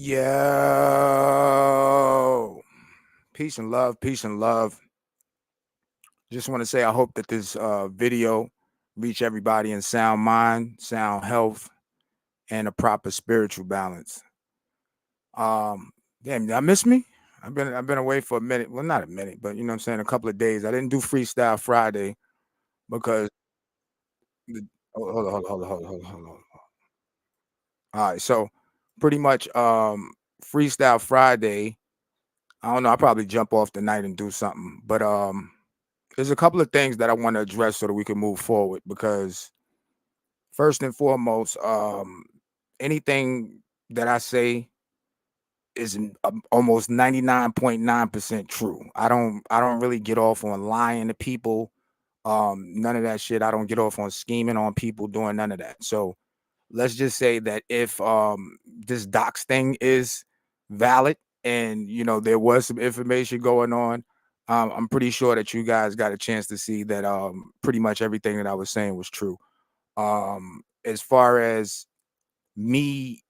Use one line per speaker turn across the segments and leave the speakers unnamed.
Yo, peace and love, peace and love. Just want to say I hope that this video reach everybody in sound mind, sound health, and a proper spiritual balance. Um, Damn, did I miss me? I've been away for a minute. Well, not a minute, but you know what I'm saying, a couple of days. I didn't do Freestyle Friday because the, hold on, hold on, hold on, hold on, hold on, hold on. All right, so pretty much Freestyle Friday. I don't know. I'll probably jump off tonight and do something, but there's a couple of things that I want to address so that we can move forward because first and foremost, anything that I say is almost 99.9% true. I don't really get off on lying to people. None of that shit. I don't get off on scheming on people, doing none of that. So let's just say that if this docs thing is valid and there was some information going on, I'm pretty sure that you guys got a chance to see that pretty much everything that I was saying was true. As far as me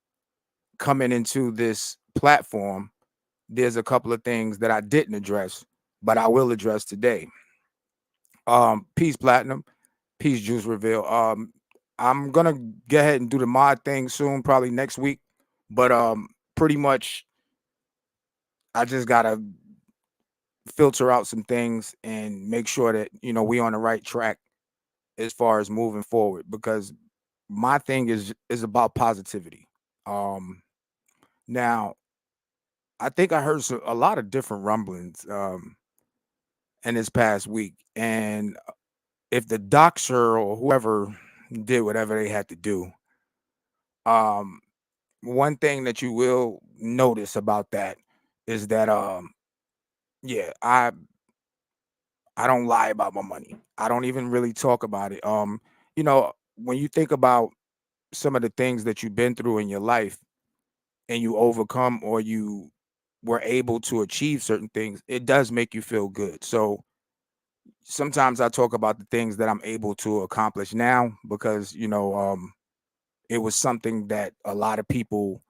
coming into this platform, there's a couple of things that I didn't address, but I will address today. Peace Platinum, peace Juice Reveal. I'm gonna go ahead and do the mod thing soon, probably next week. But pretty much I just gotta filter out some things and make sure that we on the right track as far as moving forward because my thing is about positivity. Um Now I think I heard a lot of different rumblings in this past week, and if the doxer or whoever did whatever they had to do, um one thing that you will notice about that is that yeah, I don't lie about my money. I don't even really talk about it. When you think about some of the things that you've been through in your life and you overcome or you were able to achieve certain things, it does make you feel good. So sometimes I talk about the things that I'm able to accomplish now because it was something that a lot of people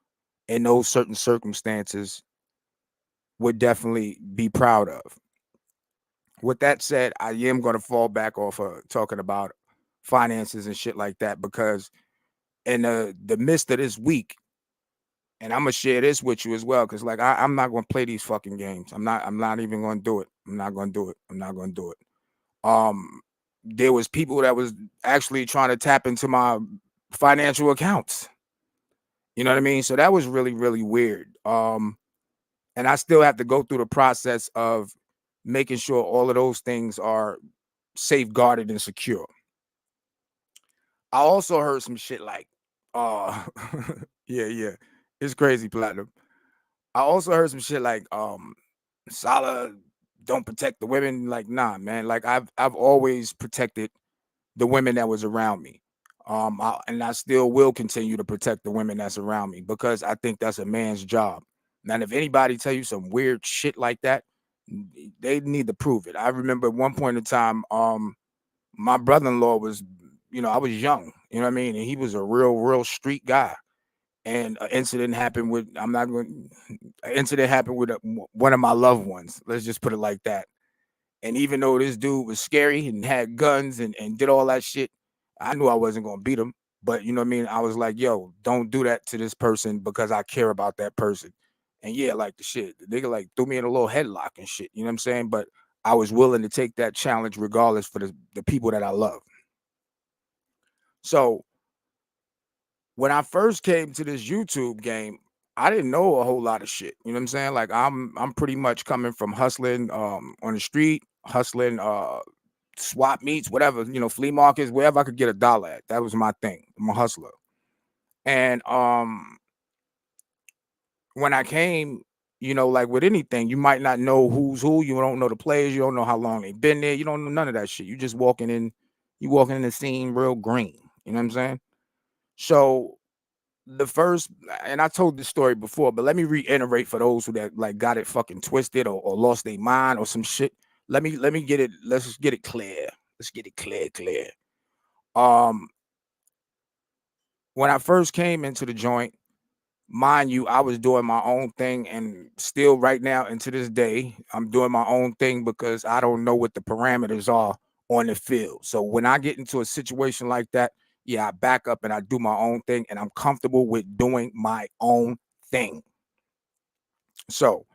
in those certain circumstances would definitely be proud of. With that said, I am going to fall back off of talking about finances and shit like that because in the midst of this week, and I'm gonna share this with you as well, because like I'm not gonna play these fucking games. I'm not even gonna do it. I'm not gonna do it. I'm not gonna do it. Um there was people that was actually trying to tap into my financial accounts. You know what I mean? So that was really, really weird. And I still have to go through the process of making sure all of those things are safeguarded and secure. I also heard some shit like, uh, yeah, yeah, it's crazy, Platinum. I also heard some shit like, Salah don't protect the women. Like, nah, man. Like, I've always protected the women that was around me. And I still will continue to protect the women that's around me because I think that's a man's job. Now, if anybody tell you some weird shit like that, they need to prove it. I remember at one point in time, my brother-in-law was, I was young, you know what I mean? And he was a real, real street guy. And an incident happened with, I'm not going, an incident happened with one of my loved ones. Let's just put it like that. And even though this dude was scary and had guns and did all that shit, I knew I wasn't going to beat him. But you know what I mean? I was like, yo, don't do that to this person because I care about that person. And yeah, like the shit, the nigga like threw me in a little headlock and shit. You know what I'm saying? But I was willing to take that challenge regardless for the people that I love. So when I first came to this YouTube game, I didn't know a whole lot of shit. You know what I'm saying? Like I'm pretty much coming from hustling on the street, hustling swap meets, whatever, flea markets, wherever I could get a dollar at. That was my thing. I'm a hustler. And when I came, like with anything, you might not know who's who, you don't know the players, you don't know how long they've been there, you don't know none of that shit. You just walking in the scene real green. You know what I'm saying? So the first, and I told this story before, but let me reiterate for those who that like got it fucking twisted or lost their mind or some shit. Let me get it. Let's just get it clear. Let's get it clear. Um, when I first came into the joint, mind you, I was doing my own thing, and still right now and to this day, I'm doing my own thing because I don't know what the parameters are on the field. So when I get into a situation like that, yeah, I back up and I do my own thing, and I'm comfortable with doing my own thing. So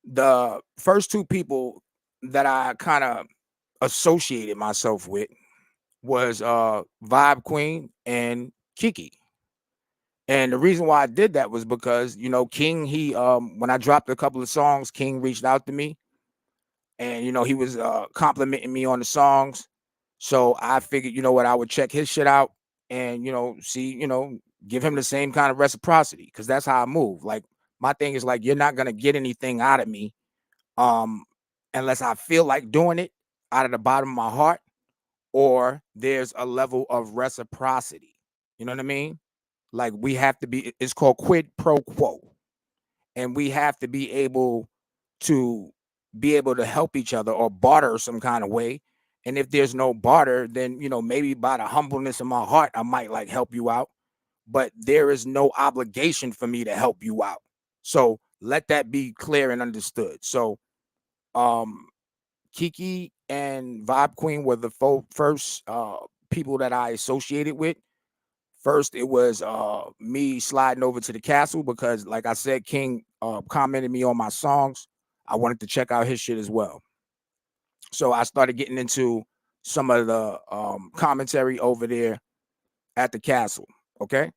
the first two people that I kind of associated myself with was Vibe Queen and Kiki. And the reason why I did that was because, King, he when I dropped a couple of songs, King reached out to me, and he was complimenting me on the songs. So I figured, you know what, I would check his shit out and see, give him the same kind of reciprocity, because that's how I move. Like, my thing is, like, you're not gonna get anything out of me um unless I feel like doing it out of the bottom of my heart, or there's a level of reciprocity. You know what I mean? Like, we have to be, it's called quid pro quo. And we have to to be able to help each other or barter some kind of way. And if there's no barter, then maybe by the humbleness of my heart, I might like help you out. But there is no obligation for me to help you out. So let that be clear and understood. So um Kiki and Vibe Queen were the first people that I associated with. First, it was me sliding over to the castle because, like I said, King commented me on my songs. I wanted to check out his shit as well. So I started getting into some of the commentary over there at the castle. Okay.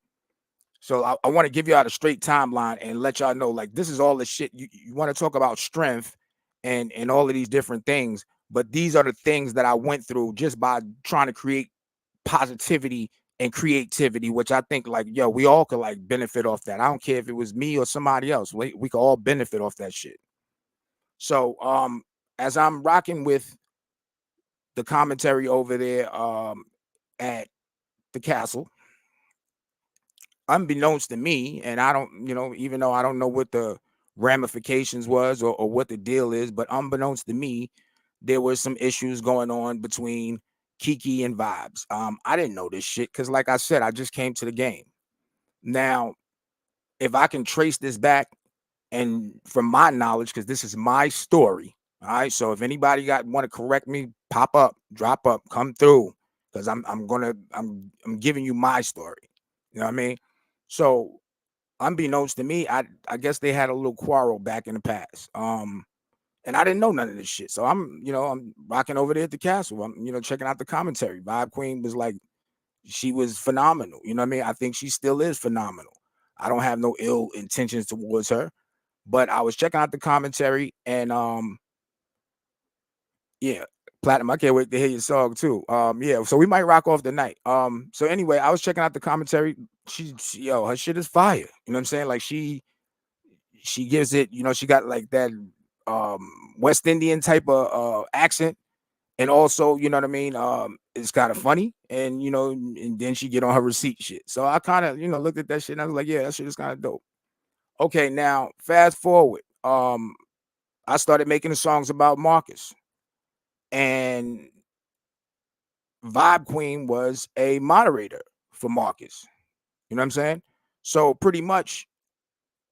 So I want to give you out a straight timeline and let y'all know, like, this is all the shit you want to talk about strength and all of these different things. But these are the things that I went through just by trying to create positivity and creativity, which I think, like, yo, we all could like benefit off that. I don't care if it was me or somebody else. We could all benefit off that shit. So as I'm rocking with the commentary over there at the castle, unbeknownst to me, and I don't, even though I don't know what the ramifications was, or what the deal is, but unbeknownst to me, there was some issues going on between Kiki and Vibes. I didn't know this shit because, like I said, I just came to the game. Now, if I can trace this back, and from my knowledge, because this is my story, all right. So if anybody want to correct me, pop up, drop up, come through, because I'm giving you my story. You know what I mean? So unbeknownst to me, I guess they had a little quarrel back in the past. And I didn't know none of this shit. So I'm rocking over there at the castle. I'm, checking out the commentary. Vibe Queen was like, she was phenomenal. You know what I mean? I think she still is phenomenal. I don't have no ill intentions towards her, but I was checking out the commentary, and yeah, Platinum, I can't wait to hear your song too. Yeah, so we might rock off the night. So anyway, I was checking out the commentary. Yo, her shit is fire. You know what I'm saying? Like, she gives it, she got like that West Indian type of accent, and also, you know what I mean, it's kind of funny, and and then she get on her receipt shit. So I kind of, looked at that shit and I was like, yeah, that shit is kind of dope. Okay, now fast forward. I started making the songs about Marcus, and Vibe Queen was a moderator for Marcus. You know what I'm saying? So pretty much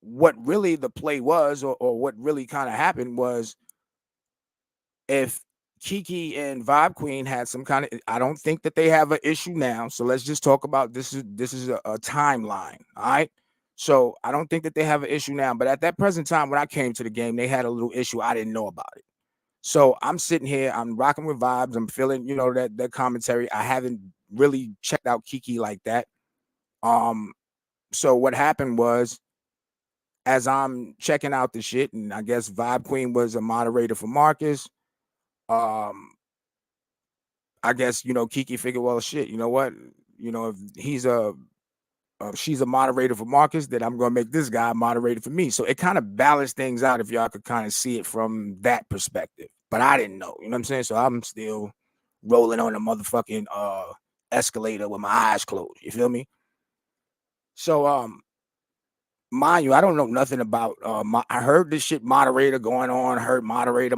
what really the play was, or what really kind of happened was, if Kiki and Vibe Queen had some kind of, I don't think that they have an issue now. So let's just talk about this is a timeline. All right. So I don't think that they have an issue now, but at that present time when I came to the game, they had a little issue. I didn't know about it. So I'm sitting here, I'm rocking with Vibes, I'm feeling, that commentary. I haven't really checked out Kiki like that. Um, so what happened was, as I'm checking out the shit, and I guess Vibe Queen was a moderator for Marcus. Um, I guess, Kiki figured, well, shit, you know what? If she's a moderator for Marcus, then I'm gonna make this guy a moderator for me. So it kind of balanced things out, if y'all could kind of see it from that perspective. But I didn't know, you know what I'm saying? So I'm still rolling on a motherfucking escalator with my eyes closed. You feel me? So mind you, I don't know nothing about I heard this shit moderator going on. I heard moderator,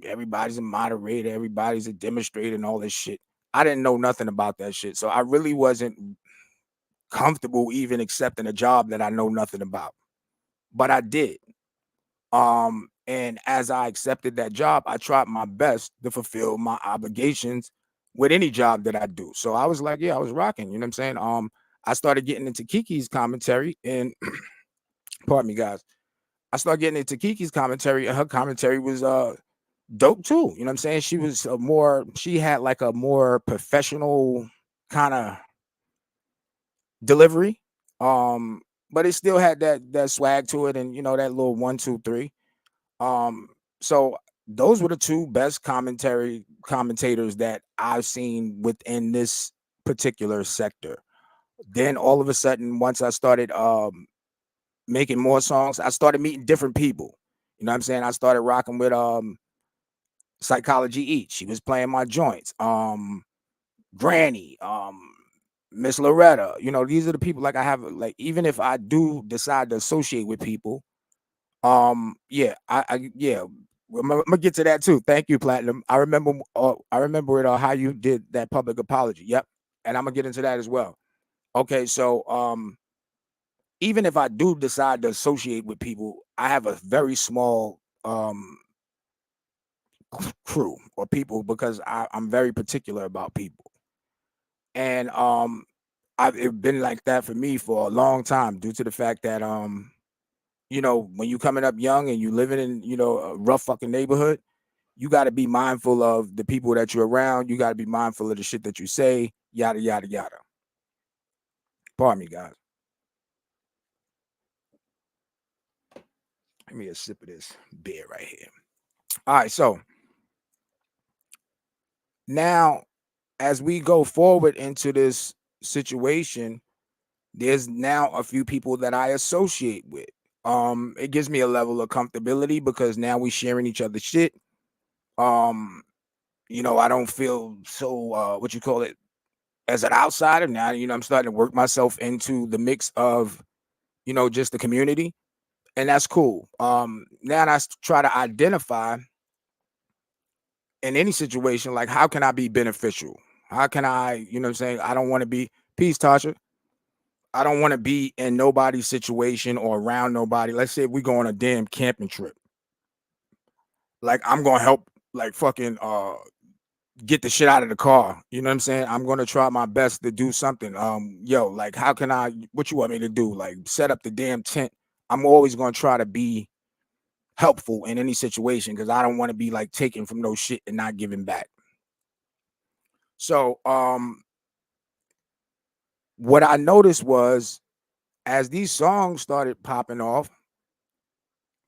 everybody's a moderator, everybody's a demonstrator, and all this shit. I didn't know nothing about that shit. So I really wasn't comfortable even accepting a job that I know nothing about. But I did. And as I accepted that job, I tried my best to fulfill my obligations with any job that I do. So I was like, yeah, I was rocking, you know what I'm saying? I started getting into Kiki's commentary and pardon me, guys. I started getting into Kiki's commentary, and her commentary was dope too. You know what I'm saying? She had like a more professional kind of delivery. But it still had that swag to it, and that little 1, 2, 3. Um, so those were the two best commentators that I've seen within this particular sector. Then all of a sudden, once I started making more songs, I started meeting different people. You know what I'm saying? I started rocking with Psychology Eat. She was playing my joints. Granny, Miss Loretta. These are the people like I have like even if I do decide to associate with people, yeah, yeah. I'm gonna get to that too. Thank you, Platinum. I remember it how you did that public apology. Yep. And I'm gonna get into that as well. Okay, so even if I do decide to associate with people, I have a very small crew or people because I'm very particular about people. And it's been like that for me for a long time due to the fact that when you coming up young and you living in, a rough fucking neighborhood, you got to be mindful of the people that you're around. You got to be mindful of the shit that you say, yada, yada, yada. Pardon me, guys. Give me a sip of this beer right here. All right. So now, as we go forward into this situation, there's now a few people that I associate with. It gives me a level of comfortability because now we sharing each other's shit. Um, I don't feel so what you call it as an outsider now. I'm starting to work myself into the mix of just the community, and that's cool. Now try to identify in any situation like how can I be beneficial? How can I, what I'm saying? I don't want to be peace, Tasha. I don't want to be in nobody's situation or around nobody. Let's say we go on a damn camping trip. Like I'm gonna help like fucking get the shit out of the car. You know what I'm saying? I'm gonna try my best to do something. Like how can I what you want me to do? Like set up the damn tent. I'm always gonna try to be helpful in any situation because I don't want to be like taking from no shit and not giving back. So what I noticed was as these songs started popping off,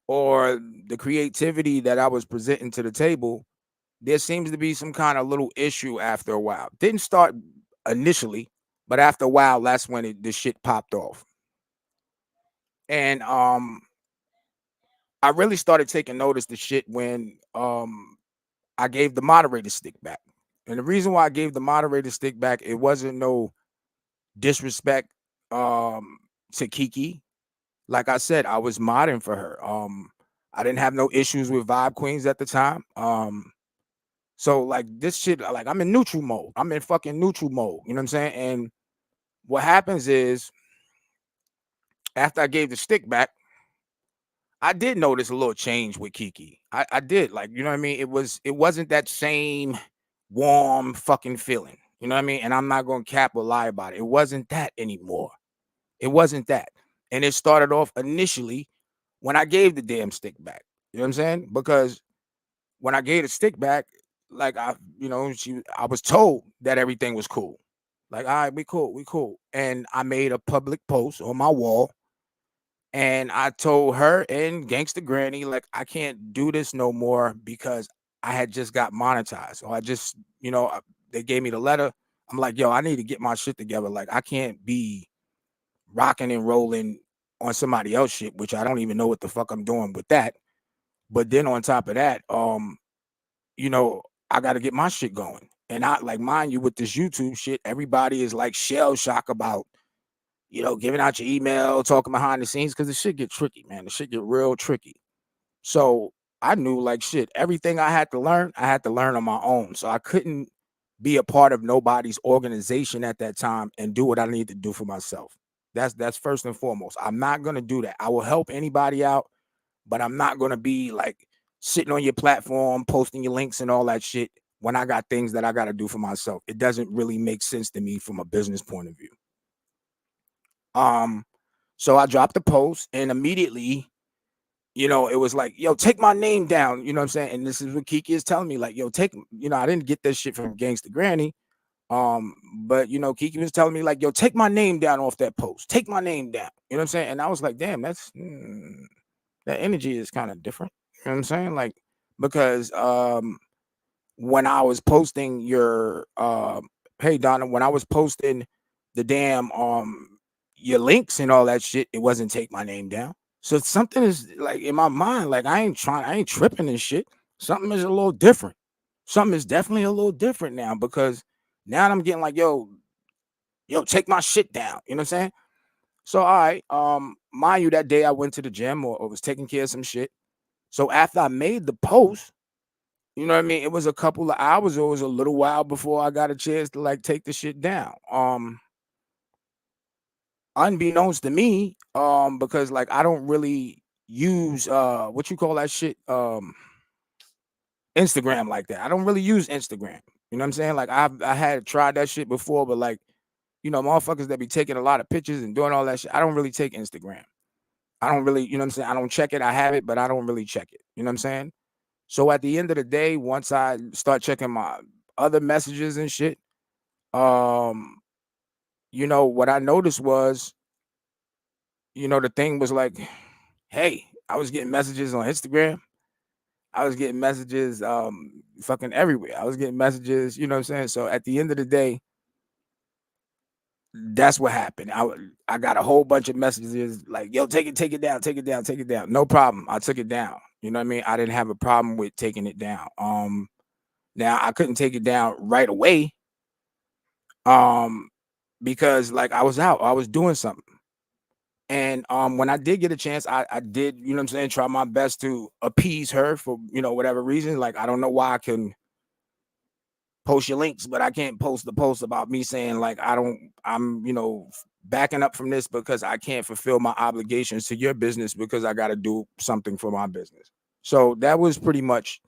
or the creativity that I was presenting to the table, there seems to be some kind of little issue after a while. Didn't start initially, but after a while, that's when the shit popped off. And I really started taking notice the shit when I gave the moderator stick back. And the reason why I gave the moderator stick back, it wasn't no disrespect to Kiki. Like I said, I was modding for her. I didn't have no issues with Vibe Queens at the time. So like this shit, like I'm in neutral mode. I'm in fucking neutral mode. You know what I'm saying? And what happens is after I gave the stick back, I did notice a little change with Kiki. I did, like, you know what I mean? It wasn't that same warm fucking feeling. You know what I mean? And I'm not gonna cap or lie about it. It wasn't that anymore. It wasn't that. And it started off initially when I gave the damn stick back. You know what I'm saying? Because when I gave the stick back, like I was told that everything was cool. Like, all right, we cool, we cool. And I made a public post on my wall and I told her and Gangsta Granny, like, I can't do this no more because I had just got monetized. Or I just, they gave me the letter. I'm like, yo, I need to get my shit together. Like, I can't be rocking and rolling on somebody else shit, which I don't even know what the fuck I'm doing with that. But then on top of that, you know, I got to get my shit going. And I like, mind you, with this YouTube shit, everybody is like shell shock about, giving out your email, talking behind the scenes, because the shit get tricky, man. The shit get real tricky. So I knew like shit, everything I had to learn on my own. So I couldn't be a part of nobody's organization at that time and do what I need to do for myself. That's first and foremost. I'm not gonna do that. I will help anybody out, but I'm not gonna be like sitting on your platform, posting your links and all that shit when I got things that I gotta do for myself. It doesn't really make sense to me from a business point of view. Um, so I dropped the post and immediately, it was like, yo, take my name down. You know what I'm saying? And this is what Kiki is telling me, like, yo, I didn't get this shit from Gangsta Granny. Um, but Kiki was telling me, like, yo, take my name down off that post. Take my name down. You know what I'm saying? And I was like, damn, that energy is kind of different. You know what I'm saying? Like, because when I was posting your hey Donna, when I was posting the damn your links and all that shit, it wasn't take my name down. So something is like in my mind, like I ain't tripping and shit. Something is a little different. Something is definitely a little different now because now I'm getting like, yo, take my shit down. You know what I'm saying? So all right, mind you, that day I went to the gym or was taking care of some shit. So after I made the post, you know what I mean? It was a couple of hours or it was a little while before I got a chance to like take the shit down. Unbeknownst to me, because like I don't really use what you call that shit, Instagram like that. I don't really use Instagram. You know what I'm saying? Like I had tried that shit before, but like, motherfuckers that be taking a lot of pictures and doing all that shit. I don't really take Instagram. I don't really, you know what I'm saying? I don't check it. I have it, but I don't really check it. You know what I'm saying? So at the end of the day, once I start checking my other messages and shit, um, what I noticed was, the thing was like, hey, I was getting messages on Instagram. I was getting messages fucking everywhere. I was getting messages, you know what I'm saying? So at the end of the day, that's what happened. I got a whole bunch of messages like, yo, take it down, take it down, take it down. No problem. I took it down. You know what I mean? I didn't have a problem with taking it down. Now I couldn't take it down right away. Because like I was out, I was doing something. And when I did get a chance, I did, you know what I'm saying, try my best to appease her for, whatever reason. Like I don't know why I can post your links, but I can't post the post about me saying like I'm, backing up from this because I can't fulfill my obligations to your business because I gotta do something for my business. So that was pretty much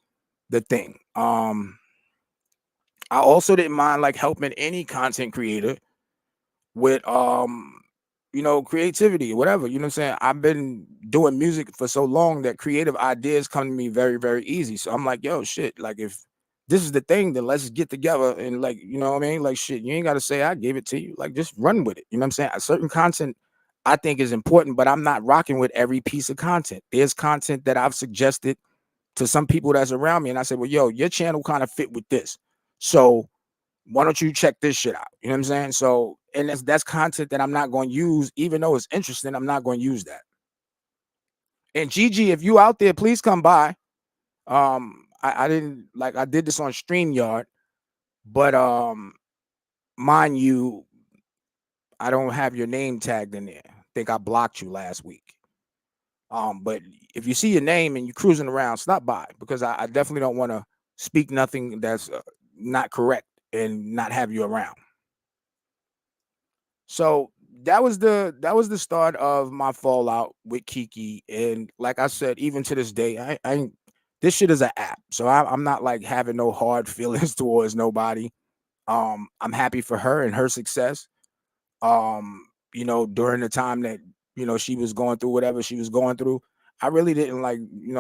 the thing. I also didn't mind like helping any content creator with creativity, whatever. You know what I'm saying? I've been doing music for so long that creative ideas come to me very, very easy. So I'm like, yo, shit, like if this is the thing, then let's get together and like, you know what I mean? Like shit, you ain't gotta say I gave it to you. Like just run with it. You know what I'm saying? A certain content I think is important, but I'm not rocking with every piece of content. There's content that I've suggested to some people that's around me, and I said, well, yo, your channel kind of fit with this. So why don't you check this shit out? You know what I'm saying? So, and that's content that I'm not going to use, even though it's interesting. I'm not going to use that. And Gigi, if you out there, please come by. I didn't like I did this on StreamYard, but mind you, I don't have your name tagged in there. I think I blocked you last week. But if you see your name and you're cruising around, stop by because I definitely don't want to speak nothing that's not correct and not have you around. So that was the start of my fallout with Kiki, and like I said, even to this day, I ain't, this shit is an app, so I'm not like having no hard feelings towards nobody. I'm happy for her and her success. During the time that she was going through whatever she was going through, I really didn't like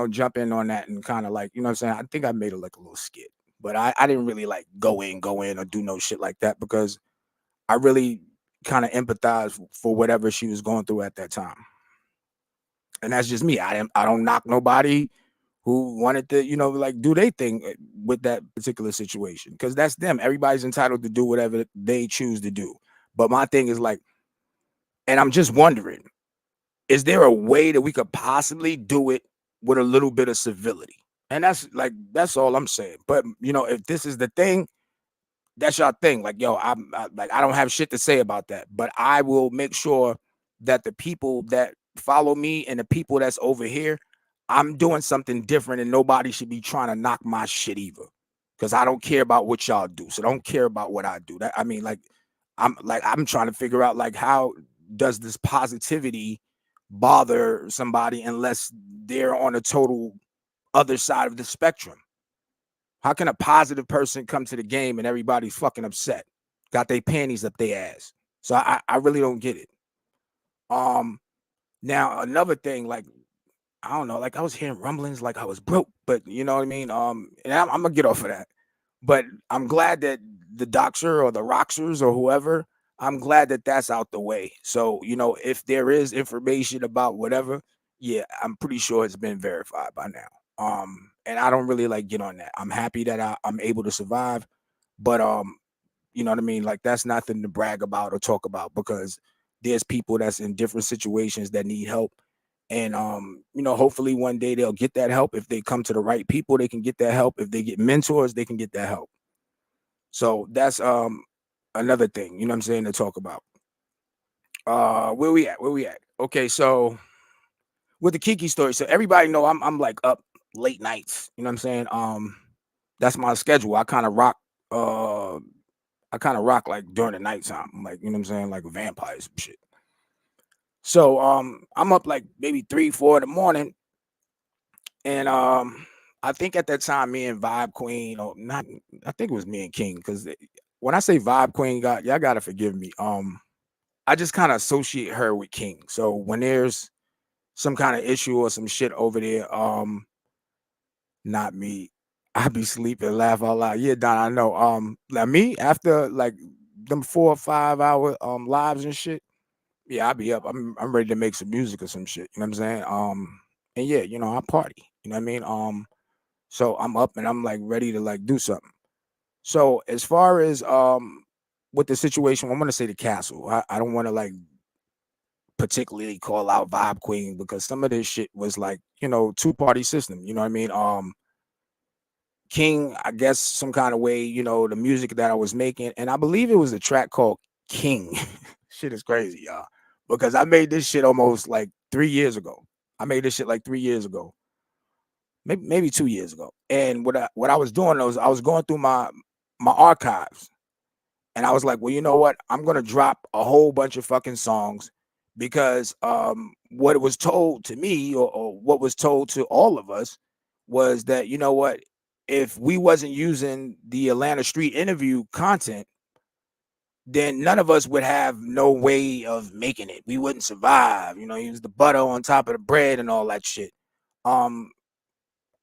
jump in on that and kind of like what I'm saying. I think I made it like a little skit, but I didn't really like go in or do no shit like that because I really kind of empathize for whatever she was going through at that time. And that's just me. I don't knock nobody who wanted to, like do their thing with that particular situation because that's them. Everybody's entitled to do whatever they choose to do. But my thing is like, and I'm just wondering, is there a way that we could possibly do it with a little bit of civility? And that's all I'm saying. But if this is the thing, that's your thing. Like, yo, like I don't have shit to say about that, but I will make sure that the people that follow me and the people that's over here, I'm doing something different, and nobody should be trying to knock my shit either. because I don't care about what y'all do. So don't care about what I do. That I mean, I'm trying to figure out like how does this positivity bother somebody unless they're on a total other side of the spectrum. How can a positive person come to the game and everybody's fucking upset? Got their panties up their ass. So I really don't get it. Um Now another thing, like I don't know, like I was hearing rumblings like I was broke, but you know what I mean? And I'm gonna get off of that. But I'm glad that the doxer or the roxers or whoever, I'm glad that that's out the way. So, if there is information about whatever, yeah, I'm pretty sure it's been verified by now. And I don't really like get on that. I'm happy that I'm able to survive, but you know what I mean? Like that's nothing to brag about or talk about because there's people that's in different situations that need help. And hopefully one day they'll get that help. If they come to the right people, they can get that help. If they get mentors, they can get that help. So that's another thing, you know what I'm saying, to talk about. Where we at? Where we at? Okay, so with the Kiki story, so everybody know I'm like up late nights, you know what I'm saying? That's my schedule. Uh I kind of rock like during the nighttime, like you know what I'm saying, like vampires and shit. So I'm up like maybe 3, 4 in the morning, and I think at that time me and Vibe Queen, or not, I think it was me and King, because when I say Vibe Queen, y'all gotta forgive me. I just kind of associate her with King. So when there's some kind of issue or some shit over there, not me. I be sleeping, laugh out loud. Yeah, Don, I know. Like me after like them 4 or 5 hour lives and shit. Yeah, I be up. I'm ready to make some music or some shit. You know what I'm saying? And yeah, I party. You know what I mean? So I'm up and I'm like ready to like do something. So as far as with the situation, I'm gonna say the castle. I don't want to like particularly call out Vibe Queen because some of this shit was like, two-party system. You know what I mean? King, I guess some kind of way, the music that I was making, and I believe it was a track called King. Shit is crazy, y'all. Because I made this shit almost like 3 years ago. I made this shit like 3 years ago, maybe 2 years ago. And what I was doing was I was going through my archives, and I was like, well, you know what? I'm gonna drop a whole bunch of fucking songs because what was told to me or what was told to all of us was that you know what, if we wasn't using the Atlanta Street interview content, then none of us would have no way of making it. We wouldn't survive. Use the butter on top of the bread and all that shit. Um,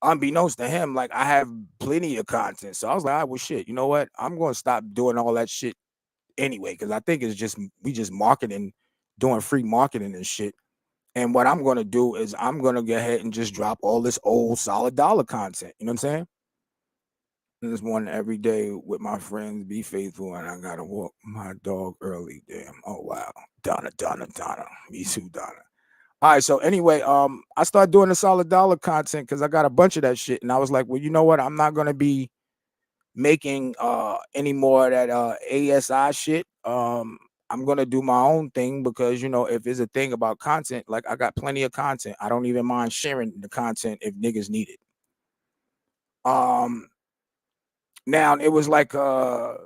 Unbeknownst to him, like I have plenty of content. So I was like, all right, well, shit, you know what? I'm gonna stop doing all that shit anyway, because I think it's just we just marketing, doing free marketing and shit. And what I'm gonna do is I'm gonna go ahead and just drop all this old solid dollar content. You know what I'm saying? This morning every day with my friends, be faithful, and I gotta walk my dog early. Damn. Oh wow. Donna. Me too, Donna. All right. So anyway, I started doing the solid dollar content because I got a bunch of that shit. And I was like, well, you know what? I'm not gonna be making any more of that ASI shit. I'm gonna do my own thing because if it's a thing about content, like I got plenty of content. I don't even mind sharing the content if niggas need it. Um Now it was like I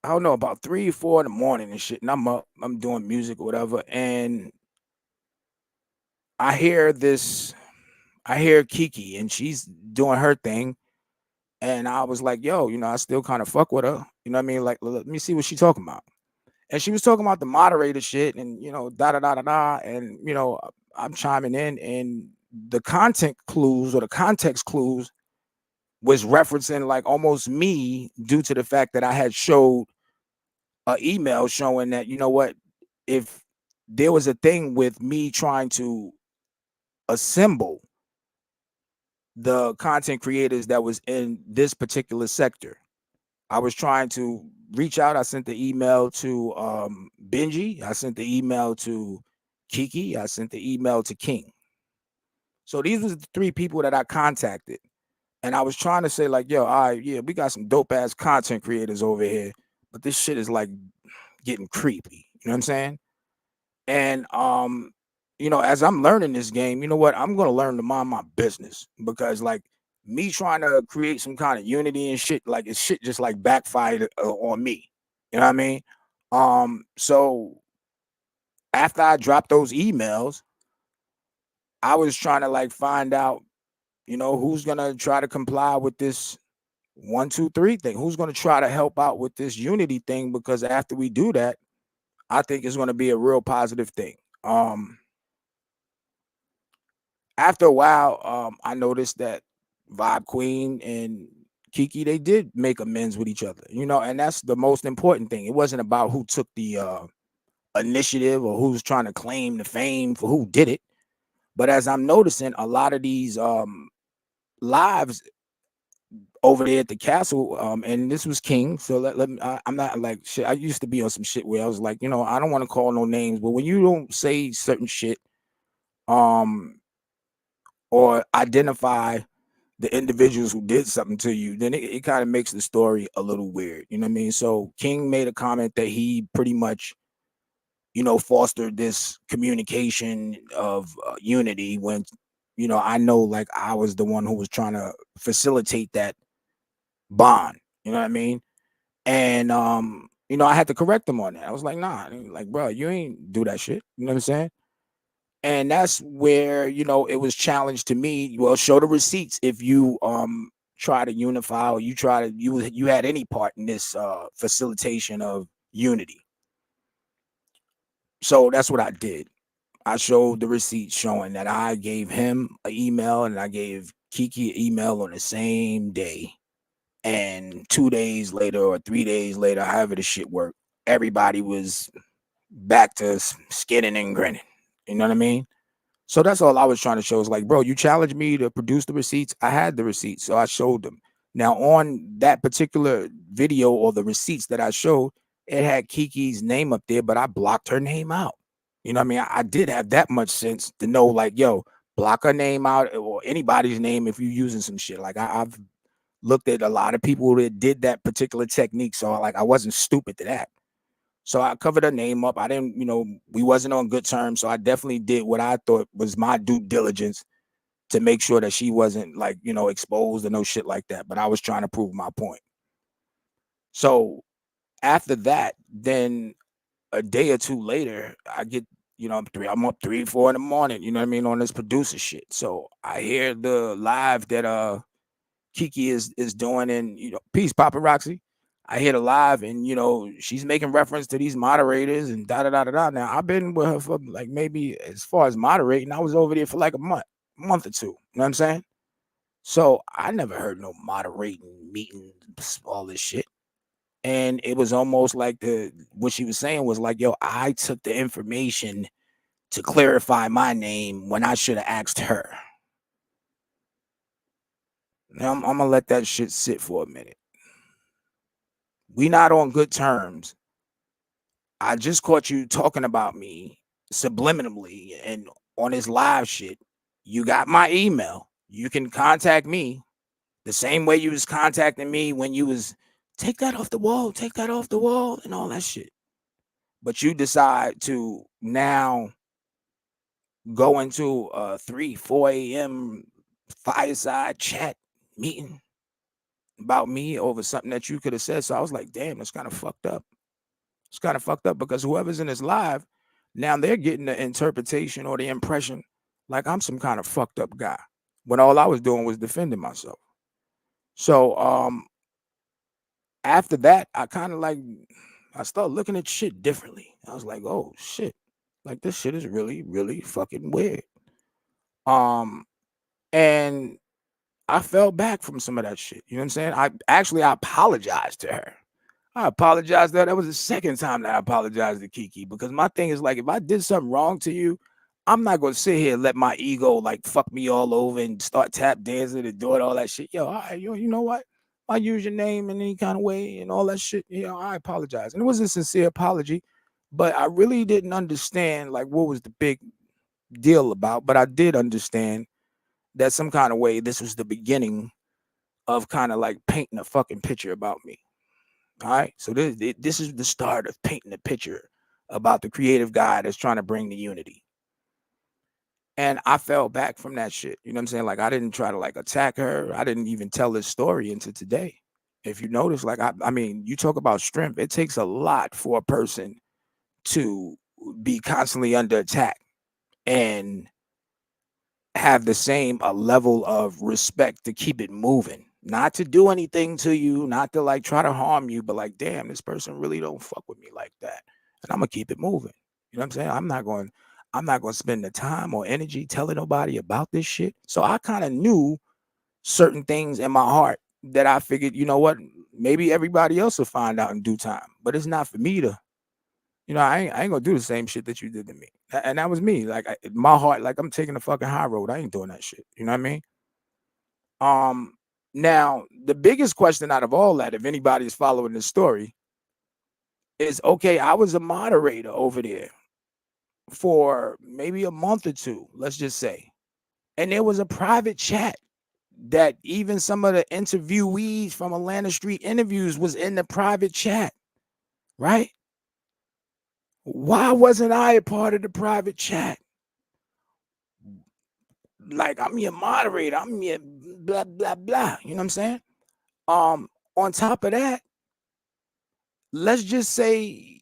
don't know, about 3, 4 in the morning and shit, and I'm up, I'm doing music or whatever, and I hear this, I hear Kiki, and she's doing her thing, and I was like, yo, I still kind of fuck with her, you know what I mean? Like, let me see what she talking about, and she was talking about the moderator shit, and da da da da da, and I'm chiming in, and the content clues or the context clues was referencing like almost me due to the fact that I had showed a email showing that if there was a thing with me trying to assemble the content creators that was in this particular sector, I was trying to reach out. I sent the email to Benji, I sent the email to Kiki, I sent the email to King. So these was the 3 people that I contacted, and I was trying to say like, yo, all right, yeah, we got some dope ass content creators over here, but this shit is like getting creepy, you know what I'm saying? And as I'm learning this game, you know what? I'm gonna learn to mind my business because like me trying to create some kind of unity and shit, like it's shit just like backfired on me. You know what I mean? So after I dropped those emails, I was trying to like find out, who's gonna try to comply with this 1, 2, 3 thing. Who's gonna try to help out with this unity thing? Because after we do that, I think it's gonna be a real positive thing. After a while, I noticed that Vibe Queen and Kiki, they did make amends with each other, and that's the most important thing. It wasn't about who took the initiative or who's trying to claim the fame for who did it. But as I'm noticing, a lot of these lives over there at the castle, and this was King. So let me, I'm not like shit. I used to be on some shit where I was like, I don't want to call no names, but when you don't say certain shit, um, or identify the individuals who did something to you, then it kind of makes the story a little weird. You know what I mean? So King made a comment that he pretty much, fostered this communication of unity when, I know like I was the one who was trying to facilitate that bond. You know what I mean? And I had to correct him on that. I was like, nah, like, bro, you ain't do that shit. You know what I'm saying? And that's where, it was challenged to me. Well, show the receipts if you try to unify or you try to you had any part in this facilitation of unity. So that's what I did. I showed the receipts showing that I gave him an email and I gave Kiki an email on the same day. And 2 days later or 3 days later, however the shit worked, everybody was back to skinning and grinning. You know what I mean? So that's all I was trying to show is like, bro, you challenged me to produce the receipts. I had the receipts, so I showed them. Now, on that particular video or the receipts that I showed, it had Kiki's name up there, but I blocked her name out. You know what I mean? I did have that much sense to know, like, yo, block her name out or anybody's name if you're using some shit. Like, I've looked at a lot of people that did that particular technique, so like, I wasn't stupid to that. So I covered her name up. I didn't, we wasn't on good terms. So I definitely did what I thought was my due diligence to make sure that she wasn't like, exposed or no shit like that. But I was trying to prove my point. So after that, then a day or two later, I get, I'm up 3, 4 in the morning, you know what I mean, on this producer shit. So I hear the live that Kiki is doing, and peace paparazzi. I hit her live, and she's making reference to these moderators and da da da da da. Now I've been with her for like maybe as far as moderating, I was over there for like a month or two. You know what I'm saying? So I never heard no moderating meetings, all this shit. And it was almost like what she was saying was like, yo, I took the information to clarify my name when I should have asked her. Now I'm gonna let that shit sit for a minute. We not on good terms. I just caught you talking about me subliminally and on this live shit. You got my email. You can contact me the same way you was contacting me when you was take that off the wall, and all that shit. But you decide to now go into a 3, 4 a.m. fireside chat meeting about me over something that you could have said. So I was like, damn, that's kind of fucked up. It's kind of fucked up because whoever's in this live, now they're getting the interpretation or the impression like I'm some kind of fucked up guy when all I was doing was defending myself. So after that, I kind of like I started looking at shit differently. I was like, oh shit, like this shit is really, really fucking weird. Um, and I fell back from some of that shit. You know what I'm saying? I apologized to her. I apologize that was the second time that I apologized to Kiki because my thing is like if I did something wrong to you, I'm not gonna sit here and let my ego like fuck me all over and start tap dancing and doing all that shit. Yo, all right, you know what? I use your name in any kind of way and all that shit. I apologize. And it was a sincere apology, but I really didn't understand like what was the big deal about. But I did understand that some kind of way this was the beginning of kind of like painting a fucking picture about me. All right. So this is the start of painting a picture about the creative guy that's trying to bring the unity. And I fell back from that shit. You know what I'm saying? Like I didn't try to like attack her. I didn't even tell this story into today. If you notice, like I mean, you talk about strength. It takes a lot for a person to be constantly under attack and have the same level of respect to keep it moving, not to do anything to you, not to like try to harm you, but like, damn, this person really don't fuck with me like that, and I'm gonna keep it moving. You know what I'm saying? I'm not going to spend the time or energy telling nobody about this shit. So I kind of knew certain things in my heart that I figured, you know what, maybe everybody else will find out in due time, but it's not for me to, I ain't gonna do the same shit that you did to me. And that was me. Like my heart, like I'm taking the fucking high road. I ain't doing that shit. You know what I mean? Um, Now the biggest question out of all that, if anybody is following this story, is okay, I was a moderator over there for maybe a month or two, let's just say. And there was a private chat that even some of the interviewees from Atlanta Street Interviews was in the private chat, right? Why wasn't I a part of the private chat? Like I'm your moderator, I'm your blah blah blah. You know what I'm saying? On top of that, let's just say,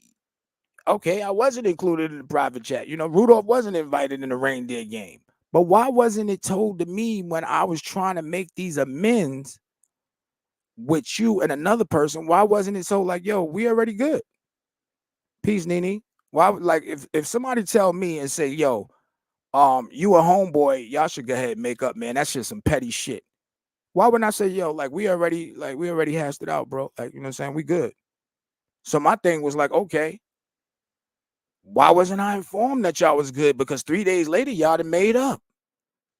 okay, I wasn't included in the private chat. Rudolph wasn't invited in the reindeer game. But why wasn't it told to me when I was trying to make these amends with you and another person? Why wasn't it so like, yo, we already good? Peace, Nene. Why like if somebody tell me and say, yo, you a homeboy, y'all should go ahead and make up, man. That's just some petty shit. Why wouldn't I say, yo, like we already hashed it out, bro? Like, you know what I'm saying? We good. So my thing was like, okay, why wasn't I informed that y'all was good? Because 3 days later, y'all done made up.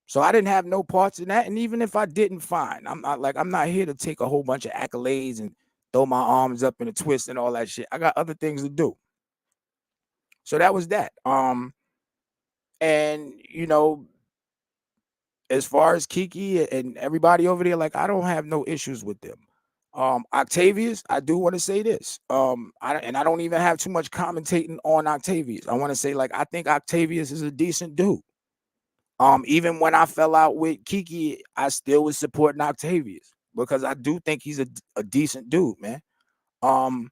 So I didn't have no parts in that. And even if I didn't, fine. I'm not here to take a whole bunch of accolades and throw my arms up in a twist and all that shit. I got other things to do. So that was that. And as far as Kiki and everybody over there, like I don't have no issues with them. Octavius, I do want to say this. I don't even have too much commentating on Octavius. I want to say, like, I think Octavius is a decent dude. Even when I fell out with Kiki, I still was supporting Octavius because I do think he's a decent dude, man. Um,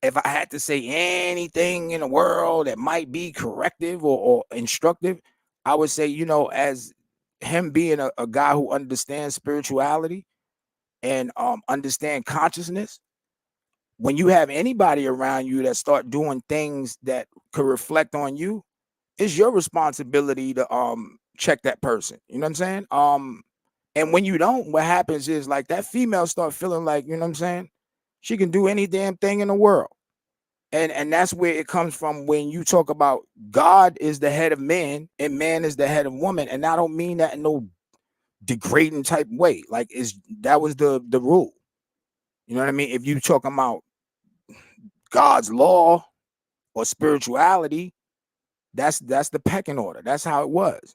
if I had to say anything in the world that might be corrective or instructive, I would say, as him being a guy who understands spirituality and understand consciousness, when you have anybody around you that start doing things that could reflect on you, it's your responsibility to check that person. You know what I'm saying? And when you don't, what happens is like that female start feeling like, you know what I'm saying, she can do any damn thing in the world. And that's where it comes from when you talk about God is the head of man and man is the head of woman. And I don't mean that in no degrading type way. Like that was the rule. You know what I mean? If you talking about God's law or spirituality, that's the pecking order. That's how it was.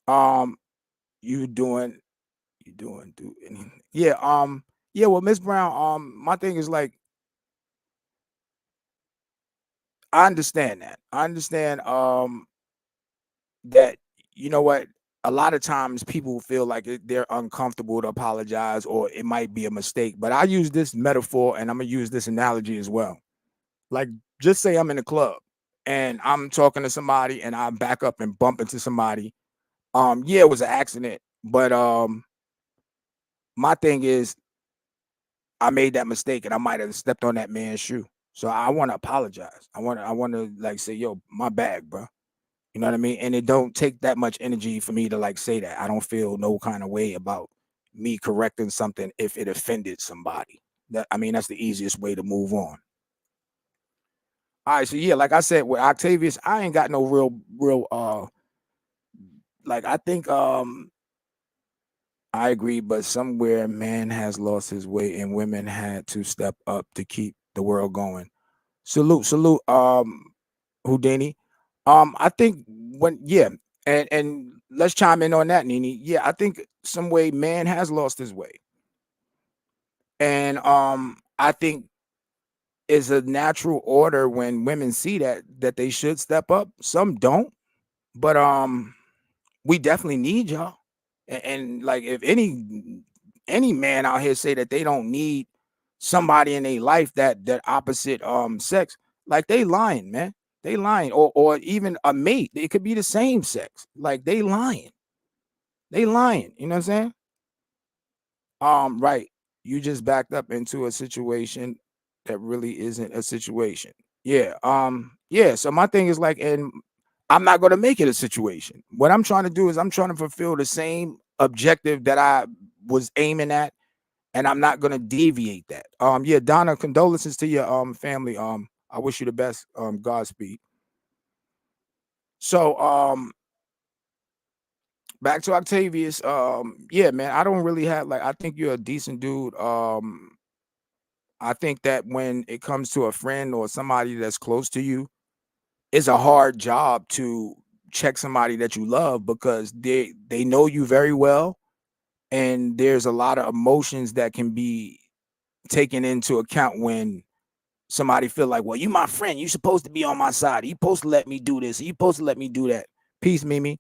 Um, you doing do yeah, yeah, well, Miss Brown, my thing is like I understand that. I understand that you know what, a lot of times people feel like they're uncomfortable to apologize or it might be a mistake. But I use this metaphor and I'm gonna use this analogy as well. Like, just say I'm in a club and I'm talking to somebody and I back up and bump into somebody. Yeah, it was an accident, but my thing is I made that mistake and I might have stepped on that man's shoe. So I want to apologize. I want to like say, yo, my bad, bro. You know what I mean? And it don't take that much energy for me to like say that. I don't feel no kind of way about me correcting something if it offended somebody. That's the easiest way to move on. All right, so yeah, like I said with Octavius, I ain't got no real like I think I agree, but somewhere man has lost his way and women had to step up to keep the world going. Salute, Houdini. I think when yeah, and let's chime in on that, Nini. Yeah, I think some way man has lost his way, and I think it's a natural order when women see that they should step up. Some don't, But we definitely need y'all. And like if any man out here say that they don't need somebody in their life that opposite sex, like they lying, man. They lying. Or even a mate. It could be the same sex. Like they lying. They lying. You know what I'm saying? Right. You just backed up into a situation that really isn't a situation. Yeah. Yeah. So my thing is like, and I'm not gonna make it a situation. What I'm trying to do is I'm trying to fulfill the same objective that I was aiming at, and I'm not gonna deviate that. Yeah, Donna, condolences to your family. I wish you the best. Godspeed. So back to Octavius. Yeah, man, I don't really have like I think you're a decent dude. I think that when it comes to a friend or somebody that's close to you, it's a hard job to check somebody that you love because they know you very well, and there's a lot of emotions that can be taken into account when somebody feel like, well, you my friend, you supposed to be on my side, you supposed to let me do this, you supposed to let me do that. Peace, Mimi.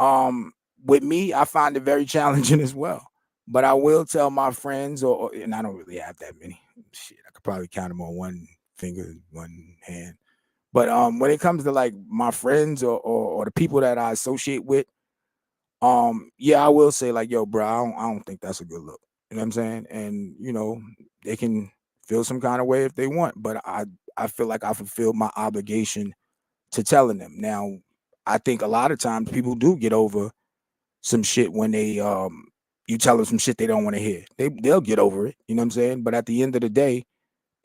um with me, I find it very challenging as well, but I will tell my friends, and I don't really have that many. Shit, I could probably count them on one finger, one hand. But when it comes to like my friends or the people that I associate with, yeah, I will say like, yo, bro, I don't think that's a good look. You know what I'm saying? And they can feel some kind of way if they want, but I feel like I fulfilled my obligation to telling them. Now, I think a lot of times people do get over some shit when they you tell them some shit they don't want to hear. They'll get over it. You know what I'm saying? But at the end of the day,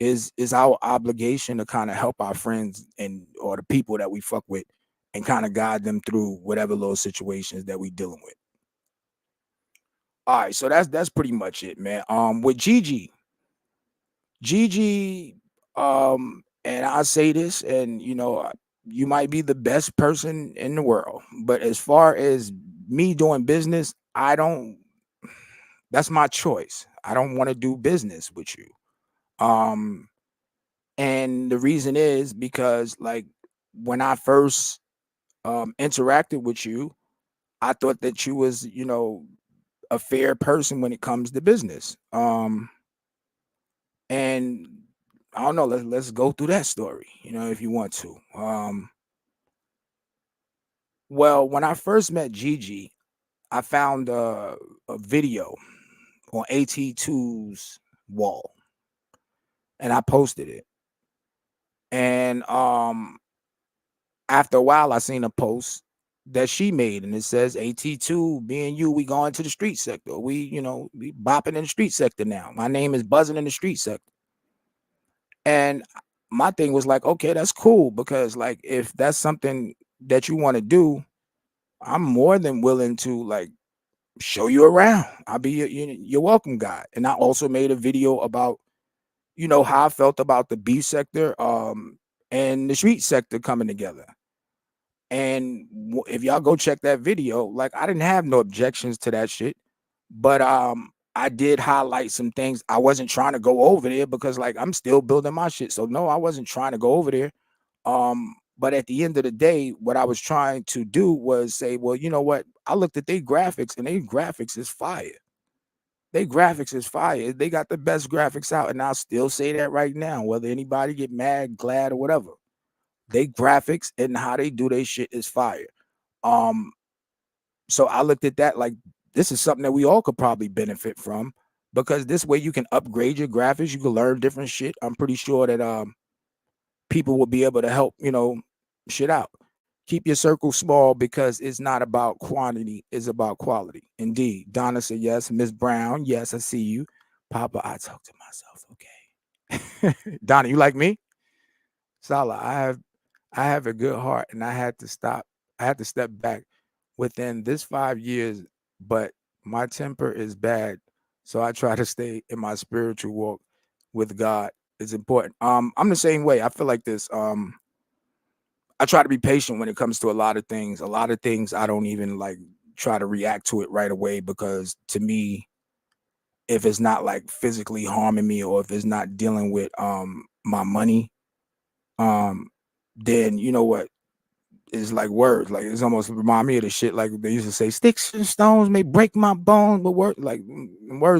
is our obligation to kind of help our friends and or the people that we fuck with and kind of guide them through whatever little situations that we dealing with. All right, so that's pretty much it, man. With Gigi, and I say this, and you might be the best person in the world, but as far as me doing business, I don't. That's my choice. I don't want to do business with you. Um, and the reason is because like when I first interacted with you, I thought that you was a fair person when it comes to business. And I don't know. Let's go through that story. If you want to. Well, when I first met Gigi, I found a video on AT2's wall, and I posted it. And after a while, I seen a post that she made, and it says AT2, me and you, we going to the street sector. We bopping in the street sector now. My name is buzzing in the street sector. And my thing was like, okay, that's cool because like if that's something that you want to do, I'm more than willing to like show you around. I'll be your welcome guy. And I also made a video about how I felt about the B sector and the street sector coming together. And if y'all go check that video, like I didn't have no objections to that shit, but I did highlight some things. I wasn't trying to go over there because like I'm still building my shit. So no, I wasn't trying to go over there. But at the end of the day, what I was trying to do was say, well, you know what? I looked at their graphics and their graphics is fire. They graphics is fire. They got the best graphics out, and I'll still say that right now, whether anybody get mad, glad, or whatever. They graphics and how they do their shit is fire. Um, so I looked at that like this is something that we all could probably benefit from because this way you can upgrade your graphics, you can learn different shit. I'm pretty sure that people will be able to help, shit out. Keep your circle small because it's not about quantity, it's about quality. Indeed. Donna said yes. Miss Brown, yes, I see you. Papa, I talk to myself. Okay. Donna, you like me? Salah, I have a good heart and I had to step back within this 5 years, but my temper is bad. So I try to stay in my spiritual walk with God. It's important. I'm the same way. I feel like this. I try to be patient when it comes to a lot of things. A lot of things I don't even like try to react to it right away because to me, if it's not like physically harming me or if it's not dealing with my money, um, then you know what? is like words. Like it's almost remind me of the shit like they used to say, sticks and stones may break my bones, but words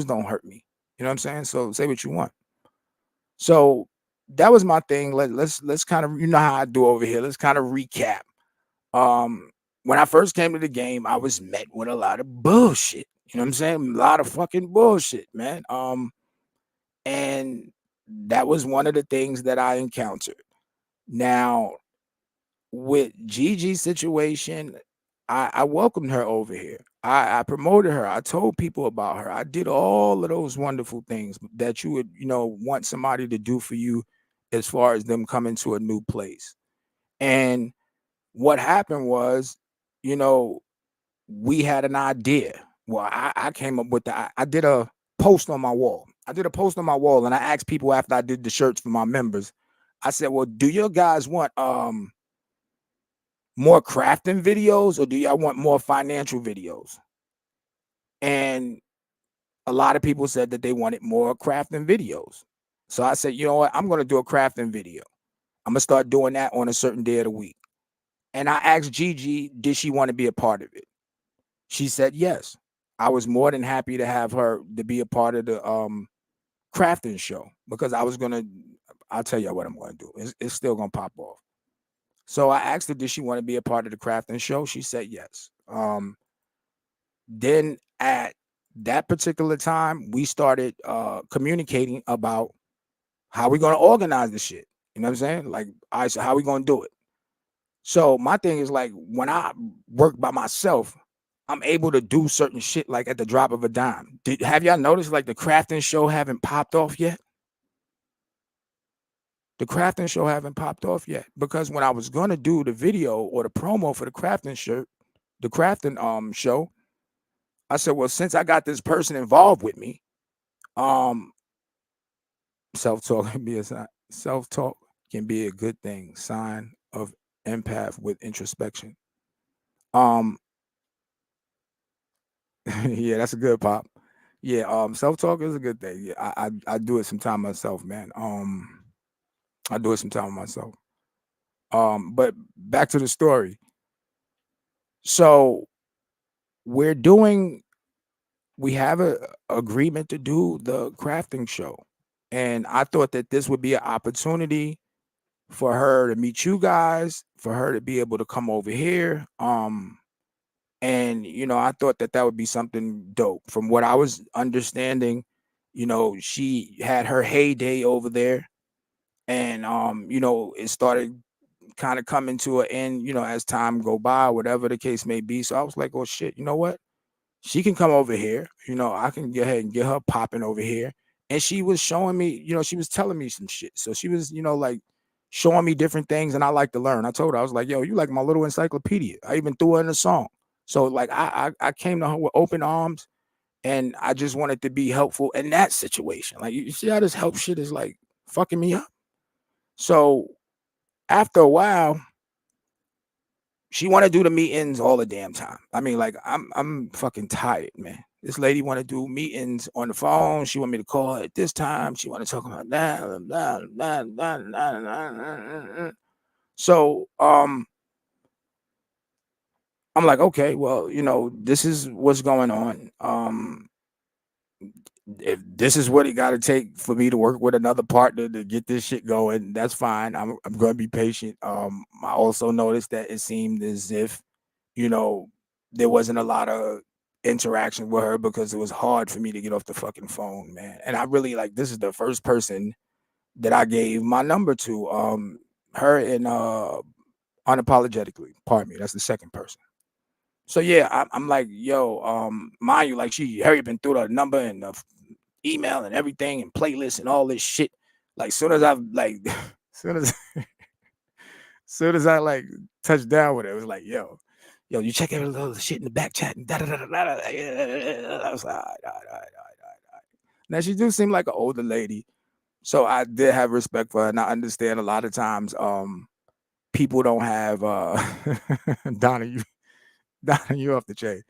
don't hurt me. You know what I'm saying? So say what you want. So that was my thing. Let's kind of, you know how I do over here. Let's kind of recap. Um, when I first came to the game, I was met with a lot of bullshit. You know what I'm saying? A lot of fucking bullshit, man. And that was one of the things that I encountered. Now, with Gigi's situation, I welcomed her over here. I promoted her. I told people about her. I did all of those wonderful things that you would, want somebody to do for you as far as them coming to a new place. And what happened was, you know, we had an idea. Well, I came up with I did a post on my wall. I did a post on my wall and I asked people after I did the shirts for my members. I said, well, do you guys want more crafting videos or do y'all want more financial videos? And a lot of people said that they wanted more crafting videos. So I said, you know what? I'm going to do a crafting video. I'm going to start doing that on a certain day of the week. And I asked Gigi, did she want to be a part of it? She said yes. I was more than happy to have her to be a part of the crafting show because I'll tell you what I'm going to do. It's still going to pop off. So I asked her, did she want to be a part of the crafting show? She said yes. Then at that particular time, we started communicating about how we're going to organize the shit. You know what I'm saying? Like, I said, how we going to do it? So my thing is like, when I work by myself, I'm able to do certain shit like at the drop of a dime. Have y'all noticed like the crafting show haven't popped off yet? The crafting show haven't popped off yet because when I was going to do the video or the promo for the crafting shirt, the crafting show, I said, well, since I got this person involved with me, um, self-talk can be a good thing. Sign of empath with introspection. Yeah, that's a good pop. Yeah, self-talk is a good thing. Yeah, I do it sometime myself, man. I do it sometime myself. But back to the story. So we're doing we have a agreement to do the crafting show. And I thought that this would be an opportunity for her to meet you guys, for her to be able to come over here. And I thought that that would be something dope. From what I was understanding, she had her heyday over there, and it started kind of coming to an end, as time go by, whatever the case may be. So I was like, oh shit, you know what? She can come over here. I can go ahead and get her popping over here. And she was showing me, she was telling me some shit. So she was, like showing me different things, and I like to learn. I told her, I was like, yo, you like my little encyclopedia. I even threw her in a song. So like I came to her with open arms, and I just wanted to be helpful in that situation. Like you see how this help shit is like fucking me up. So after a while, she want to do the meetings all the damn time. I mean, like I'm fucking tired, man. This lady want to do meetings on the phone. She want me to call her at this time. She want to talk about that. So I'm like, okay, well, this is what's going on. If this is what it got to take for me to work with another partner to get this shit going, that's fine. I'm going to be patient. I also noticed that it seemed as if, you know, there wasn't a lot of interaction with her because it was hard for me to get off the fucking phone, man. And I really like this is the first person that I gave my number to. Her and unapologetically, pardon me, that's the second person. So yeah, I'm like, yo, mind you, like she hurry up and threw the number and the email and everything and playlists and all this shit. Like soon as I like, soon as soon as I like touched down with it, it was like, yo, you check every little shit in the back chat and da da da da da. I was like, all right, all right, all right, all right. Now she do seem like an older lady, so I did have respect for her, and I understand a lot of times, people don't have Donna, you off the chain.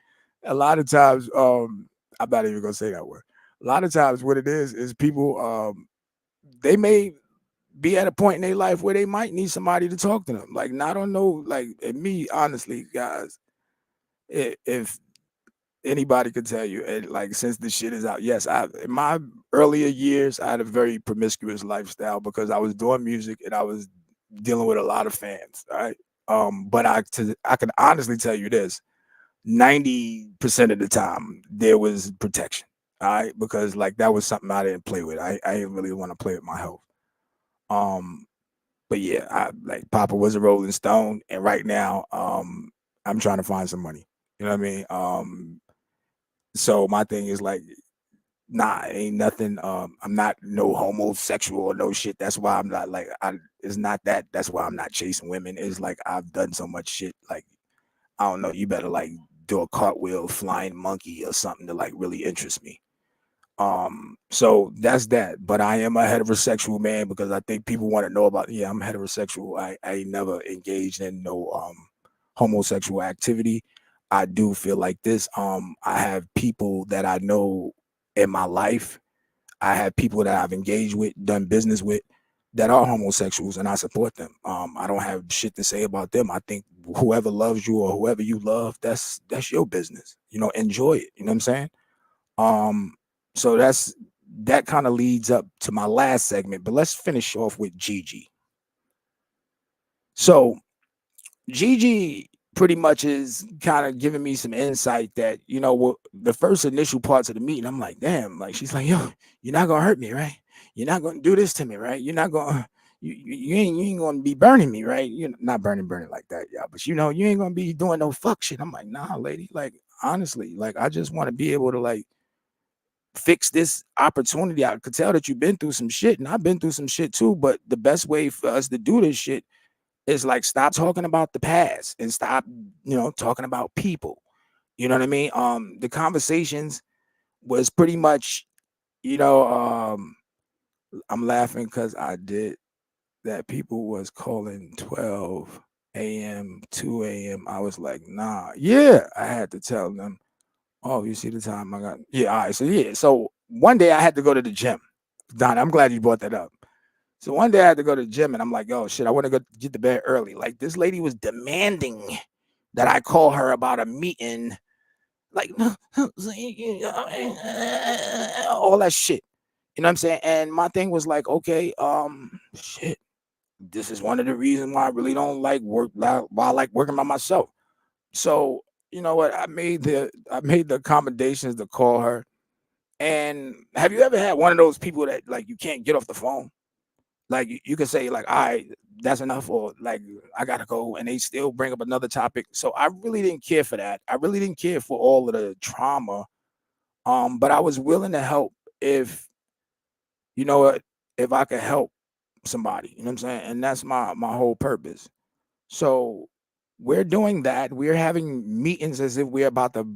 A lot of times, I'm not even gonna say that word. A lot of times, what it is people, they may be at a point in their life where they might need somebody to talk to them. Like, I don't know, like, and me, honestly, guys, if anybody could tell you, and like, since the shit is out, yes, I in my earlier years, I had a very promiscuous lifestyle because I was doing music and I was dealing with a lot of fans. All right. But I can honestly tell you this: 90% of the time there was protection. All right, because like that was something I didn't play with. I didn't really want to play with my health. Um, but yeah, I like Papa was a Rolling Stone, and right now, I'm trying to find some money. You know what I mean? So my thing is like, nah, ain't nothing. I'm not no homosexual or no shit. That's why I'm not like I. It's not that. That's why I'm not chasing women. It's like I've done so much shit. Like I don't know. You better like do a cartwheel, flying monkey, or something to like really interest me. So that's that. But I am a heterosexual man because I think people want to know about. Yeah, I'm heterosexual. I ain't never engaged in no homosexual activity. I do feel like this. I have people that I know in my life. I have people that I've engaged with, done business with, that are homosexuals, and I support them. I don't have shit to say about them. I think whoever loves you or whoever you love, that's your business. You know, enjoy it. You know what I'm saying? Um, so that kind of leads up to my last segment, but let's finish off with Gigi. So Gigi pretty much is kind of giving me some insight that, what the first initial parts of the meeting, I'm like, damn, like she's like, yo, you're not gonna hurt me, right? You're not gonna do this to me, right? You're not gonna you ain't gonna be burning me, right? You're not burning like that, yeah. But you ain't gonna be doing no fuck shit. I'm like, nah, lady, like honestly, like I just want to be able to like fix this opportunity. I could tell that you've been through some shit, and I've been through some shit too. But the best way for us to do this shit is like stop talking about the past and stop, talking about people. You know what I mean? The conversations was pretty much, you know, um, I'm laughing because I did that. People was calling 12 a.m., 2 a.m. I was like, nah, yeah. I had to tell them, oh, you see the time I got. Yeah, all right. So yeah. So one day I had to go to the gym. Don, I'm glad you brought that up. So one day I had to go to the gym and I'm like, oh shit, I want to go get to bed early. Like this lady was demanding that I call her about a meeting, like all that shit. You know what I'm saying? And my thing was like, okay, shit. This is one of the reasons why I really don't like work. Why I like working by myself. So you know what? I made the accommodations to call her. And have you ever had one of those people that like you can't get off the phone? Like you can say like, all right, that's enough, or like I gotta go, and they still bring up another topic. So I really didn't care for that. I really didn't care for all of the trauma. But I was willing to help if you know what, if I could help somebody. You know what I'm saying? And that's my whole purpose. So we're doing that. We're having meetings as if we're about to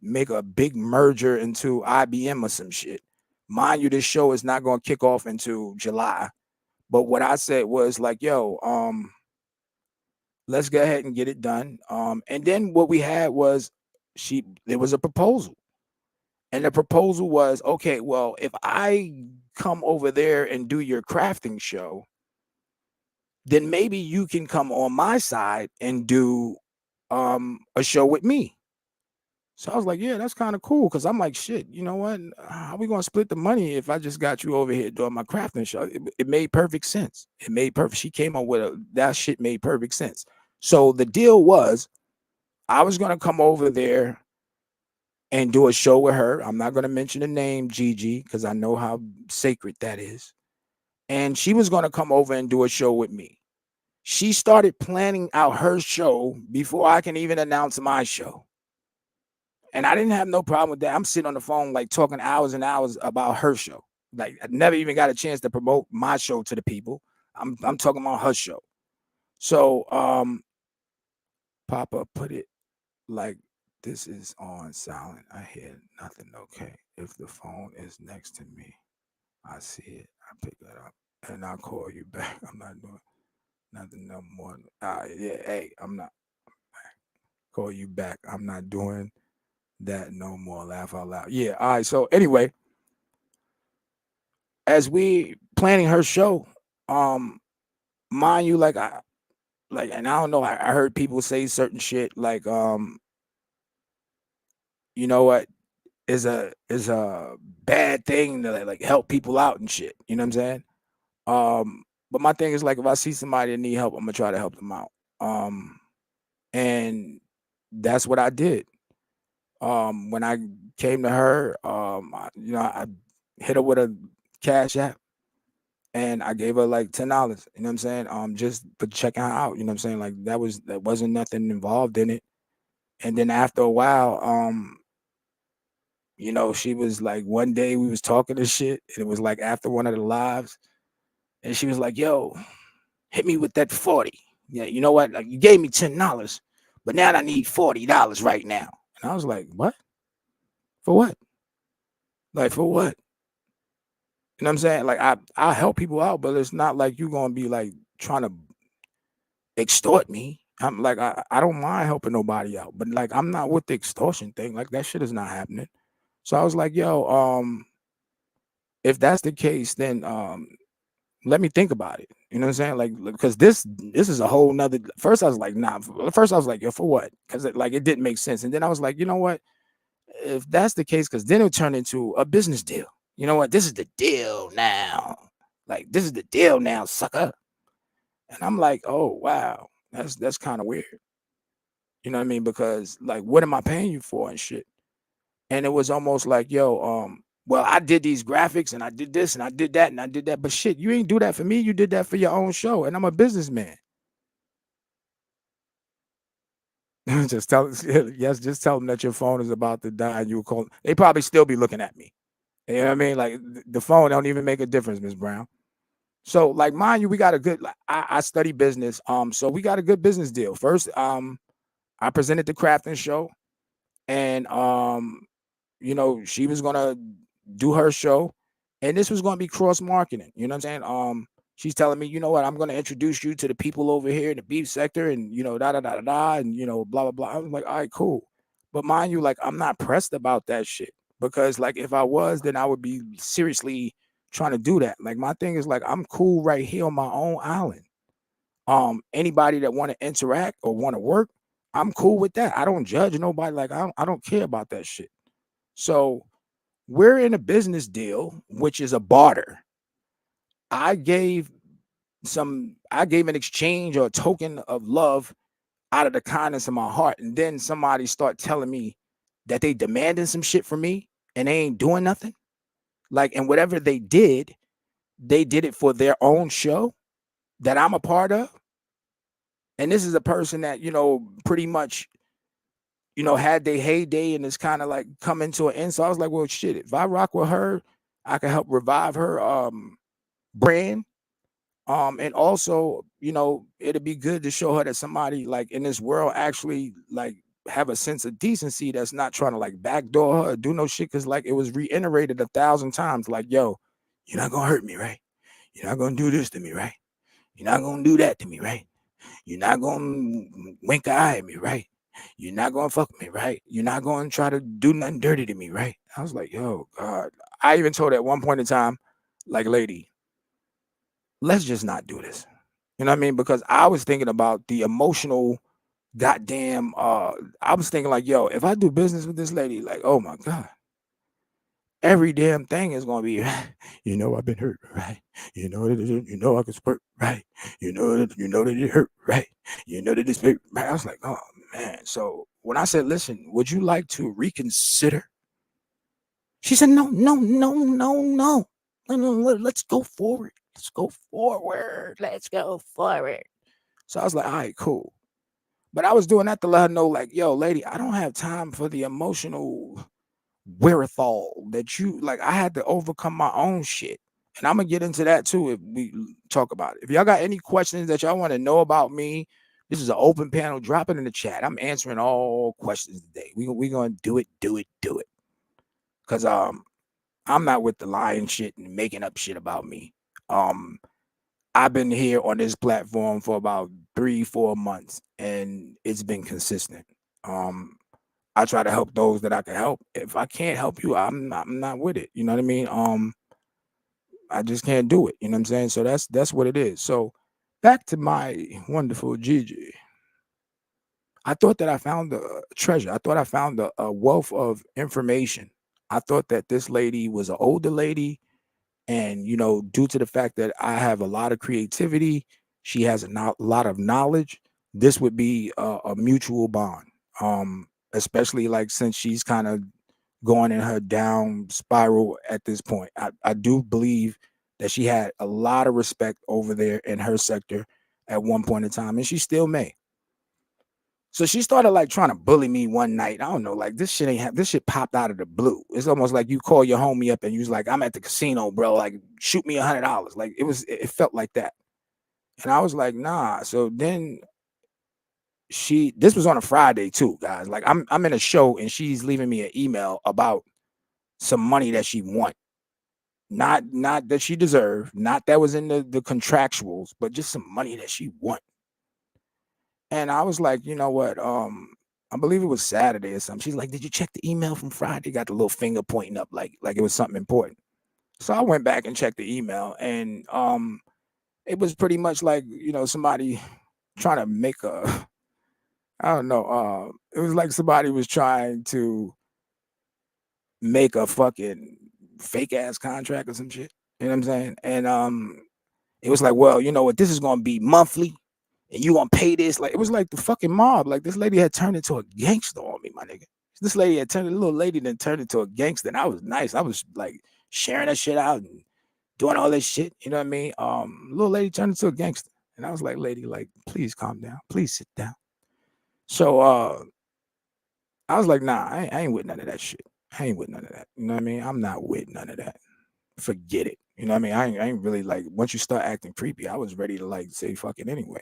make a big merger into IBM or some shit. Mind you, this show is not going to kick off into July. But what I said was like, yo, let's go ahead and get it done. And then what we had was there was a proposal. And the proposal was, okay, well, if I come over there and do your crafting show, then maybe you can come on my side and do a show with me. So I was like, yeah, that's kind of cool. Cause I'm like, shit, you know what? How are we gonna split the money if I just got you over here doing my crafting show? It made perfect sense. It made perfect. She came up with that shit made perfect sense. So the deal was I was gonna come over there and do a show with her. I'm not gonna mention the name Gigi because I know how sacred that is. And she was gonna come over and do a show with me. She started planning out her show before I can even announce my show. And I didn't have no problem with that. I'm sitting on the phone, like talking hours and hours about her show. Like I never even got a chance to promote my show to the people. I'm talking about her show. So Papa put it like this is on silent. I hear nothing. Okay. If the phone is next to me, I see it. I pick it up and I'll call you back. I'm not doing nothing no more. Yeah, hey, I'm not call you back. I'm not doing that no more. Laugh out loud. Yeah. All right. So anyway, as we planning her show, Um, mind you, and I don't know, I heard people say certain shit like, you know what, is a bad thing to like help people out and shit. You know what I'm saying? But my thing is like if I see somebody that need help, I'm gonna try to help them out. Um, and that's what I did. When I came to her, I hit her with a cash app and I gave her like $10. You know what I'm saying? Just for checking her out. You know what I'm saying? Like that wasn't nothing involved in it. And then after a while, she was like one day we was talking and shit, and it was like after one of the lives, and she was like, "Yo, hit me with that 40. Yeah, you know what? Like you gave me $10, but now I need $40 right now." And I was like, "What? For what? Like for what?" You know what I'm saying? Like I help people out, but it's not like you gonna be like trying to extort me. I'm like I don't mind helping nobody out, but like I'm not with the extortion thing. Like that shit is not happening. So I was like, yo, if that's the case, then let me think about it. You know what I'm saying? Like because this is a whole nother. First I was like, nah. First I was like, yo, for what? Because it didn't make sense. And then I was like, you know what? If that's the case, because then it'll turn into a business deal. You know what? This is the deal now. Like this is the deal now, sucker. And I'm like, oh wow, that's kind of weird. You know what I mean? Because like, what am I paying you for and shit? And it was almost like, yo, well, I did these graphics and I did this and I did that and I did that, but shit, you ain't do that for me. You did that for your own show, and I'm a businessman. Just tell yes, just tell them that your phone is about to die and you call. They probably still be looking at me. You know what I mean? Like the phone don't even make a difference, Miss Brown. So, like, mind you, we got a good. Like, I study business. So we got a good business deal. First, I presented the crafting show, and she was gonna do her show, and this was gonna be cross marketing. You know what I'm saying? She's telling me, you know what, I'm gonna introduce you to the people over here in the beef sector, and da da da da da, and blah blah blah. I was like, all right, cool. But mind you, like, I'm not pressed about that shit because, like, if I was, then I would be seriously trying to do that. Like, my thing is like, I'm cool right here on my own island. Anybody that want to interact or want to work, I'm cool with that. I don't judge nobody. Like, I don't care about that shit. So we're in a business deal, which is a barter. I gave I gave an exchange or a token of love out of the kindness of my heart. And then somebody start telling me that they demanding some shit from me and they ain't doing nothing. Like, and whatever they did it for their own show that I'm a part of. And this is a person that, pretty much, had their heyday and it's kind of like coming to an end. So I was like, well, shit, if I rock with her, I can help revive her brand. And also, it'd be good to show her that somebody like in this world actually like have a sense of decency that's not trying to like backdoor her or do no shit. Cause like it was reiterated 1,000 times, like, yo, you're not gonna hurt me, right? You're not gonna do this to me, right? You're not gonna do that to me, right? You're not gonna wink an eye at me, right? You're not gonna fuck me, right? You're not gonna try to do nothing dirty to me, right? I was like, yo, God. I even told her at one point in time, like, lady, let's just not do this. You know what I mean? Because I was thinking about the emotional goddamn I was thinking like, yo, if I do business with this lady, like, oh my God, every damn thing is gonna be, I've been hurt, right? I can squirt, right? That it hurt, right? That it's right. I was like, oh man. So when I said, listen, would you like to reconsider? She said, no, no, no, no, no. No, let's go forward. Let's go forward. Let's go forward. So I was like, all right, cool. But I was doing that to let her know, like, yo, lady, I don't have time for the emotional wherewithal that you like. I had to overcome my own shit. And I'm gonna get into that too if we talk about it. If y'all got any questions that y'all want to know about me, this is an open panel. Drop it in the chat. I'm answering all questions today. We gonna do it. Cause I'm not with the lying shit and making up shit about me. I've been here on this platform for about 3-4 months and it's been consistent. I try to help those that I can help. If I can't help you, I'm not with it. You know what I mean? I just can't do it. You know what I'm saying? So that's what it is. So back to my wonderful Gigi. I thought that I found a treasure. I thought I found a wealth of information. I thought that this lady was an older lady, and due to the fact that I have a lot of creativity, she has a lot of knowledge. This would be a mutual bond. Especially like since she's kind of going in her down spiral at this point. I do believe that she had a lot of respect over there in her sector at one point in time, and she still may. So she started like trying to bully me one night. I don't know, like this shit this shit popped out of the blue. It's almost like you call your homie up and you was like, I'm at the casino, bro. Like, shoot me $100. Like it felt like that. And I was like, nah. So then this was on a Friday too, guys. Like I'm in a show and she's leaving me an email about some money that she won. Not that she deserved, not that was in the contractuals, but just some money that she won. And I was like, you know what? I believe it was Saturday or something. She's like, did you check the email from Friday? Got the little finger pointing up like it was something important. So I went back and checked the email, and it was pretty much like, somebody trying to make a I don't know, it was like somebody was trying to make a fucking fake ass contract or some shit. You know what I'm saying? And it was like, well, you know what, this is gonna be monthly and you gonna pay this. Like it was like the fucking mob. Like this lady had turned into a gangster on me, my nigga. This lady had turned a little lady then turned into a gangster. And I was nice. I was like sharing that shit out and doing all this shit. You know what I mean? Little lady turned into a gangster. And I was like, lady, like, please calm down. Please sit down. So I was like, nah, I ain't with none of that shit. I ain't with none of that. You know what I mean? I'm not with none of that. Forget it. You know what I mean? I ain't really like, once you start acting creepy, I was ready to like say fuck it anyway.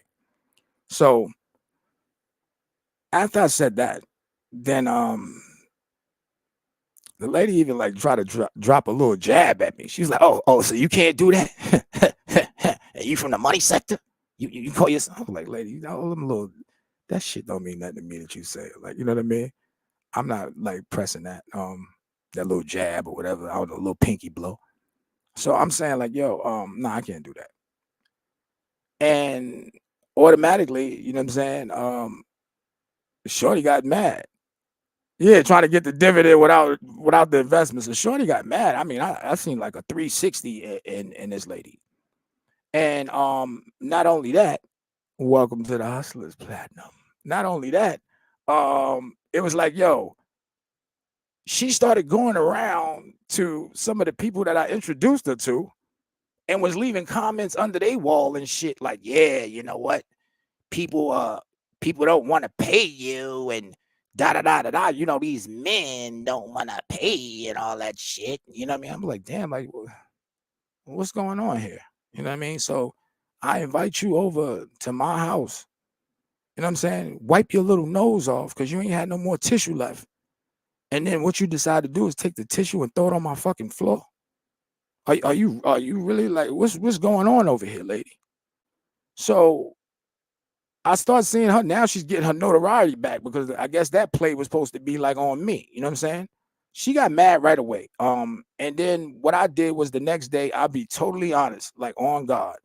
So after I said that, then the lady even like tried to drop a little jab at me. She was like, "Oh, so you can't do that? And you from the money sector? You call yourself?" I was like, "Lady, I'm a little. That shit don't mean nothing to me that you say. Like, you know what I mean? I'm not like pressing that little jab or whatever. I don't know, a little pinky blow. So I'm saying like, yo, nah, I can't do that. And automatically, you know what I'm saying? Shorty got mad. Yeah, trying to get the dividend without the investment. So Shorty got mad. I mean, I seen like a 360 in this lady. And not only that, welcome to the Hustlers Platinum. Not only that, it was like, yo, she started going around to some of the people that I introduced her to and was leaving comments under their wall and shit like, yeah, you know what? People don't want to pay you and da da da da da. These men don't want to pay and all that shit. You know what I mean? I'm like, damn, like what's going on here? You know what I mean? So I invite you over to my house. You know what I'm saying? Wipe your little nose off because you ain't had no more tissue left. And then what you decide to do is take the tissue and throw it on my fucking floor. Are you really like what's going on over here, lady? So I start seeing her now. She's getting her notoriety back because I guess that play was supposed to be like on me. You know what I'm saying? She got mad right away. And then what I did was the next day, I'll be totally honest, like on God.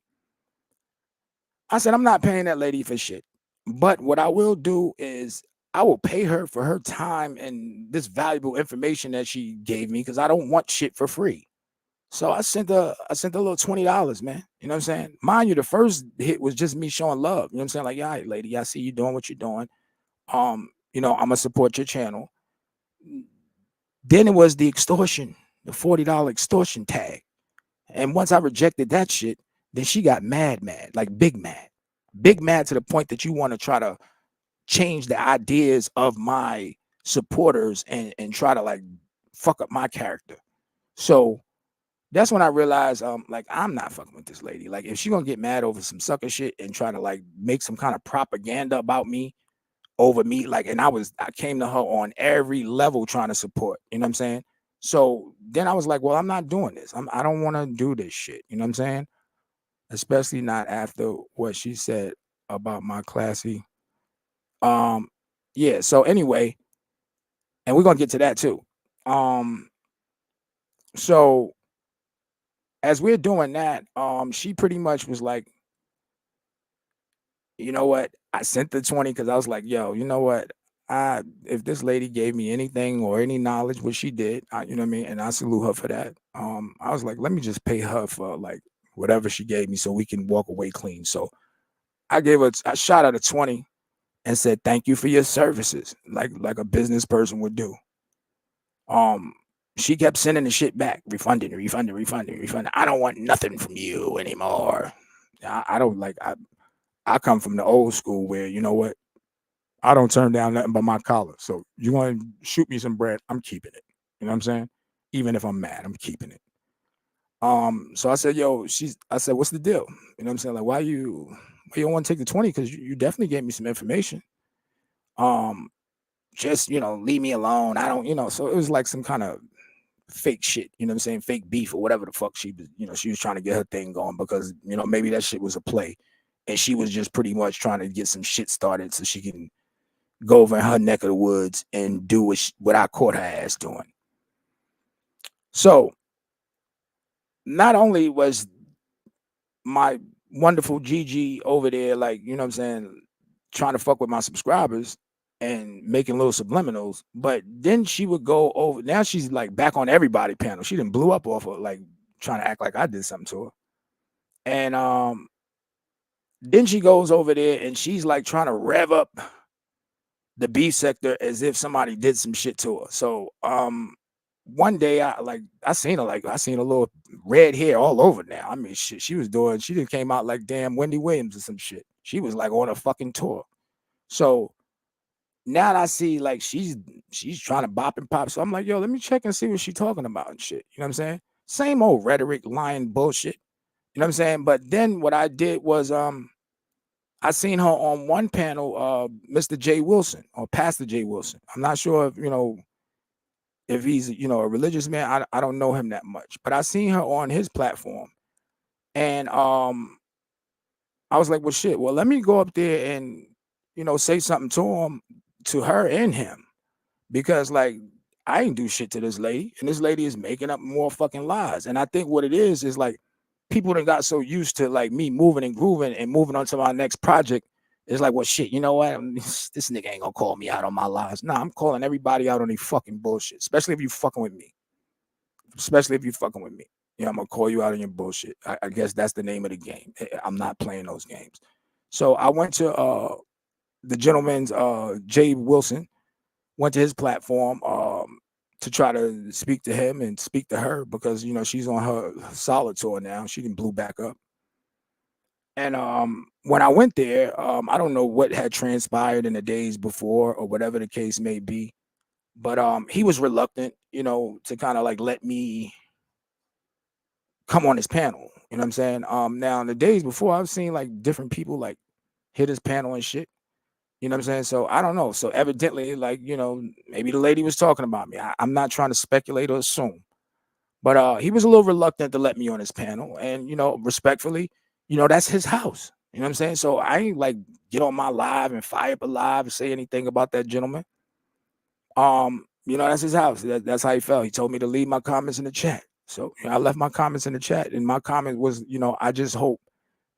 I said, I'm not paying that lady for shit. But what I will do is I will pay her for her time and this valuable information that she gave me because I don't want shit for free. So I sent a little $20, man. You know what I'm saying? Mind you, the first hit was just me showing love. You know what I'm saying? Like, yeah, all right, lady, I see you doing what you're doing. I'm gonna support your channel. Then it was the extortion, the $40 extortion tag. And once I rejected that shit, then she got mad, like big mad to the point that you want to try to change the ideas of my supporters and try to like fuck up my character. So that's when I realized, like I'm not fucking with this lady. Like if she gonna get mad over some sucker shit and try to like make some kind of propaganda about me over me, like, and I came to her on every level trying to support. You know what I'm saying? So then I was like, well, I'm not doing this. I don't want to do this shit. You know what I'm saying? Especially not after what she said about my classy. Um, yeah. So anyway, and we're gonna get to that too. So as we're doing that, she pretty much was like, you know what? I sent the 20 because I was like, yo, you know what? I if this lady gave me anything or any knowledge, what she did, you know what I mean, and I salute her for that. I was like, let me just pay her for like whatever she gave me so we can walk away clean. So I gave her I shot at a 20 and said, thank you for your services, like a business person would do. Um, she kept sending the shit back, refunding, refunding, refunding, refunding. I don't want nothing from you anymore. I don't like I come from the old school where you know what? I don't turn down nothing but my collar. So you want to shoot me some bread, I'm keeping it. You know what I'm saying? Even if I'm mad, I'm keeping it. So I said, yo, I said, what's the deal? You know what I'm saying? Like, why you don't want to take the 20? Because you definitely gave me some information. Um, just leave me alone. I don't, so it was like some kind of fake shit, you know what I'm saying? Fake beef or whatever the fuck she was, she was trying to get her thing going because, maybe that shit was a play. And she was just pretty much trying to get some shit started so she can go over in her neck of the woods and do what I caught her ass doing. So not only was my wonderful Gigi over there, like, you know what I'm saying, trying to fuck with my subscribers and making little subliminals, but then she would go over. Now she's like back on everybody panel. She didn't blew up off of like trying to act like I did something to her. And then she goes over there and she's like trying to rev up the B sector as if somebody did some shit to her. So one day I seen her, like I seen a little red hair all over now. I mean shit, she didn't came out like damn Wendy Williams or some shit. She was like on a fucking tour. So now I see like she's trying to bop and pop. So I'm like, yo, let me check and see what she's talking about and shit. You know what I'm saying? Same old rhetoric, lying bullshit. You know what I'm saying? But then what I did was I seen her on one panel, Mr. J. Wilson or Pastor J. Wilson. I'm not sure if he's a religious man. I don't know him that much, but I seen her on his platform, and I was like, well, shit. Well, let me go up there and say something to her and him, because like I ain't do shit to this lady, and this lady is making up more fucking lies. And I think what it is like people that got so used to like me moving and grooving and moving on to my next project. It's like, well, shit, you know what? This nigga ain't gonna call me out on my lies. Nah, I'm calling everybody out on their fucking bullshit, especially if you fucking with me. Especially if you fucking with me. Yeah, I'm gonna call you out on your bullshit. I guess that's the name of the game. I'm not playing those games. So I went to the gentleman's Jay Wilson, went to his platform to try to speak to him and speak to her because she's on her solid tour now. She didn't blew back up. And when I went there, I don't know what had transpired in the days before or whatever the case may be, but he was reluctant, to kind of like let me come on his panel. You know what I'm saying? Now in the days before, I've seen like different people like hit his panel and shit. You know what I'm saying? So I don't know. So evidently, like, maybe the lady was talking about me. I'm not trying to speculate or assume. But he was a little reluctant to let me on his panel. And, respectfully, that's his house. You know what I'm saying? So I ain't like get on my live and fire up a live and say anything about that gentleman. That's his house. That's how he felt. He told me to leave my comments in the chat. So I left my comments in the chat. And my comment was, I just hope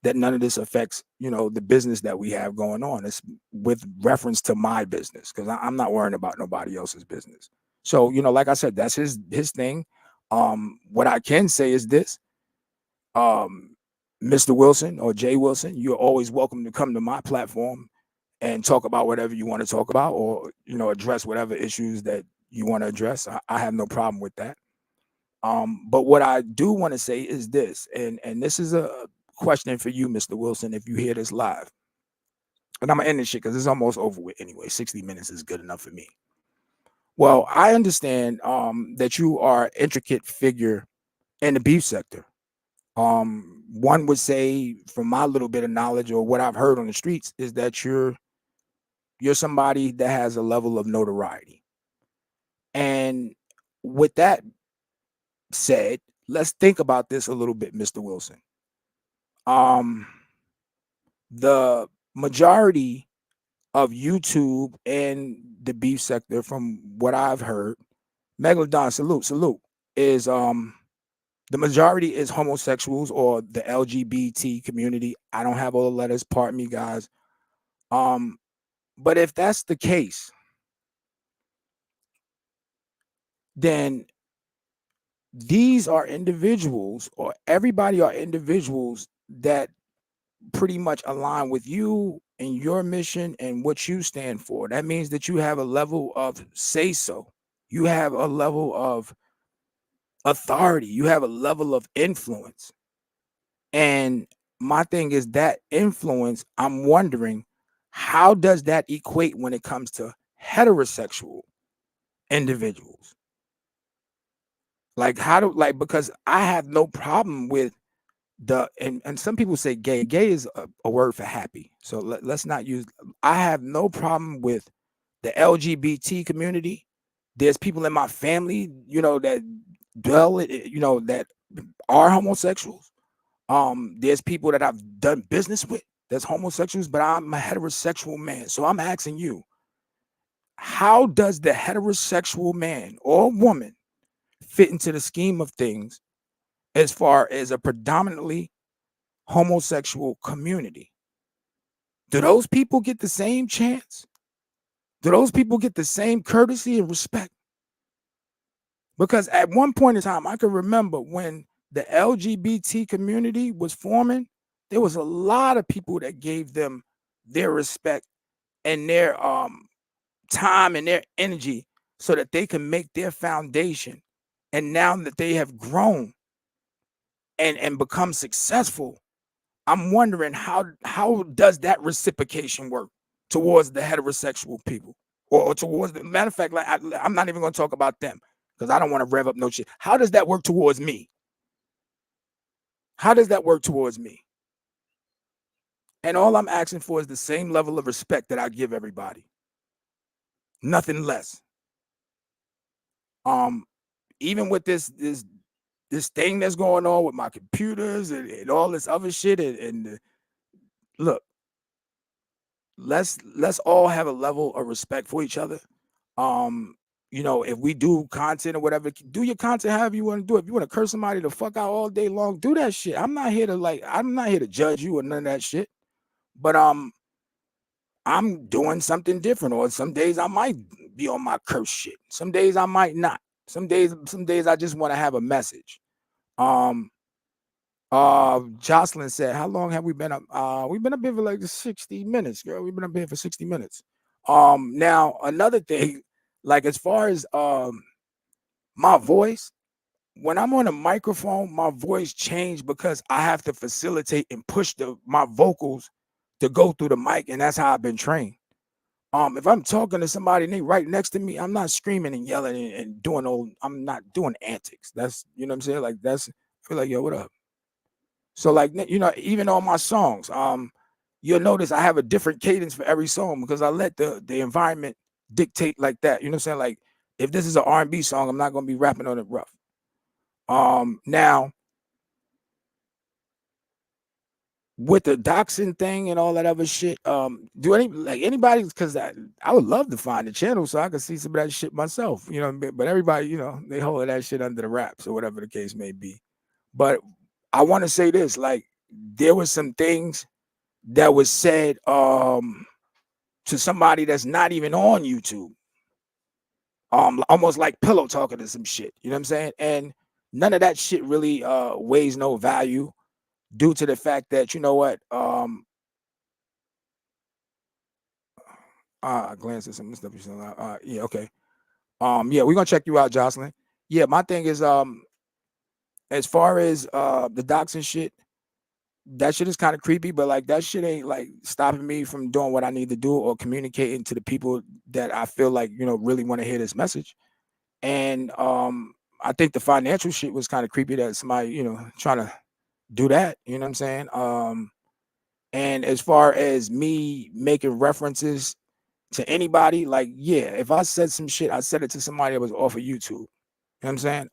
that none of this affects, the business that we have going on. It's with reference to my business, because I'm not worrying about nobody else's business. So, like I said, that's his thing. What I can say is this, Mr. Wilson or Jay Wilson, you're always welcome to come to my platform and talk about whatever you want to talk about, or, address whatever issues that you want to address. I have no problem with that. But what I do want to say is this, and this is a question for you, Mr. Wilson, if you hear this live. And I'm gonna end this shit because it's almost over with anyway. 60 minutes is good enough for me. Well, I understand that you are an intricate figure in the beef sector. One would say, from my little bit of knowledge or what I've heard on the streets, is that you're somebody that has a level of notoriety. And with that said, let's think about this a little bit, Mr. Wilson. The majority of YouTube and the beef sector, from what I've heard, Megalodon, salute, is The majority is homosexuals or the LGBT community. I don't have all the letters, pardon me, guys. Um, but if that's the case, then these are individuals, or everybody are individuals that pretty much align with you and your mission and what you stand for. That means that you have a level of say so. You have a level of authority. You have a level of influence. And my thing is that influence, I'm wondering, how does that equate when it comes to heterosexual individuals? Like, how do, like, because I have no problem with and some people say gay. Gay is a word for happy. So let's not use, I have no problem with the LGBT community. There's people in my family, that dwell, that are homosexuals. There's people that I've done business with that's homosexuals, but I'm a heterosexual man. So I'm asking you, how does the heterosexual man or woman fit into the scheme of things as far as a predominantly homosexual community? Do those people get the same chance? Do those people get the same courtesy and respect? Because at one point in time, I can remember when the LGBT community was forming, there was a lot of people that gave them their respect and their time and their energy so that they can make their foundation. And now that they have grown and become successful, I'm wondering how does that reciprocation work towards the heterosexual people, or towards the matter of fact, like I'm not even going to talk about them because I don't want to rev up no shit. How does that work towards me? How does that work towards me? And all I'm asking for is the same level of respect that I give everybody, nothing less. Even with this thing that's going on with my computers and all this other shit, and look, let's all have a level of respect for each other. If we do content or whatever, do your content however you want to do it. If you want to curse somebody the fuck out all day long, do that shit. I'm not here to judge you or none of that shit. But I'm doing something different, or some days I might be on my curse shit. Some days I might not. Some days I just want to have a message. Jocelyn said, how long have we been up? We've been up here for like 60 minutes, girl. We've been up here for 60 minutes. Now another thing, like as far as my voice, when I'm on a microphone, my voice changed because I have to facilitate and push my vocals to go through the mic, and that's how I've been trained. If I'm talking to somebody and they right next to me, I'm not screaming and yelling and I'm not doing antics. That's, you know what I'm saying? Like I feel like, yo, what up? So like, even on my songs, you'll notice I have a different cadence for every song because I let the environment dictate like that. You know what I'm saying? Like if this is an R&B song, I'm not going to be rapping on it rough. Now with the doxing thing and all that other shit, do anybody, because I would love to find the channel so I can see some of that shit myself, but everybody, they hold that shit under the wraps or whatever the case may be. But I want to say this, like there was some things that was said to somebody that's not even on YouTube. Almost like pillow talking to some shit. You know what I'm saying? And none of that shit really weighs no value due to the fact that, you know what? I glanced at some stuff you said. Yeah, okay. Yeah, we're gonna check you out, Jocelyn. Yeah, my thing is as far as the docs and shit, that shit is kind of creepy, but like that shit ain't like stopping me from doing what I need to do or communicating to the people that I feel like, really want to hear this message. And I think the financial shit was kind of creepy that somebody, trying to do that, you know what I'm saying? And as far as me making references to anybody, like, yeah, if I said some shit, I said it to somebody that was off of YouTube. You know what I'm saying?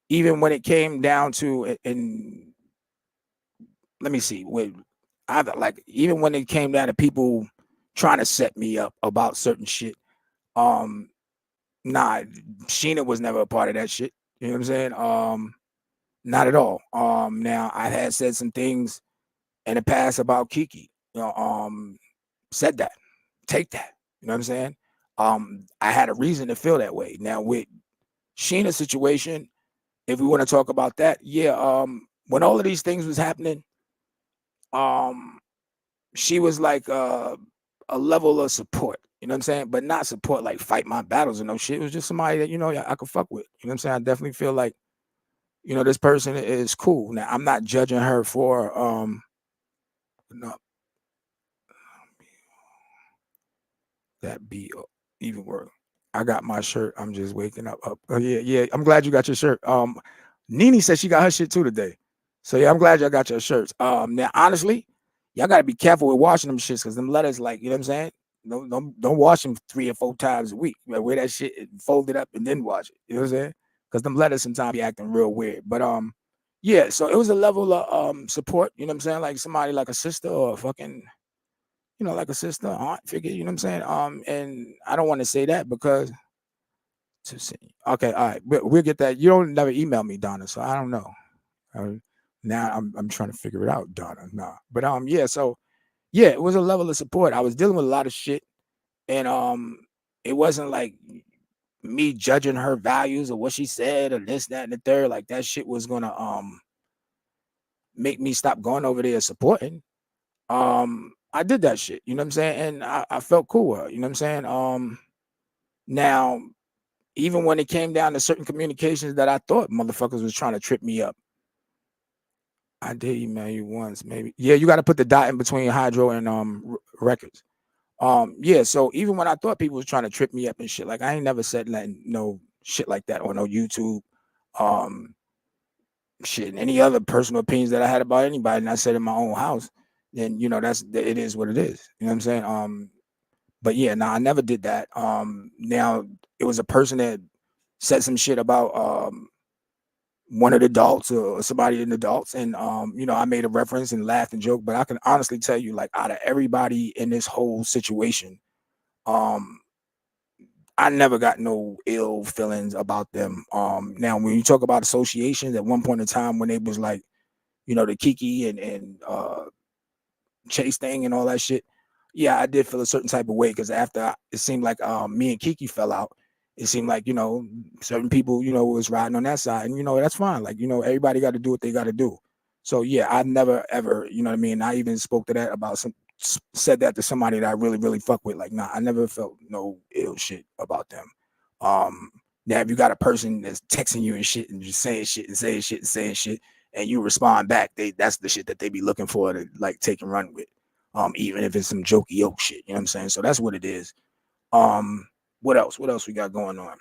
Even when it came down to, and let me see, even when it came down to people trying to set me up about certain shit, nah, Sheena was never a part of that shit. You know what I'm saying? Not at all. Now I had said some things in the past about Kiki. Said that. Take that. You know what I'm saying? I had a reason to feel that way. Now with Sheena's situation, if we want to talk about that, yeah. When all of these things was happening, um, she was like a level of support. You know what I'm saying? But not support like fight my battles and no shit. It was just somebody that I could fuck with. You know what I'm saying? I definitely feel like this person is cool. Now I'm not judging her for no, that be even worse. I got my shirt. I'm just waking up. Oh yeah, yeah. I'm glad you got your shirt. Nene said she got her shit too today. So yeah, I'm glad y'all got your shirts. Now honestly, y'all gotta be careful with washing them shits because them letters, like, you know what I'm saying? Don't wash them 3 or 4 times a week. Like, wear that shit and fold it up and then wash it. You know what I'm saying? Because them letters sometimes be acting real weird. But yeah, so it was a level of support, you know what I'm saying? Like somebody like a sister or a fucking, like a sister, aunt figure, you know what I'm saying? And I don't want to say that because to see. Okay, all right. We'll get that. You don't never email me, Donna, so I don't know. Uh, Now I'm trying to figure it out, Donna. Nah. But yeah, so yeah, it was a level of support. I was dealing with a lot of shit, and it wasn't like me judging her values or what she said or this, that, and the third. Like that shit was gonna make me stop going over there supporting. I did that shit, you know what I'm saying? And I felt cool with her, you know what I'm saying? Now, even when it came down to certain communications that I thought motherfuckers was trying to trip me up, I did email you once, maybe. Yeah, you got to put the dot in between hydro and records. Yeah, so even when I thought people was trying to trip me up and shit, like I ain't never said no shit like that on no YouTube. Um, Shit, and any other personal opinions that I had about anybody, and I said in my own house, then it is what it is. You know what I'm saying? But yeah, I never did that. Now it was a person that said some shit about one of the adults or somebody in the adults, and I made a reference and laughed and joked. But I can honestly tell you, like, out of everybody in this whole situation, um, I never got no ill feelings about them. Now when you talk about associations, at one point in time when they was like, the Kiki and Chase thing and all that shit, yeah, I did feel a certain type of way because it seemed like me and Kiki fell out. It seemed like certain people was riding on that side, and that's fine. Like everybody got to do what they got to do. So yeah, I never ever what I mean. I even spoke to that about said that to somebody that I really really fuck with. Like I never felt no ill shit about them. Um, Now if you got a person that's texting you and shit and just saying shit and saying shit and saying shit and you respond back, that's the shit that they be looking for to like take and run with. Even if it's some jokey yoke shit, you know what I'm saying? So that's what it is. Um, what else? What else we got going on?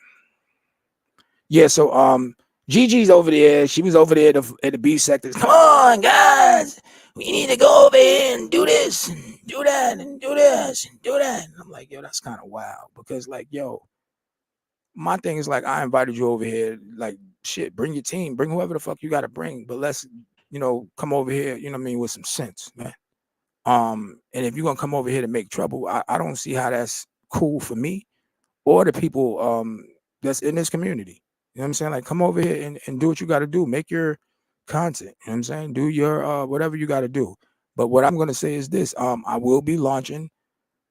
Yeah, so Gigi's over there. She was over there at the B sectors. Come on, guys, we need to go over here and do this and do that and do this and do that. And I'm like, yo, that's kind of wild because, like, yo, my thing is like, I invited you over here, like, shit, bring your team, bring whoever the fuck you got to bring, but let's, come over here, you know what I mean, with some sense, man. And if you're gonna come over here to make trouble, I don't see how that's cool for me or the people that's in this community. You know what I'm saying? Like, come over here and do what you got to do. Make your content. You know what I'm saying? Do your whatever you got to do. But what I'm gonna say is this: I will be launching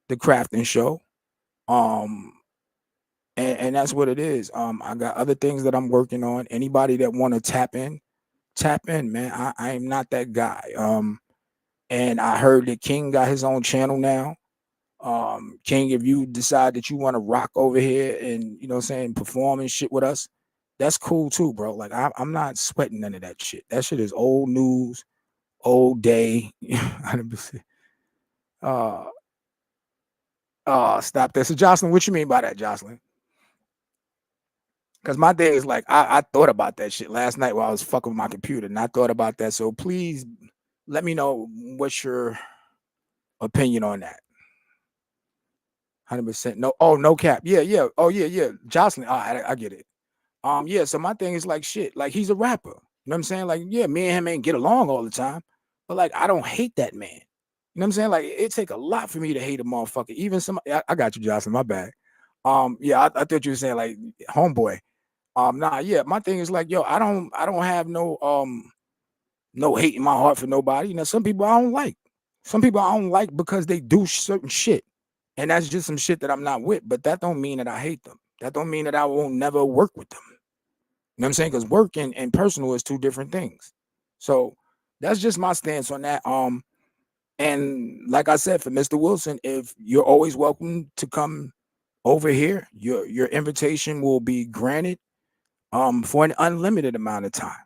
the crafting show. Um, and that's what it is. I got other things that I'm working on. Anybody that want to tap in, man. I am not that guy. And I heard that King got his own channel now. King, if you decide that you want to rock over here and perform and shit with us, that's cool too, bro. Like I'm not sweating none of that shit. That shit is old news, old day. 100%. uh Stop that. So Jocelyn, what you mean by that, Jocelyn? Because my thing is like I thought about that shit last night while I was fucking with my computer, and I thought about that. So please let me know what's your opinion on that. 100%. No, oh, no cap. Yeah, yeah. Oh, yeah, yeah. Jocelyn. I get it. Yeah. So my thing is like shit. Like he's a rapper. You know what I'm saying? Like, yeah, me and him ain't get along all the time, but like I don't hate that man. You know what I'm saying? Like it take a lot for me to hate a motherfucker. Even some. I got you, Jocelyn. My bad. Yeah, I thought you were saying like homeboy. Nah, yeah, my thing is like, yo, I don't have no hate in my heart for nobody. You know, some people I don't like. Some people I don't like because they do certain shit. And that's just some shit that I'm not with. But that don't mean that I hate them. That don't mean that I won't never work with them. You know what I'm saying? Because work and personal is two different things. So that's just my stance on that. And like I said, for Mr. Wilson, if you're always welcome to come over here, your invitation will be granted for an unlimited amount of time.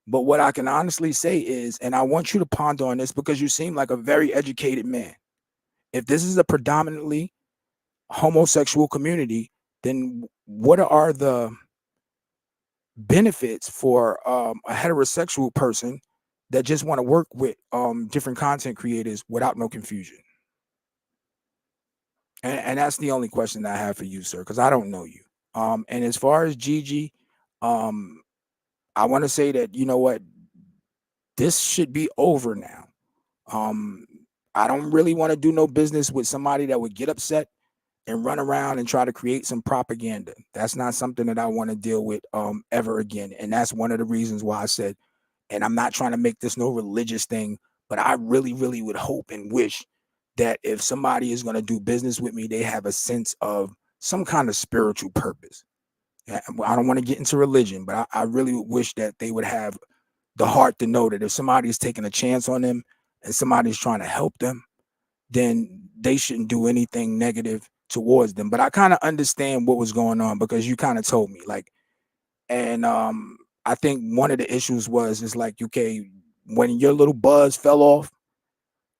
But what I can honestly say is, and I want you to ponder on this because you seem like a very educated man. If this is a predominantly homosexual community, then what are the benefits for a heterosexual person that just want to work with different content creators without no confusion? And that's the only question that I have for you, sir, because I don't know you. And as far as Gigi, um, I want to say that you know what, this should be over now. Um, I don't really want to do no business with somebody that would get upset and run around and try to create some propaganda. That's not something that I want to deal with ever again. And that's one of the reasons why I said, and I'm not trying to make this no religious thing, but I really, really would hope and wish that if somebody is going to do business with me, they have a sense of some kind of spiritual purpose. I don't want to get into religion, but I really wish that they would have the heart to know that if somebody's taking a chance on them and somebody's trying to help them, then they shouldn't do anything negative towards them. But I kind of understand what was going on because you kind of told me like, and I think one of the issues was is like, okay, when your little buzz fell off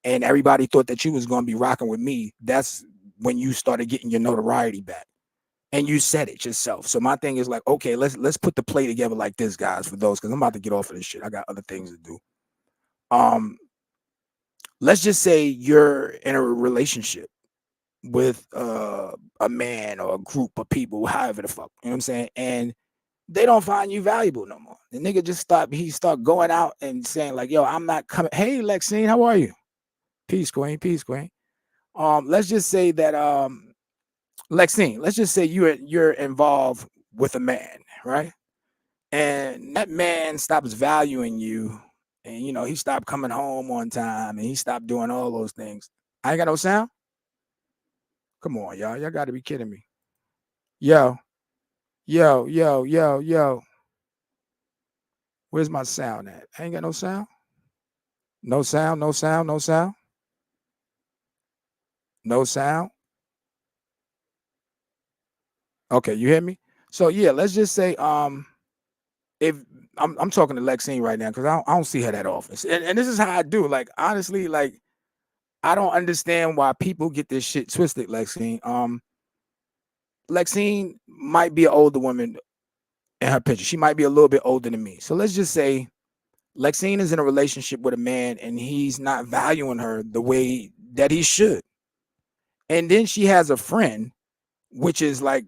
and everybody thought that you was going to be rocking with me, that's when you started getting your notoriety back. And you said it yourself. So my thing is like, okay, let's put the play together like this, guys, for those, because I'm about to get off of this shit. I got other things to do. Um, let's just say you're in a relationship with a man or a group of people, however the fuck, you know what I'm saying? And they don't find you valuable no more. The nigga just start going out and saying, like, yo, I'm not coming. Hey, Lexine, how are you? Peace, Queen, peace, Queen. Let's just say that Lexine, let's just say you're involved with a man, right? And that man stops valuing you, and you know, he stopped coming home on time and he stopped doing all those things. I ain't got no sound. Come on, y'all. Y'all gotta be kidding me. Yo, yo. Where's my sound at? I ain't got no sound. No sound, no sound, no sound, no sound. Okay, you hear me? So yeah, let's just say if I'm talking to Lexine right now because I don't see her that often. And this is how I do. Like honestly, like I don't understand why people get this shit twisted, Lexine. Lexine might be an older woman in her picture. She might be a little bit older than me. So let's just say Lexine is in a relationship with a man and he's not valuing her the way that he should. And then she has a friend, which is like,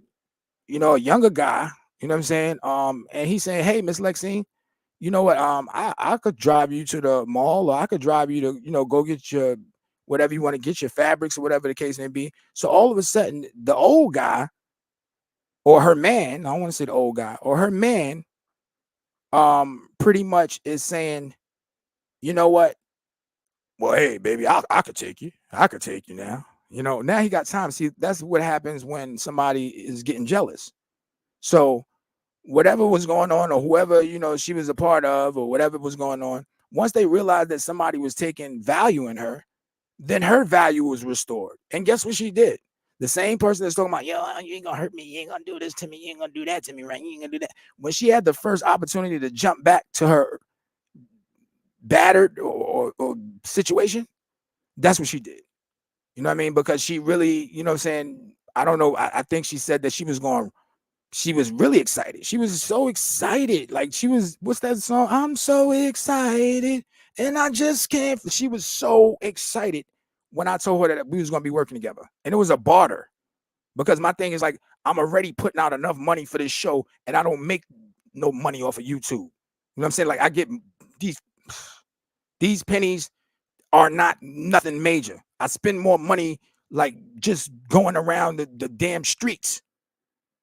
you know, a younger guy, you know what I'm saying? And he's saying, hey, Miss Lexine, you know what? I could drive you to the mall, or I could drive you to, you know, go get your whatever you want to get, your fabrics or whatever the case may be. So all of a sudden, the old guy or her man, I don't want to say the old guy, or her man, pretty much is saying, you know what? Well, hey, baby, I could take you. I could take you now. You know, now he got time. See, that's what happens when somebody is getting jealous. So whatever was going on, or whoever, you know, she was a part of, or whatever was going on, once they realized that somebody was taking value in her, then her value was restored. And guess what she did? The same person that's talking about, yo, you ain't gonna hurt me, you ain't gonna do this to me, you ain't gonna do that to me, right? You ain't gonna do that. When she had the first opportunity to jump back to her battered or situation, that's what she did. You know what I mean? Because she really, you know what I'm saying? I don't know. I think she said that she was really excited. She was so excited. Like she was, what's that song? I'm so excited. And I just can't. She was so excited when I told her that we was going to be working together. And it was a barter. Because my thing is like, I'm already putting out enough money for this show and I don't make no money off of YouTube. You know what I'm saying? Like I get these these pennies are not nothing major. I spend more money like just going around the damn streets.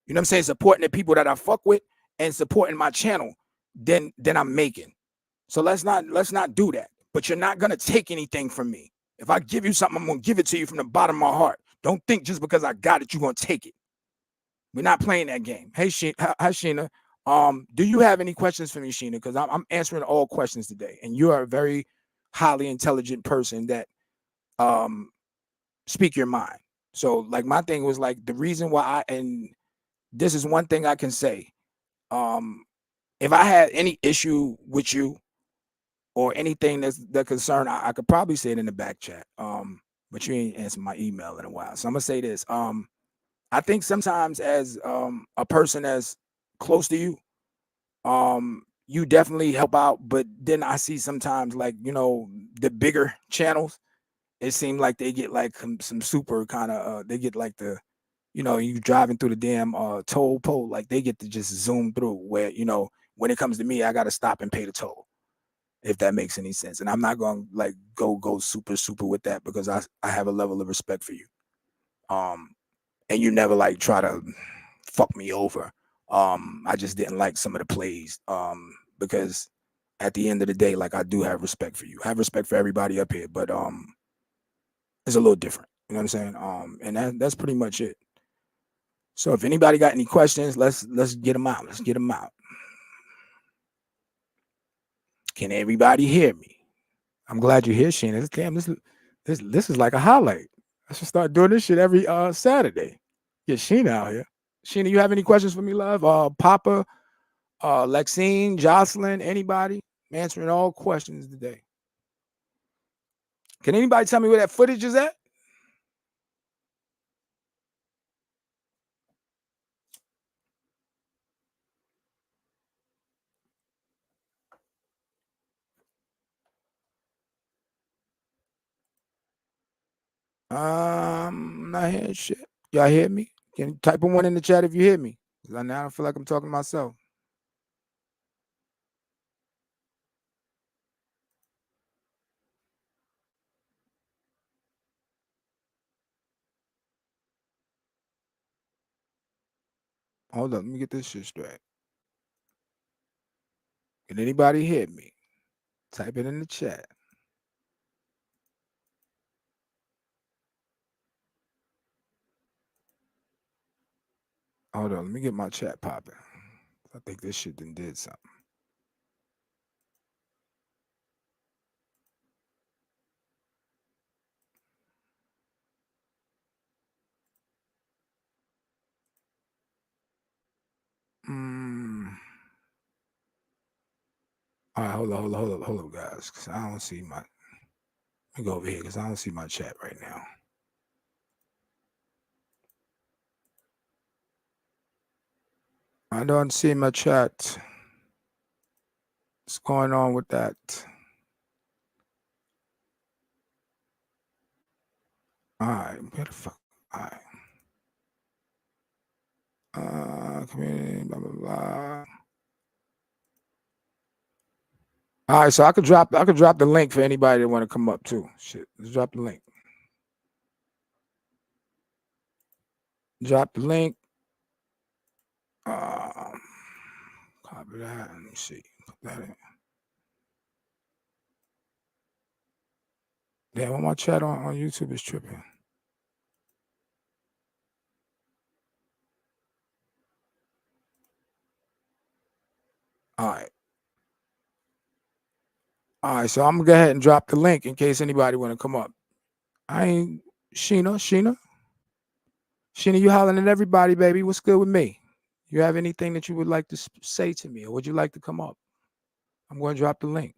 You know what I'm saying? Supporting the people that I fuck with and supporting my channel, then I'm making. So let's not do that. But you're not gonna take anything from me. If I give you something, I'm gonna give it to you from the bottom of my heart. Don't think just because I got it, you're gonna take it. We're not playing that game. Hey, hi, Sheena. Do you have any questions for me, Sheena? Because I'm answering all questions today, and you are a very highly intelligent person that speak your mind. So, like, my thing was like the reason why and this is one thing I can say. If I had any issue with you or anything that concern, I could probably say it in the back chat. But you ain't answered my email in a while, so I'm gonna say this. I think sometimes as a person that's close to you, you definitely help out. But then I see sometimes like, the bigger channels, it seems like they get like some super kind of they get like you driving through the damn toll pole, like they get to just zoom through where, when it comes to me, I gotta stop and pay the toll, if that makes any sense. And I'm not gonna like go super with that because I have a level of respect for you. Um and you never like try to fuck me over. I just didn't like some of the plays. Because at the end of the day, like I do have respect for you. I have respect for everybody up here, but it's a little different. You know what I'm saying? And that's pretty much it. So if anybody got any questions, let's get them out. Let's get them out. Can everybody hear me? I'm glad you're here, Sheena. Damn, this is like a highlight. I should start doing this shit every Saturday. Get Sheena out here. Sheena, you have any questions for me, love? Papa, Lexine, Jocelyn, anybody? I'm answering all questions today. Can anybody tell me where that footage is at? Not hearing shit. Y'all hear me? Can you type one in the chat if you hear me? Because now I feel like I'm talking to myself. Hold up, let me get this shit straight. Can anybody hear me? Type it in the chat. Hold on, let me get my chat popping. I think this shit done did something. All right, hold up, guys, because I don't see my. Let me go over here because I don't see my chat right now. I don't see my chat. What's going on with that? All right, where the fuck? All right. Community, blah blah blah. All right, so I could drop the link for anybody that want to come up too. Shit, let's drop the link. Drop the link. Copy that. Let me see. Put that in. Damn, my chat on YouTube is tripping. All right. All right, so I'm gonna go ahead and drop the link in case anybody want to come up. I ain't Sheena, you hollering at everybody, baby. What's good with me? You have anything that you would like to say to me, or would you like to come up? I'm going to drop the link.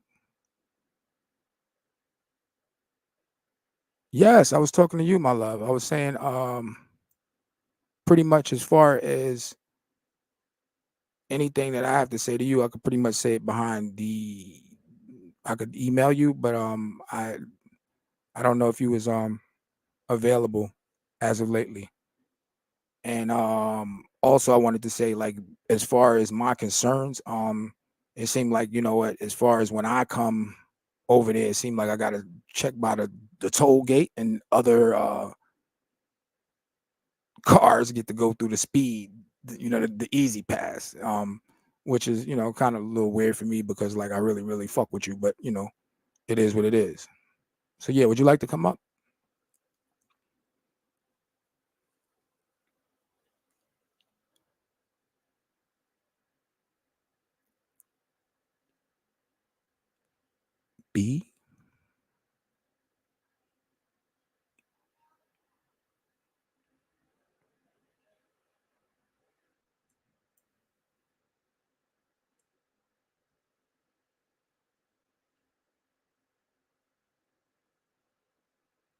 Yes, I was talking to you, my love. I was saying, pretty much as far as anything that I have to say to you, I could pretty much say it behind the. I could email you, but I don't know if you was available as of lately. And also I wanted to say, like, as far as my concerns, it seemed like, you know what, as far as when I come over there, it seemed like I gotta check by the toll gate, and other cars get to go through the speed the easy pass, which is kind of a little weird for me because like I really really fuck with you, but it is what it is. So yeah, would you like to come up? B.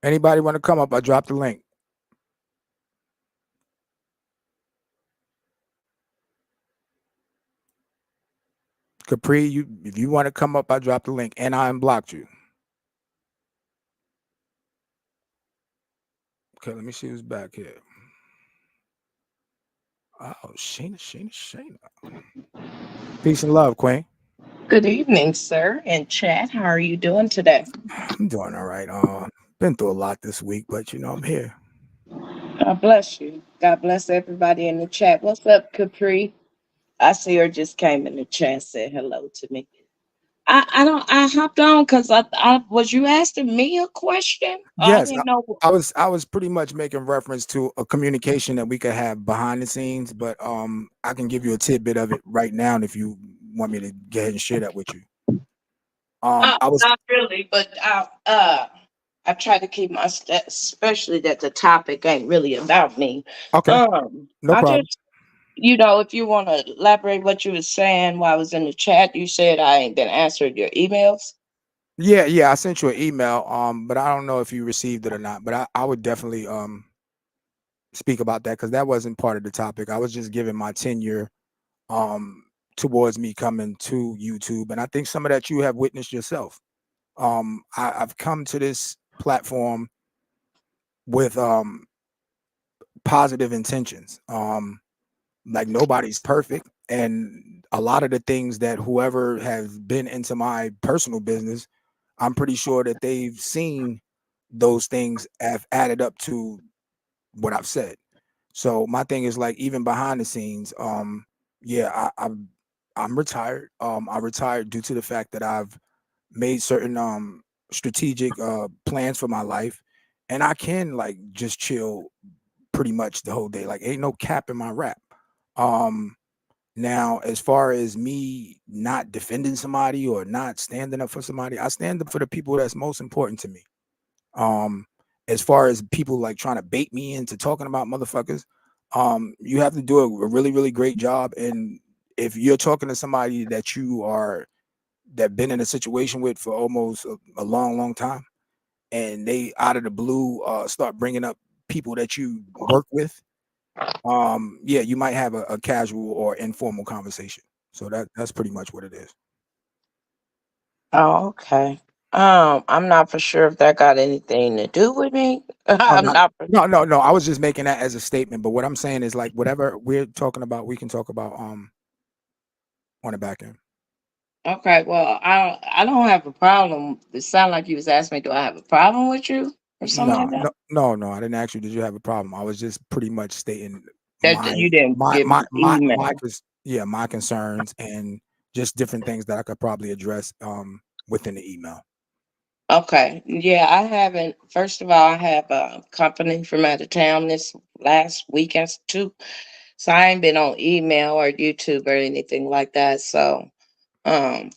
Anybody want to come up? I dropped the link. Capri, if you want to come up, I dropped the link and I unblocked you. Okay, let me see who's back here. Oh, Sheena. Peace and love, Queen.
Good evening, sir, and chat. How are you doing today?
I'm doing all right. Been through a lot this week, but I'm here.
God bless you. God bless everybody in the chat. What's up, Capri? I see her just came in the chat, said hello to me. I hopped on because I was you asking me a question? I
Yes,
didn't know.
I was pretty much making reference to a communication that we could have behind the scenes, but I can give you a tidbit of it right now if you want me to go ahead and share that with you. I was
Not really, but I try to keep my especially that the topic ain't really about me.
okay, no
I
problem.
just if you want to elaborate what you was saying while I was in the chat, you said I ain't been answered your emails.
Yeah, I sent you an email, but I don't know if you received it or not. But I would definitely speak about that because that wasn't part of the topic. I was just giving my tenure um towards me coming to YouTube, and I think some of that you have witnessed yourself. I've come to this platform with positive intentions. Like nobody's perfect, and a lot of the things that whoever has been into my personal business, I'm pretty sure that they've seen those things have added up to what I've said. So my thing is like even behind the scenes, yeah, I'm retired. I retired due to the fact that I've made certain strategic plans for my life, and I can like just chill pretty much the whole day. Like ain't no cap in my rap. Um Now, as far as me not defending somebody or not standing up for somebody, I stand up for the people that's most important to me. Um, as far as people like trying to bait me into talking about motherfuckers, you have to do a really, really great job. And if you're talking to somebody that you are that been in a situation with for almost a long, long time, and they out of the blue start bringing up people that you work with, yeah, you might have a casual or informal conversation. So that's pretty much what it is.
Oh, okay. I'm not for sure if that got anything to do with me.
Oh,
I'm
no,
not. For,
no. I was just making that as a statement. But what I'm saying is like whatever we're talking about, we can talk about on the back end.
okay. Well, I don't have a problem. It sounded like you was asking me, do I have a problem with you or something
No,
like that?
no. I didn't ask you. Did you have a problem? I was just pretty much stating
That
my
you didn't give me
my
email.
yeah, my concerns and just different things that I could probably address within the email.
Okay. Yeah, I haven't. First of all, I have a company from out of town this last weekend too. So I ain't been on email or YouTube or anything like that. So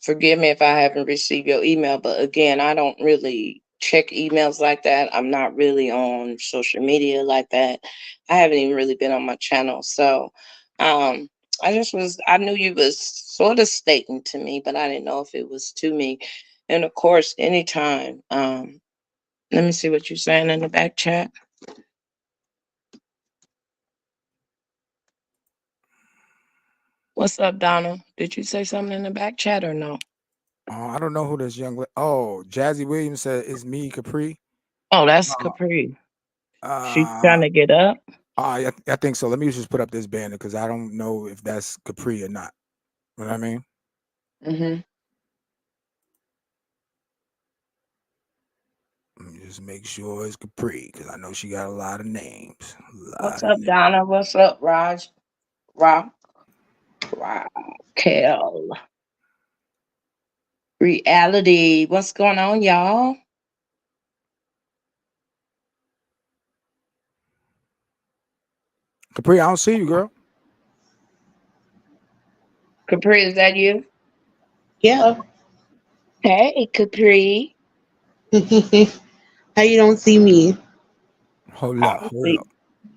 forgive me if I haven't received your email, but again, I don't really check emails like that. I'm not really on social media like that. I haven't even really been on my channel. So um I knew you was sort of stating to me, but I didn't know if it was to me. And of course, anytime. Let me see what you're saying in the back chat. What's up, Donna? Did you say something in the back chat or no?
I don't know who this oh, Jazzy Williams said it's me, Capri.
Oh, that's
Uh,
Capri. She's
uh
trying to get up.
I think so. Let me just put up this banner because I don't know if that's Capri or not. You know what I mean?
Hmm.
Let me just make sure it's Capri because I know she got a lot of names. A
What's
lot of
up,
names.
Donna? What's up, Raj? Rock, Raquel. Reality. What's going on, y'all?
Capri, I don't see you, girl.
Capri, is that you?
Yeah.
Hey, Capri.
How you don't see me?
Hold
I
up,
don't
hold
see.
up.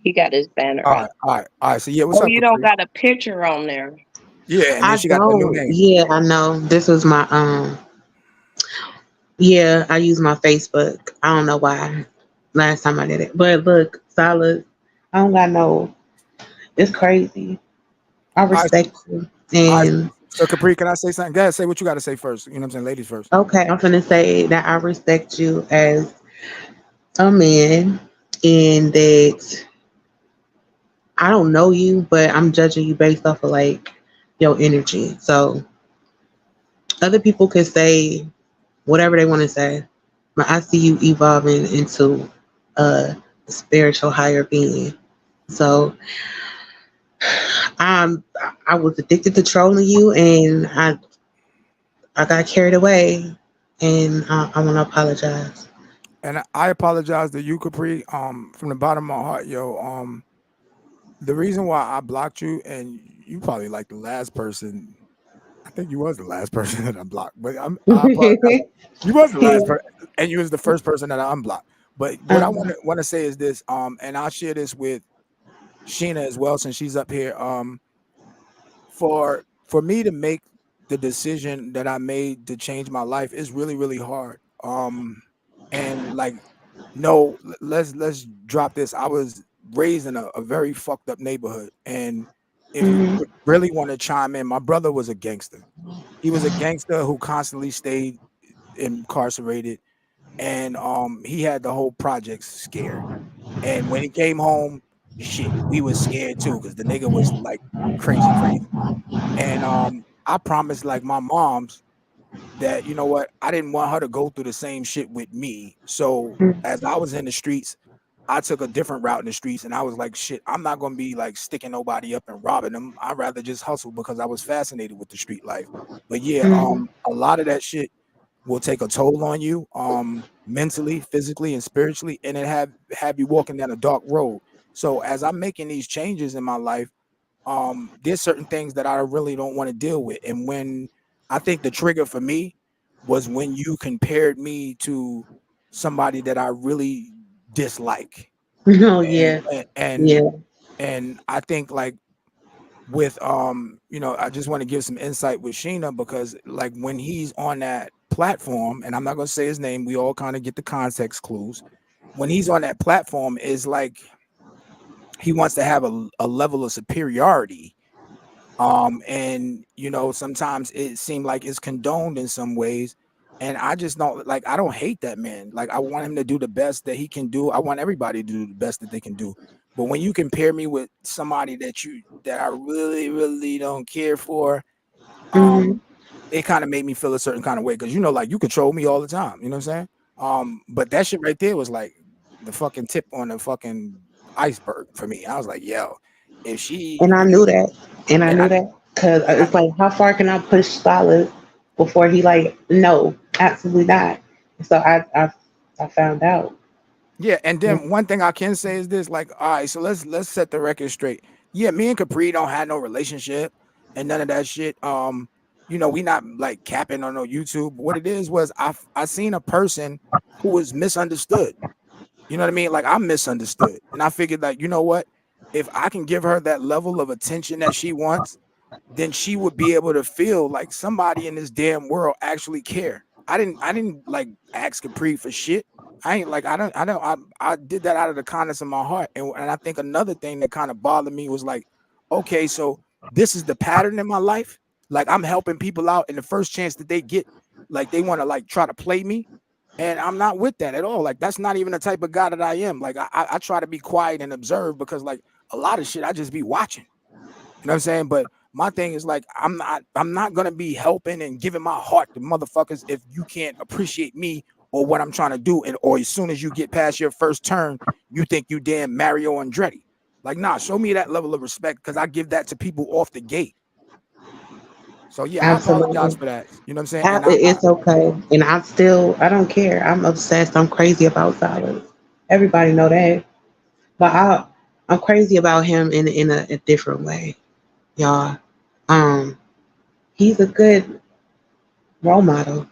He got his banner
All
up.
right, all right, all right. So yeah, what's
Oh,
up,
you don't
Capri?
got a picture on there.
Yeah, and then
I
she got that new
don't.
name.
Yeah, I know. This was my yeah, I use my Facebook. I don't know why. Last time I did it. But look, solid. I don't got no it's crazy. I
All right,
respect you.
all right.
And
So Capri, can I say something? Go ahead, say what you got to say first. You know what I'm saying, ladies first.
okay, I'm gonna say that I respect you as a man and that I don't know you, but I'm judging you based off of like your energy. So other people could say whatever they want to say, but I see you evolving into a spiritual higher being. So I'm I was addicted to trolling you, and I got carried away, and I want to apologize.
And I apologize to you, Capri, from the bottom of my heart, yo. The reason why I blocked you, and you probably like the last person. I think you was the last person that I blocked, but I apologize. You was the last person, and you was the first person that I unblocked. But what I
um,
want to say is this, and I'll share this with Sheena as well, since she's up here. For me to make the decision that I made to change my life is really really hard. And like, no, let's drop this. I was raised in a very fucked up neighborhood, and if you
mhm,
really want to chime in, my brother was a gangster. He was a gangster who constantly stayed incarcerated, and he had the whole projects scared. And when he came home, shit, we was scared too because the nigga was like crazy, crazy. And I promised like my mom's that, you know what, I didn't want her to go through the same shit with me. So as I was in the streets, I took a different route in the streets, and I was like, shit, I'm not gonna be like sticking nobody up and robbing them. I'd rather just hustle because I was fascinated with the street life. But yeah,
mhm,
a lot of that shit will take a toll on you, mentally, physically, and spiritually, and it have you walking down a dark road. So as I'm making these changes in my life, there's certain things that I really don't want to deal with. And when I think the trigger for me was when you compared me to somebody that I really dislike.
oh
And
yeah,
and and,
yeah.
and I think like with I just want to give some insight with Sheena, because like when he's on that platform, and I'm not gonna say his name, we all kind of get the context clues. When he's on that platform, is like he wants to have a level of superiority, and sometimes it seemed like it's condoned in some ways, and I just don't like, I don't hate that man. Like, I want him to do the best that he can do. I want everybody to do the best that they can do. But when you compare me with somebody that I really really don't care for,
Hmm.
um it kind of made me feel a certain kind of way, because like, you control me all the time, you know what I'm saying? But that shit right there was like the fucking tip on the fucking iceberg for me. I was like, yo, if she
And I knew that, and I
and I
knew that because
and I
it's like, how far can I push Solid before he like, no, absolutely not. So I found out.
Yeah, and then one thing I can say is this: like, all right, so let's set the record straight. Yeah, me and Capri don't have no relationship and none of that shit. We not like capping on no YouTube. What it is was I seen a person who was misunderstood. You know what I mean? Like, I'm misunderstood, and I figured, like, you know what? If I can give her that level of attention that she wants, then she would be able to feel like somebody in this damn world actually care. I didn't like ask Capri for shit. I ain't like, I did that out of the kindness of my heart. And I think another thing that kind of bothered me was like, okay, so this is the pattern in my life. Like, I'm helping people out, and the first chance that they get, like, they want to like try to play me. And I'm not with that at all. Like, that's not even the type of guy that I am. Like, I try to be quiet and observe, because like a lot of shit I just be watching. You know what I'm saying? But my thing is like, I'm not gonna be helping and giving my heart to motherfuckers if you can't appreciate me or what I'm trying to do. And or as soon as you get past your first turn, you think you damn Mario Andretti. Like, nah, show me that level of respect because I give that to people off the gate. So yeah, I apologize
Absolutely.
for that. You know what I'm saying? And
It's okay. And I don't care. I'm obsessed. I'm crazy about Silas. Everybody know that. But I'm crazy about him in a different way, y'all. Um, he's a good role model.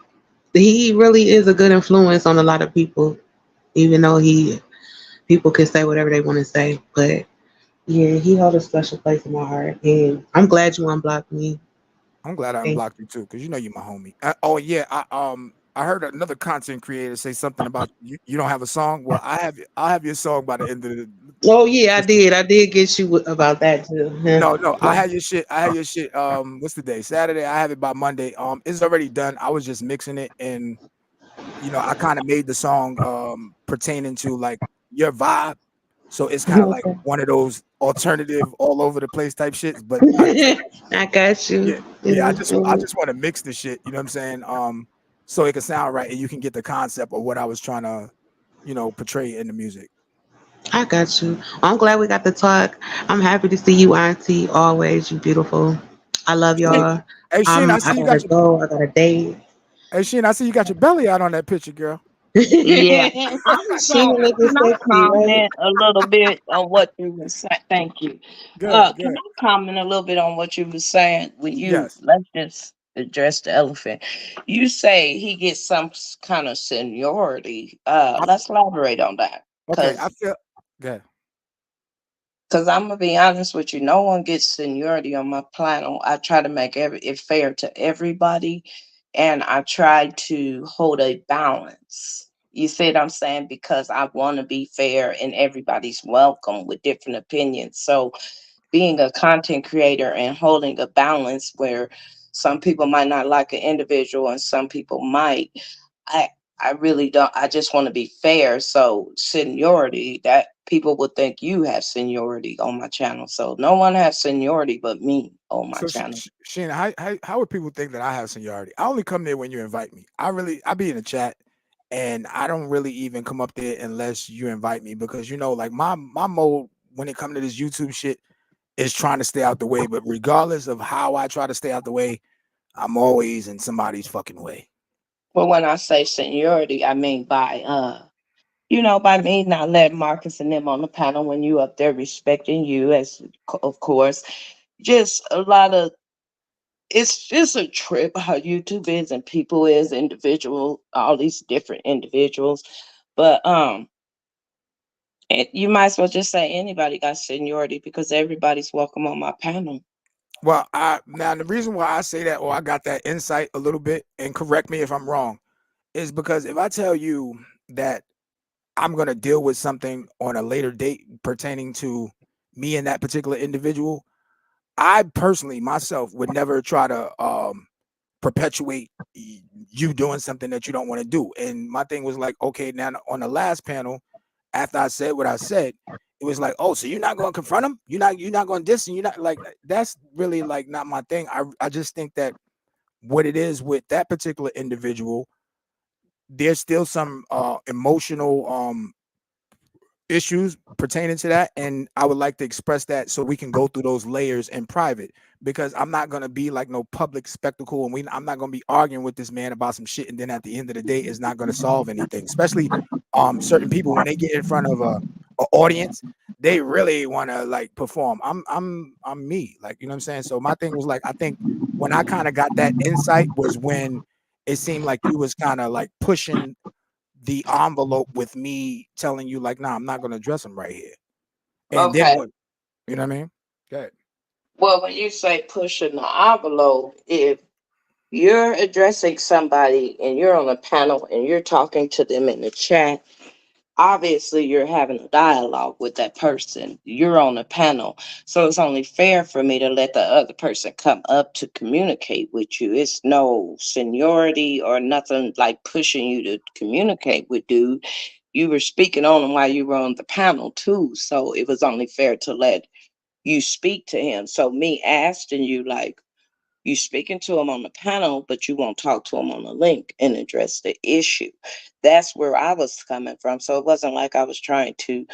He really is a good influence on a lot of people, even though he people can say whatever they want to say. But yeah, he held a special place in my heart, and I'm glad you unblocked me.
I'm glad I
Thank
unblocked you too, because you know you're my homie. Oh yeah, I heard another content creator say something about you. You don't have a song. Well, I have your song by the end of
you. Oh yeah, I
this.
did. I did get you about that too. Yeah.
No, no, I had your shit. I had your shit. What's the day? Saturday. I have it by Monday. It's already done. I was just mixing it, and I kind of made the song pertaining to like your vibe. So it's kind of like
Okay.
one of those alternative, all over the place type shits. But I just
I got
Yeah,
you.
yeah.
Yeah,
I
yeah.
just want to mix the shit. You know what I'm saying? So it can sound right, and you can get the concept of what I was trying to, portray in the music.
I got you. I'm glad we got to talk. I'm happy to see you, Auntie. Always, you beautiful. I love
Hey,
y'all.
hey, Sheen, I
I
see you
gotta
got your.
go. I got a date.
Hey, Sheen, I see you got your belly out on that picture, girl.
Yeah. I'm
She
going,
looking
can I
sexy, right?
comment a little bit on what you were saying? Thank you.
Good,
Can
good.
I comment a little bit on what you were saying when
Yes.
let's just address the elephant. You say he gets some kind of seniority.
I,
Let's elaborate on that.
okay. I feel good.
Cause I'm gonna be honest with you, no one gets seniority on my panel. I try to make it fair to everybody, and I try to hold a balance. You see what I'm saying? Because I want to be fair, and everybody's welcome with different opinions. So being a content creator and holding a balance where some people might not like an individual and some people might, I I really don't. I just want to be fair. So seniority, that people would think you have seniority on my channel. So no one has seniority but me on my
So,
channel.
Sheen, how would people think that I have seniority? I only come there when you invite me. I be in the chat, and I don't really even come up there unless you invite me because like my mode when it comes to this YouTube shit is trying to stay out the way. But regardless of how I try to stay out the way, I'm always in somebody's fucking way.
But when I say seniority, I mean by by me not letting Marcus and them on the panel when you up there respecting you as of course. Just a lot of it's just a trip how YouTube is and people is individual, all these different individuals. But you might as well just say anybody got seniority because everybody's welcome on my panel.
Well, I now the reason why I say that or I got that insight a little bit, and correct me if I'm wrong, is because if I tell you that I'm gonna deal with something on a later date pertaining to me and that particular individual, I personally myself would never try to perpetuate you doing something that you don't want to do. And my thing was like, okay, now on the last panel, after I said what I said, it was like, oh, so you're not going to confront him? You're not going to diss, and you're not like that's really like not my thing. I just think that what it is with that particular individual, there's still some emotional issues pertaining to that, and I would like to express that so we can go through those layers in private, because I'm not going to be like no public spectacle, and I'm not going to be arguing with this man about some shit, and then at the end of the day it's not going to solve anything, especially certain people when they get in front of a audience, they really want to like perform. I'm me, like, you know what I'm saying? So my thing was like, I think when I kind of got that insight was when it seemed like you was kind of like pushing the envelope with me telling you like, nah, I'm not gonna address him right here. And then
Okay.
what, you know what I mean? Good.
Well, when you say pushing the envelope, if you're addressing somebody and you're on a panel and you're talking to them in the chat, obviously you're having a dialogue with that person. You're on a panel. So it's only fair for me to let the other person come up to communicate with you. It's no seniority or nothing like pushing you to communicate with dude. You were speaking on him while you were on the panel too. So it was only fair to let you speak to him. So me asking you like you speaking to him on the panel, but you won't talk to him on the link and address the issue. That's where I was coming from. So it wasn't like I was trying to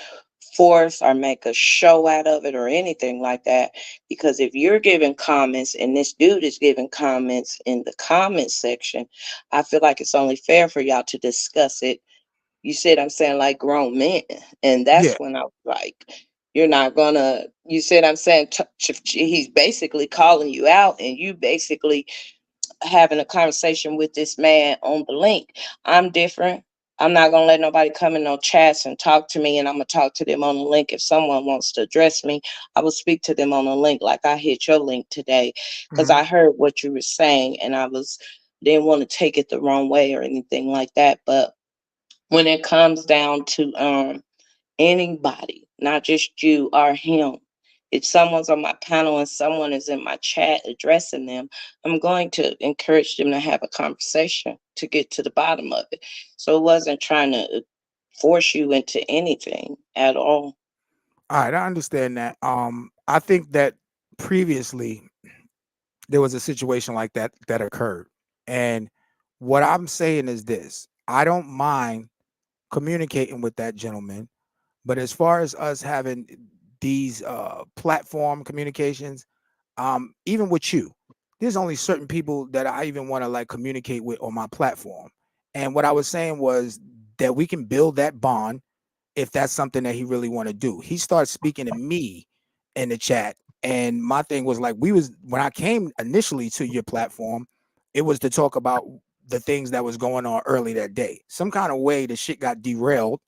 force or make a show out of it or anything like that. Because if you're giving comments and this dude is giving comments in the comment section, I feel like it's only fair for y'all to discuss it. You said I'm saying like grown men, and
Yeah.
that's when I was like, you're not gonna. You said I'm saying he's basically calling you out, and you basically having a conversation with this man on the link. I'm different. I'm not gonna let nobody come in no chats and talk to me, and I'm gonna talk to them on the link. If someone wants to address me, I will speak to them on the link, like I hit your link today, because
Mhm.
I heard what you were saying, and I was didn't want to take it the wrong way or anything like that. But when it comes down to anybody, not just you or him. If someone's on my panel and someone is in my chat addressing them, I'm going to encourage them to have a conversation to get to the bottom of it. So it wasn't trying to force you into anything at all.
All right, I understand that. I think that previously there was a situation like that that occurred. And what I'm saying is this: I don't mind communicating with that gentleman, but as far as us having these platform communications, even with you, there's only certain people that I even want to like communicate with on my platform. And what I was saying was that we can build that bond if that's something that he really want to do. He starts speaking to me in the chat, and my thing was like, we was when I came initially to your platform, it was to talk about the things that was going on early that day. Some kind of way the shit got derailed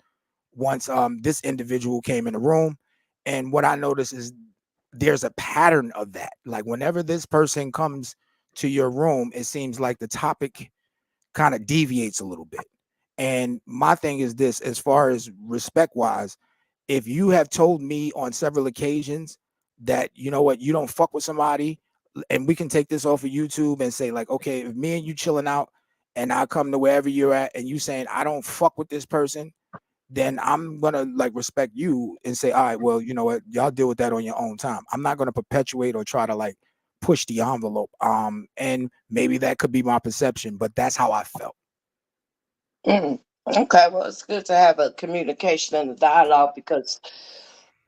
once this individual came in the room. And what I noticed is there's a pattern of that. Like whenever this person comes to your room, it seems like the topic kind of deviates a little bit. And my thing is this: as far as respect wise, if you have told me on several occasions that you know what, you don't fuck with somebody, and we can take this off of YouTube and say, like, okay, if me and you chilling out and I come to wherever you're at and you saying I don't fuck with this person, then I'm gonna like respect you and say, all right, well, you know what, y'all deal with that on your own time. I'm not gonna perpetuate or try to like push the envelope. And maybe that could be my perception, but that's how I felt.
Mm. Okay, well, it's good to have a communication and a dialogue because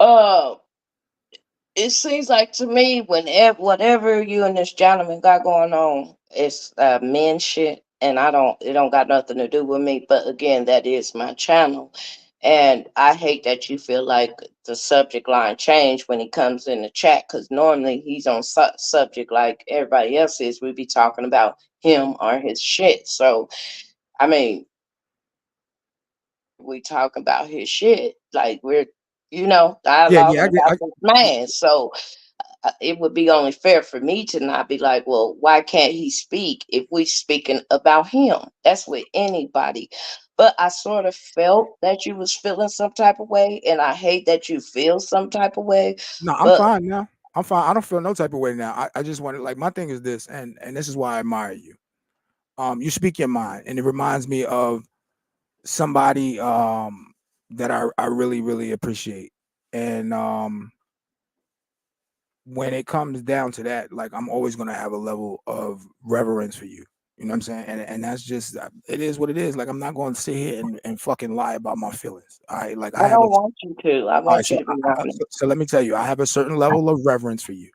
uh it seems like to me whenever whatever you and this gentleman got going on, it's men shit, and I don't. It don't got nothing to do with me. But again, that is my channel, and I hate that you feel like the subject line changed when he comes in the chat because normally he's on subject like everybody else is. We be talking about him or his shit. So I mean, we talk about his shit like we're
Yeah, yeah,
dialoguing about this man. So it would be only fair for me to not be like, well, why can't he speak if we speaking about him? That's with anybody. But I sort of felt that you was feeling some type of way, and I hate that you feel some type of way.
no, I'm
But
fine now. I'm fine. I don't feel no type of way now. I just wanted, like, my thing is this, and this is why I admire you. You speak your mind, and it reminds me of somebody that I really, really appreciate. And when it comes down to that, like I'm always gonna have a level of reverence for you. You know what I'm saying? And that's just it is what it is. Like I'm not going to sit here and fucking lie about my feelings. All right, like I
I
have a
don't want you to. I
all right.
want you
So,
to be honest.
so let me tell you, I have a certain level of reverence for you,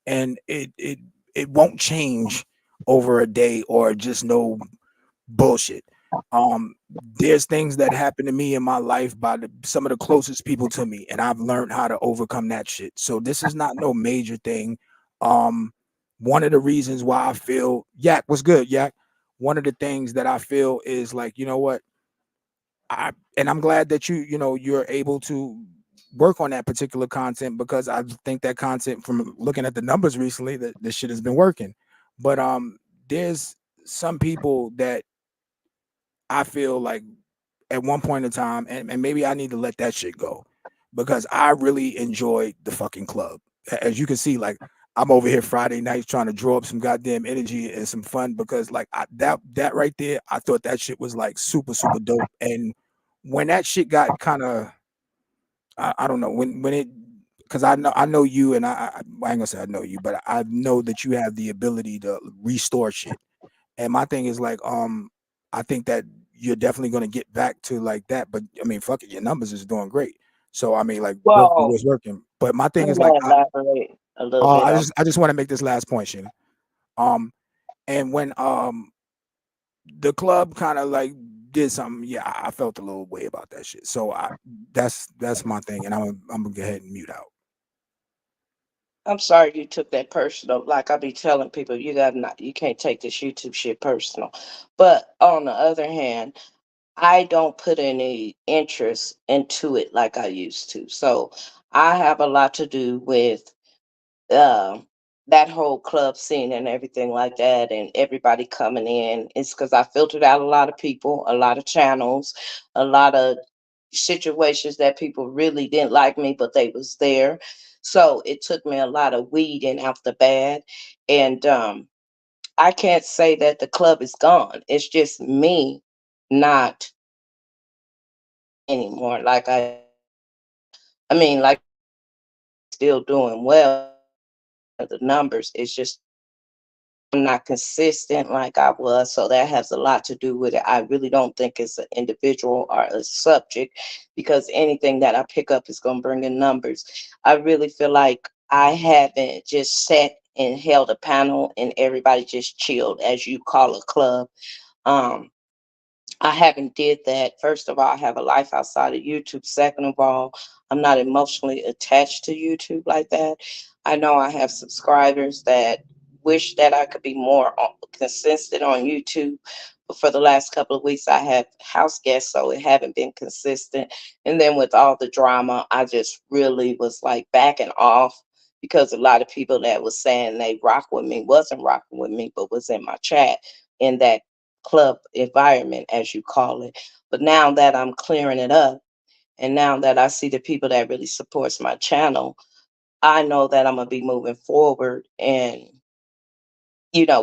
and it won't change over a day or just no bullshit. Um, there's things that happen to me in my life by some of the closest people to me, and I've learned how to overcome that shit. So this is not no major thing. Um, one of the reasons why I feel Yak was good, Yak. One of the things that I feel is like, you know what, and I'm glad that you're able to work on that particular content because I think that content from looking at the numbers recently that this shit has been working. But there's some people that I feel like at one point in time, and maybe I need to let that shit go because I really enjoyed the fucking club. As you can see, like I'm over here Friday nights trying to draw up some goddamn energy and some fun because like that right there, I thought that shit was like super super dope. And when that shit got kind of, I don't know when it, because I know you, and I ain't gonna say I know you, but I know that you have the ability to restore shit. And my thing is like, I think that you're definitely going to get back to like that. But I mean, fuck it, your numbers is doing great. So I mean, like both of you
Well,
was working. But my thing
I'm
is like,
gonna elaborate a little bit
I
on.
just want to make this last point, Shannon. Um, and when the club kind of like did something, yeah, I felt a little way about that shit. So that's my thing, and I'm gonna go ahead and mute out.
I'm sorry you took that personal. Like I be telling people, you got not, you can't take this YouTube shit personal. But on the other hand, I don't put any interest into it like I used to. So I have a lot to do with um that whole club scene and everything like that, and everybody coming in. It's because I filtered out a lot of people, a lot of channels, a lot of situations that people really didn't like me, but they was there. So it took me a lot of weeding out the bad. And I can't say that the club is gone. It's just me not anymore. I mean, like still doing well. The numbers, it's just I'm not consistent like I was, so that has a lot to do with it. I really don't think it's an individual or a subject because anything that I pick up is going to bring in numbers. I really feel like I haven't just sat and held a panel and everybody just chilled, as you call a club. Um, I haven't did that. First of all, I have a life outside of YouTube. Second of all, I'm not emotionally attached to YouTube like that. I know I have subscribers that wish that I could be more consistent on YouTube. But for the last couple of weeks, I have house guests, so it haven't been consistent. And then with all the drama, I just really was like backing off because a lot of people that was saying they rock with me wasn't rocking with me, but was in my chat in that club environment, as you call it. But now that I'm clearing it up, and now that I see the people that really supports my channel, I know that I'm gonna be moving forward and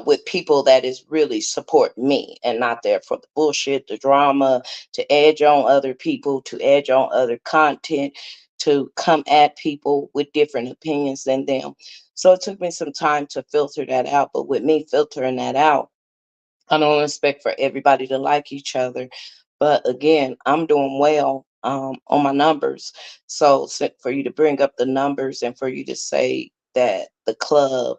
with people that is really support me and not there for the bullshit, the drama, to edge on other people, to edge on other content, to come at people with different opinions than them. So it took me some time to filter that out. But with me filtering that out, I don't expect for everybody to like each other. But again, I'm doing well on my numbers. So for you to bring up the numbers and for you to say that the club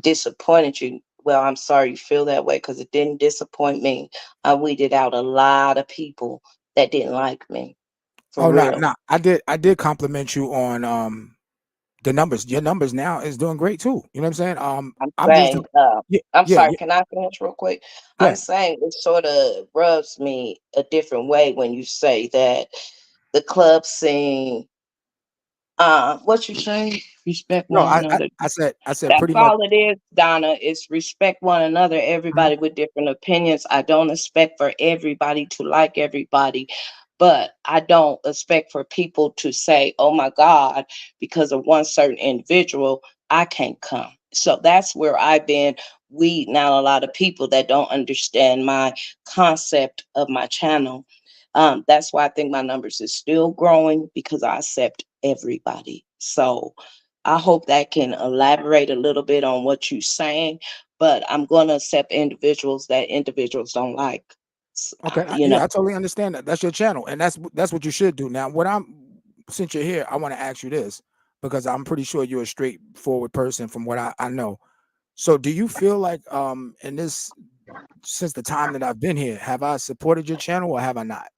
disappointed you, well, I'm sorry you feel that way because it didn't disappoint me. I weeded out a lot of people that didn't like me for
Oh no,
real.
no, I did compliment you on the numbers. Your numbers now is doing great too. You know what I'm saying?
I'm
I'm just
saying,
yeah,
I'm
yeah,
sorry,
yeah.
can I finish real quick?
Go
I'm
ahead.
saying it sort of rubs me a different way when you say that the club scene, what you saying? Respect
No,
one another.
I said
That's
pretty much.
all it is, Donna. Is respect one another.
Mhm.
Everybody with different opinions. I don't expect for everybody to like everybody, but I don't expect for people to say, "Oh my God," because of one certain individual, I can't come. So that's where I've been weeding out a lot of people that don't understand my concept of my channel. That's why I think my numbers is still growing because I accept everybody. So I hope that can elaborate a little bit on what you're saying, but I'm going to accept individuals that individuals don't like.
Okay,
You know,
yeah, I totally understand that. That's your channel, and that's what you should do. Now, since you're here, I want to ask you this because I'm pretty sure you're a straightforward person from what I know. So, do you feel like in this since the time that I've been here, have I supported your channel or have I not?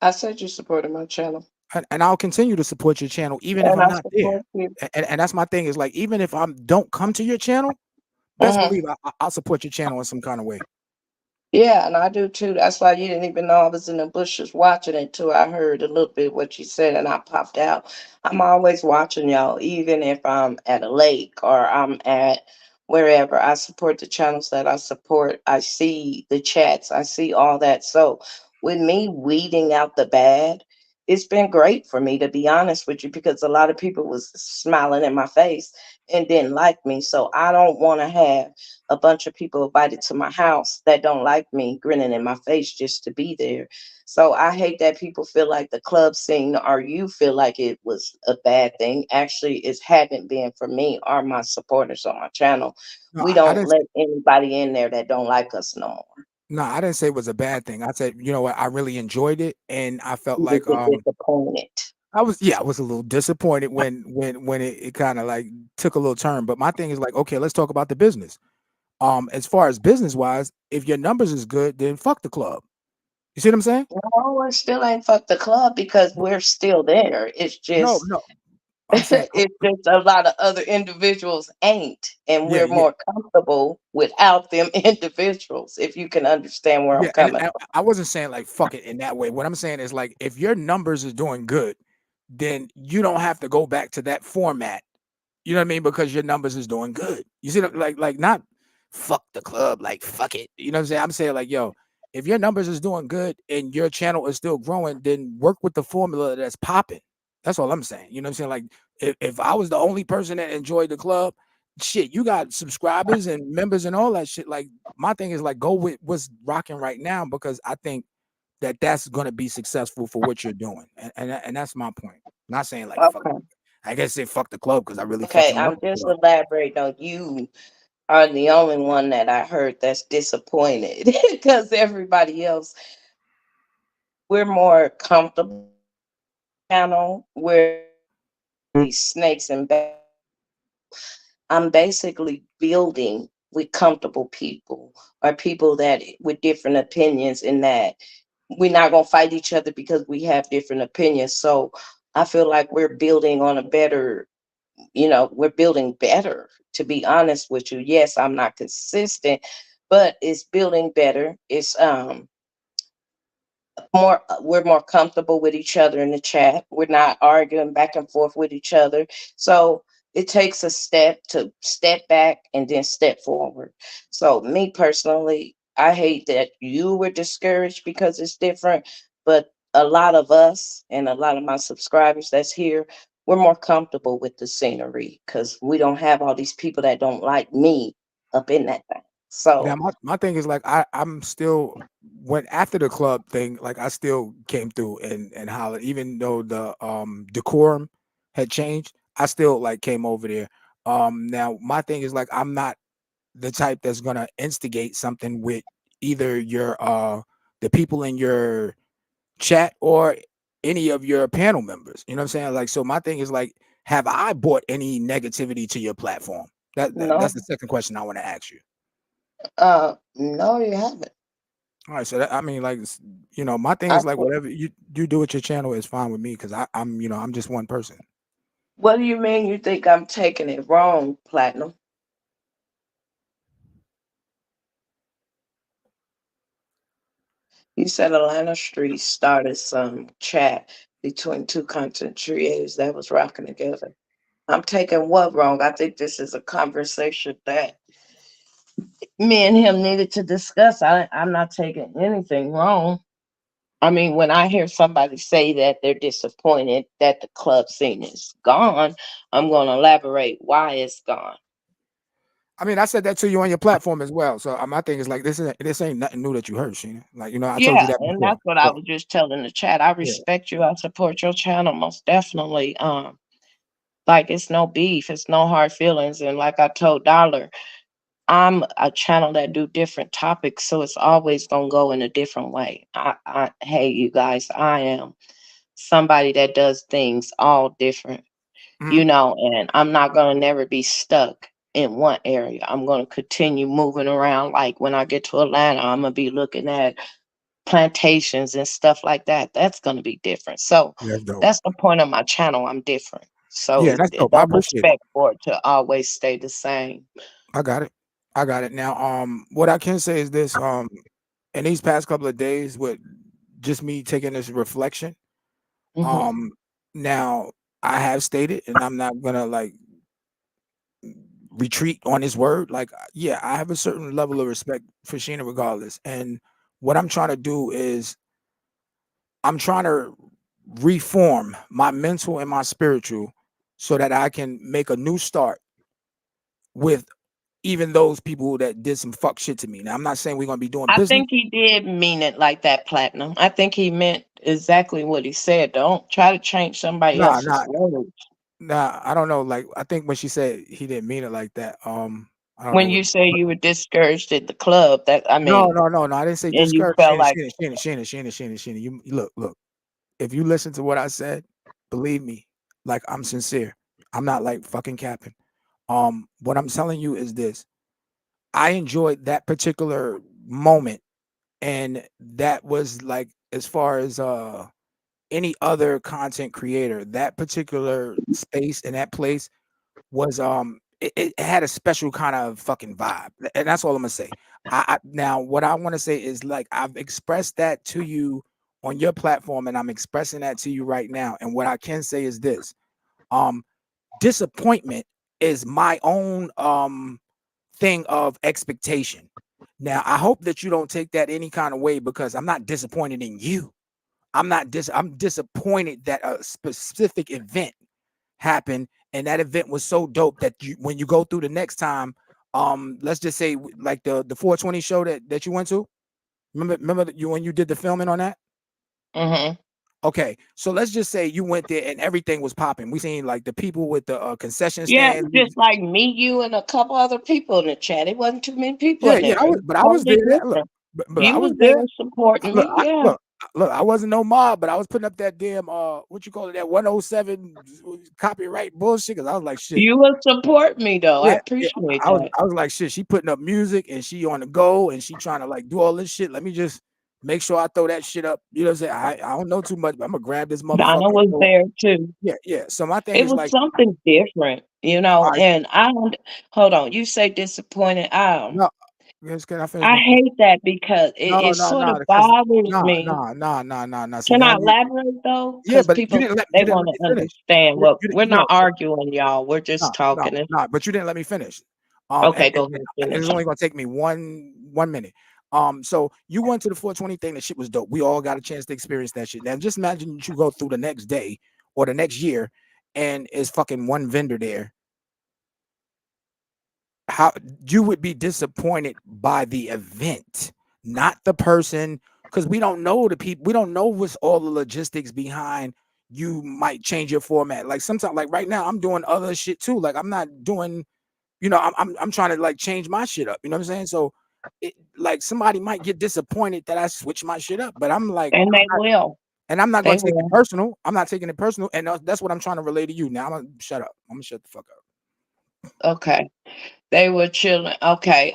I said you supported my channel,
And I'll continue to support your channel even if
and
I'm
I
not there.
support you.
And that's my thing is like even if I don't come to your channel, best
Mhm.
believe I'll support your channel in some kind of way.
Yeah, and I do too. That's why you didn't even know I was in the bushes watching it too. I heard a little bit what you said and I popped out. I'm always watching y'all, even if I'm at a lake or I'm at wherever. I support the channels that I support. I see the chats, I see all that. So with me weeding out the bad, it's been great for me to be honest with you because a lot of people was smiling in my face and didn't like me. So I don't want to have a bunch of people invited to my house that don't like me grinning in my face just to be there. So I hate that people feel like the club scene or you feel like it was a bad thing. Actually, it hadn't been for me or my supporters on my channel.
No,
We
I
don't
didn't
let anybody in there that don't like us no more.
No, I didn't say it was a bad thing. I said, you know what, I really enjoyed it, and I felt
You
like
just were disappointed.
I was a little disappointed when it kind of like took a little turn. But my thing is like, okay, let's talk about the business. As far as business wise, if your numbers is good, then fuck the club. You see what I'm saying?
No, it still ain't fuck the club because
But
we're still there. It's
no,
just
no, I'm saying,
it's just a lot of other individuals ain't, and
yeah,
we're
yeah,
more comfortable without them individuals. If you can understand where I'm
yeah, and
coming
I wasn't saying like fuck it in that way. What I'm saying is like if your numbers is doing good, then you don't have to go back to that format. You know what I mean? Because your numbers is doing good. You see, like not fuck the club, like fuck it. You know what I'm saying? I'm saying like, yo, if your numbers is doing good and your channel is still growing, then work with the formula that's popping. That's all I'm saying. You know what I'm saying? Like if I was the only person that enjoyed the club, shit, you got subscribers and members and all that shit. Like my thing is like go with what's rocking right now because I think that that's going to be successful for what you're doing, and that's my point. Not saying like fuck.
from. Okay.
I guess say fuck the club because I really
Okay,
fucking love
I'm
the
just
club.
elaborating on you are the only one that I heard that's disappointed because everybody else, we're more comfortable channel. We're these snakes and I'm basically building with comfortable people or people that with different opinions in that we're not gonna fight each other because we have different opinions. So I feel like we're building on a better, we're building better, to be honest with you. Yes, I'm not consistent, but it's building better. It's more we're more comfortable with each other in the chat. We're not arguing back and forth with each other. So it takes a step to step back and then step forward. So me personally, I hate that you were discouraged because it's different, but a lot of us and a lot of my subscribers that's here, we're more comfortable with the scenery because we don't have all these people that don't like me up in that thing.
Now
So
my thing is like I'm still when after the club thing, like I still came through and hollered, even though the decorum had changed, I still like came over there. Now my thing is like I'm not the type that's gonna instigate something with either your the people in your chat or any of your panel members. You know what I'm saying? Like so my thing is like, have I brought any negativity to your platform? That's
no,
the second question I want to ask you.
no, you haven't.
All right, so that, I mean, like, my thing
I
is like whatever you do with your channel is fine with me because I'm I'm just one person.
What do you mean you think I'm taking it wrong, Platinum? You said Atlanta Street started some chat between two content creators that was rocking together. I'm taking what wrong? I think this is a conversation that me and him needed to discuss. I'm not taking anything wrong. I mean, when I hear somebody say that they're disappointed that the club scene is gone, I'm going to elaborate why it's gone.
I mean, I said that to you on your platform as well. So my thing is like this ain't nothing new that you heard, Sheena. Like I told you
Yeah,
that
and
before.
that's what I
So
was just telling the chat. I
yeah,
respect you. I support your channel most definitely. Like it's no beef, it's no hard feelings. And like I told Dollar, I'm a channel that do different topics, so it's always gonna go in a different way. Hey, you guys, I am somebody that does things all different,
mhm.
and I'm not gonna never be stuck in one area. I'm gonna continue moving around. Like when I get to Atlanta, I'm gonna be looking at plantations and stuff like that. That's going to be different. So
That's dope.
that's the point of my channel. I'm different. So
Yeah, that's dope. I
don't
appreciate it.
expect for it to always stay the same.
I got it. I got it. Now, what I can say is this: in these past couple of days, with just me taking this reflection,
Hmm.
um, now I have stated, and I'm not gonna like retreat on his word. Like, yeah, I have a certain level of respect for Sheena regardless. And what I'm trying to do is I'm trying to reform my mental and my spiritual so that I can make a new start with even those people that did some fuck shit to me. Now, I'm not saying we're gonna be doing
I
business.
think he did mean it like that, Platinum. I think he meant exactly what he said. Don't try to change somebody
Nah,
else's
nah,
words.
nah. I don't know. Like, I think when she said he didn't mean it like that. I don't know
When
what.
you say you were discouraged at the club, that I
No,
mean,
no, no, no. I didn't say
and you
discouraged.
felt like
Shannon. You look, look. If you listen to what I said, believe me, like I'm sincere. I'm not like fucking capping. What I'm telling you is this. I enjoyed that particular moment, and that was like as far as any other content creator, that particular space and that place was it had a special kind of fucking vibe. And that's all I'm gonna say. I now what I want to say is like I've expressed that to you on your platform, and I'm expressing that to you right now. And what I can say is this: um disappointment is my own thing of expectation. Now I hope that you don't take that any kind of way, because I'm not disappointed in you. I'm disappointed that a specific event happened, and that event was so dope that you, when you go through the next time, let's just say like the 420 show that you went to. Remember that you when you did the filming on that?
hmm.
Okay, so let's just say you went there and everything was popping. We seen like the people with the concession
Yeah,
stands.
just like me, you, and a couple other people in the chat. It wasn't too many people
Yeah,
in
yeah,
there. It was
I was
totally
there. Look,
different.
but I
You
was
was
there.
there supporting
Look,
me. Yeah.
look, I wasn't no mob, but I was putting up that damn what you call it, that 107 copyright bullshit. Cause I was like, shit.
You will support me though. I
Yeah, yeah.
appreciate
I was
that.
I was like, shit, she putting up music and she on the go and she trying to like do all this shit. Let me just make sure I throw that shit up. You know what I'm saying? I don't know too much, but I'm gonna grab this
Donna
motherfucker and
was
throw it.
there too.
Yeah, yeah. So my thing
It
is
was
like,
something different,
all right,
and I don't hold on. You say disappointed.
no, yes, can I finish
I
my point?
hate that because
No,
it
no,
sort
no,
of
because
bothers
no,
me.
no, no, no, no, no. See
Can
now
I
you
elaborate though?
yeah,
Because
but
people they
you didn't
want
let
to
me finish.
understand what we're
You know,
not arguing, y'all. We're
no,
just
no,
talking.
no, but you didn't let me finish.
Okay, go ahead,
It's
finish.
only gonna take me one minute. So you went to the 420 thing. The shit was dope. We all got a chance to experience that shit. Now just imagine you go through the next day or the next year, and it's fucking one vendor there. How you would be disappointed by the event, not the person, because we don't know the people. We don't know what's all the logistics behind. You might change your format. Like sometimes, like right now, I'm doing other shit too. Like I'm not doing, I'm trying to like change my shit up. You know what I'm saying? So like somebody might get disappointed that I switch my shit up, but I'm like,
And they will.
I'm not
They
going to take it
will.
personal. I'm not taking it personal, and that's what I'm trying to relay to you. Now I'm gonna shut up. I'm gonna shut the fuck up.
Okay. They were chilling. Okay.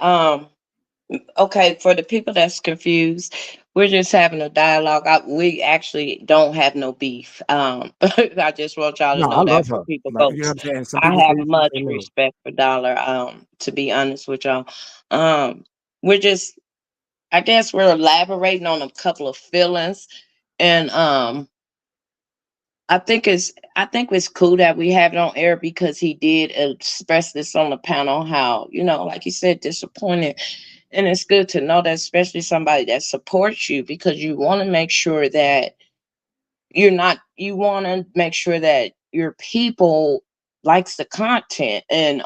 Okay, for the people that's confused, we're just having a dialogue. We actually don't have no beef. I just want y'all to
No, I
know that
love
for
her.
people,
Like, you know what
folks.
I'm saying? Some
I
people say
have
you should
much
say little.
respect for Dollar. To be honest with y'all, um, we're just, I guess, we're elaborating on a couple of feelings, and I think it's cool that we have it on air because he did express this on the panel. How, like you said, disappointed. And it's good to know that, especially somebody that supports you, because you want to make sure that you want to make sure that your people likes the content. And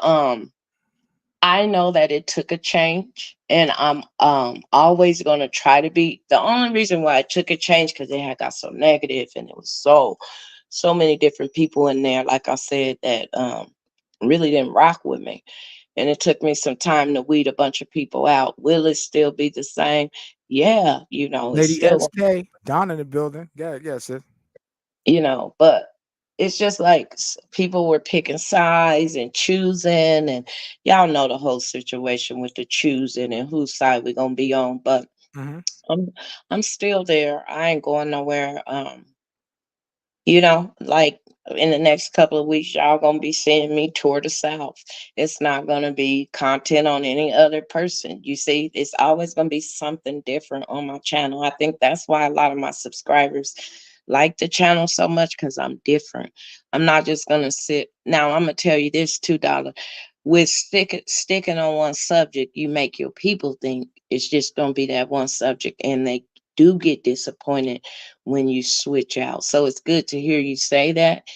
I know that it took a change, and I'm always going to try to be. The only reason why it took a change because it had got so negative, and it was so many different people in there, like I said, that really didn't rock with me. And it took me some time to weed a bunch of people out. Will it still be the same? Yeah, it's
Lady
still,
SK, Don in the building. Yeah, yeah, sis.
but it's just like people were picking sides and choosing, and y'all know the whole situation with the choosing and whose side we're gonna be on. But
Hmm.
I'm I'm still there. I ain't going nowhere. Like in the next couple of weeks, y'all gonna be seeing me tour the South. It's not gonna be content on any other person. You see, it's always gonna be something different on my channel. I think that's why a lot of my subscribers like the channel so much because I'm different. I'm not just gonna sit. Now I'm gonna tell you this $2. With sticking on one subject, you make your people think it's just gonna be that one subject, and they do get disappointed when you switch out. So it's good to hear you say that.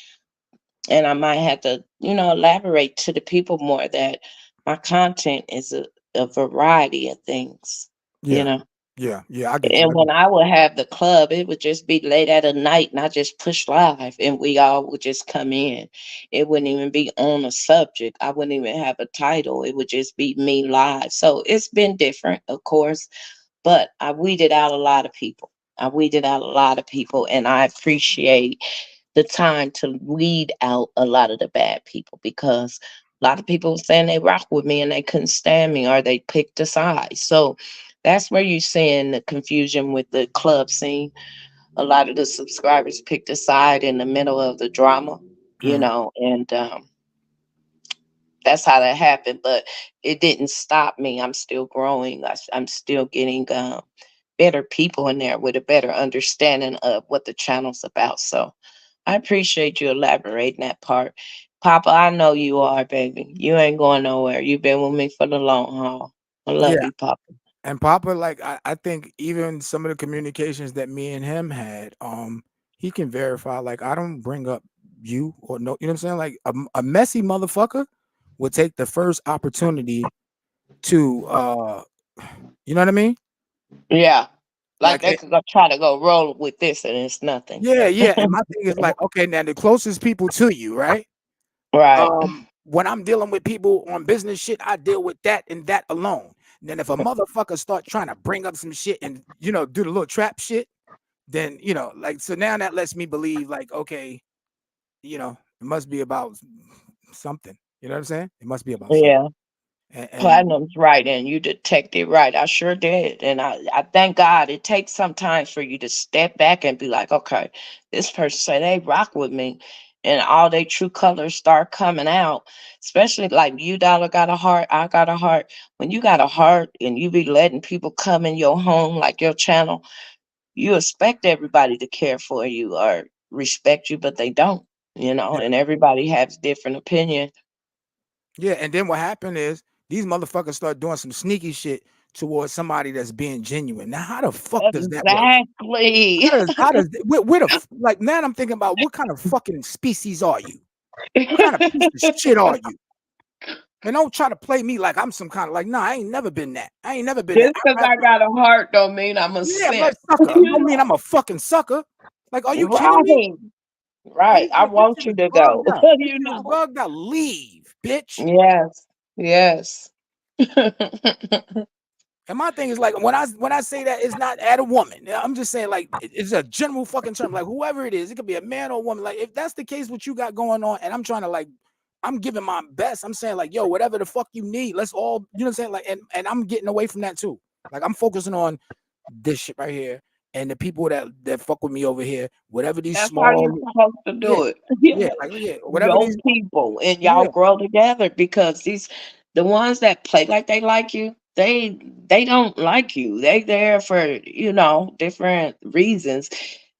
And I might have to, elaborate to the people more that my content is a variety of things, you
Yeah,
know.
Yeah, yeah, I get you.
And
I get
when I would have the club, it would just be late at a night and I just push live and we all would just come in. It wouldn't even be on a subject. I wouldn't even have a title. It would just be me live. So it's been different, of course, but I weeded out a lot of people. I weeded out a lot of people and I appreciate the time to weed out a lot of the bad people because a lot of people were saying they rock with me and they couldn't stand me or they picked a side. So that's where you're seeing the confusion with the club scene. A lot of the subscribers picked a side in the middle of the drama,
you.
and that's how that happened. But it didn't stop me. I'm still growing. I'm still getting better people in there with a better understanding of what the channel's about. So I appreciate you elaborating that part. Papa, I know you are, baby. You ain't going nowhere. You've been with me for the long haul. I love
Yeah,
you, Papa.
and Papa, like I think even some of the communications that me and him had, he can verify. Like I don't bring up you or no, you know what I'm saying? Like a messy motherfucker would take the first opportunity to, you know what I mean?
Yeah. Like
Like
they could go try to go roll with this and it's nothing.
yeah, yeah. And my thing is like, okay, now the closest people to you, right?
Right.
When I'm dealing with people on business shit, I deal with that and that alone. Then if a motherfucker start trying to bring up some shit and do the little trap shit, then like so now that lets me believe like okay, it must be about something. You know what I'm saying? It must be about something.
Yeah.
And
Platinum's right, and you detected right. I sure did. And I thank God it takes some time for you to step back and be like, okay, this person say they rock with me. And all their true colors start coming out. Especially like you, Dollar, got a heart. I got a heart. When you got a heart and you be letting people come in your home, like your channel, you expect everybody to care for you or respect you, but they don't,
yeah,
and everybody has different opinion.
yeah, and then what happened is these motherfuckers start doing some sneaky shit towards somebody that's being genuine. Now, how the fuck does that work?
Exactly.
Like now I'm thinking about what kind of fucking species are you? What kind of piece of shit are you? And don't try to play me like I'm some kind of like, nah, I ain't never been that. I ain't never been that.
Just because I got a heart don't mean I'm a
Yeah, I'm not
simp.
a sucker. Don't mean I'm a fucking sucker. Like, are you kidding me?
Right. Right. I
This
want
shit
you
is
to go.
bugged out. This
you
shit is
know.
bugged out. Leave, bitch.
Yes. Yes.
And my thing is like when I say that it's not at a woman. I'm just saying like it's a general fucking term. Like whoever it is, it could be a man or a woman. Like if that's the case, what you got going on, and I'm trying to like, I'm giving my best. I'm saying like, yo, whatever the fuck you need, let's all, you know what I'm saying? Like, and I'm getting away from that too. Like I'm focusing on this shit right here and the people that fuck with me over here. Whatever these
That's how you're
small,
supposed to
yeah,
do it.
yeah,
Yeah.
like yeah, whatever
Your
these,
people and y'all
yeah,
grow together because the ones that play like they like you, they don't like you. They there for, different reasons.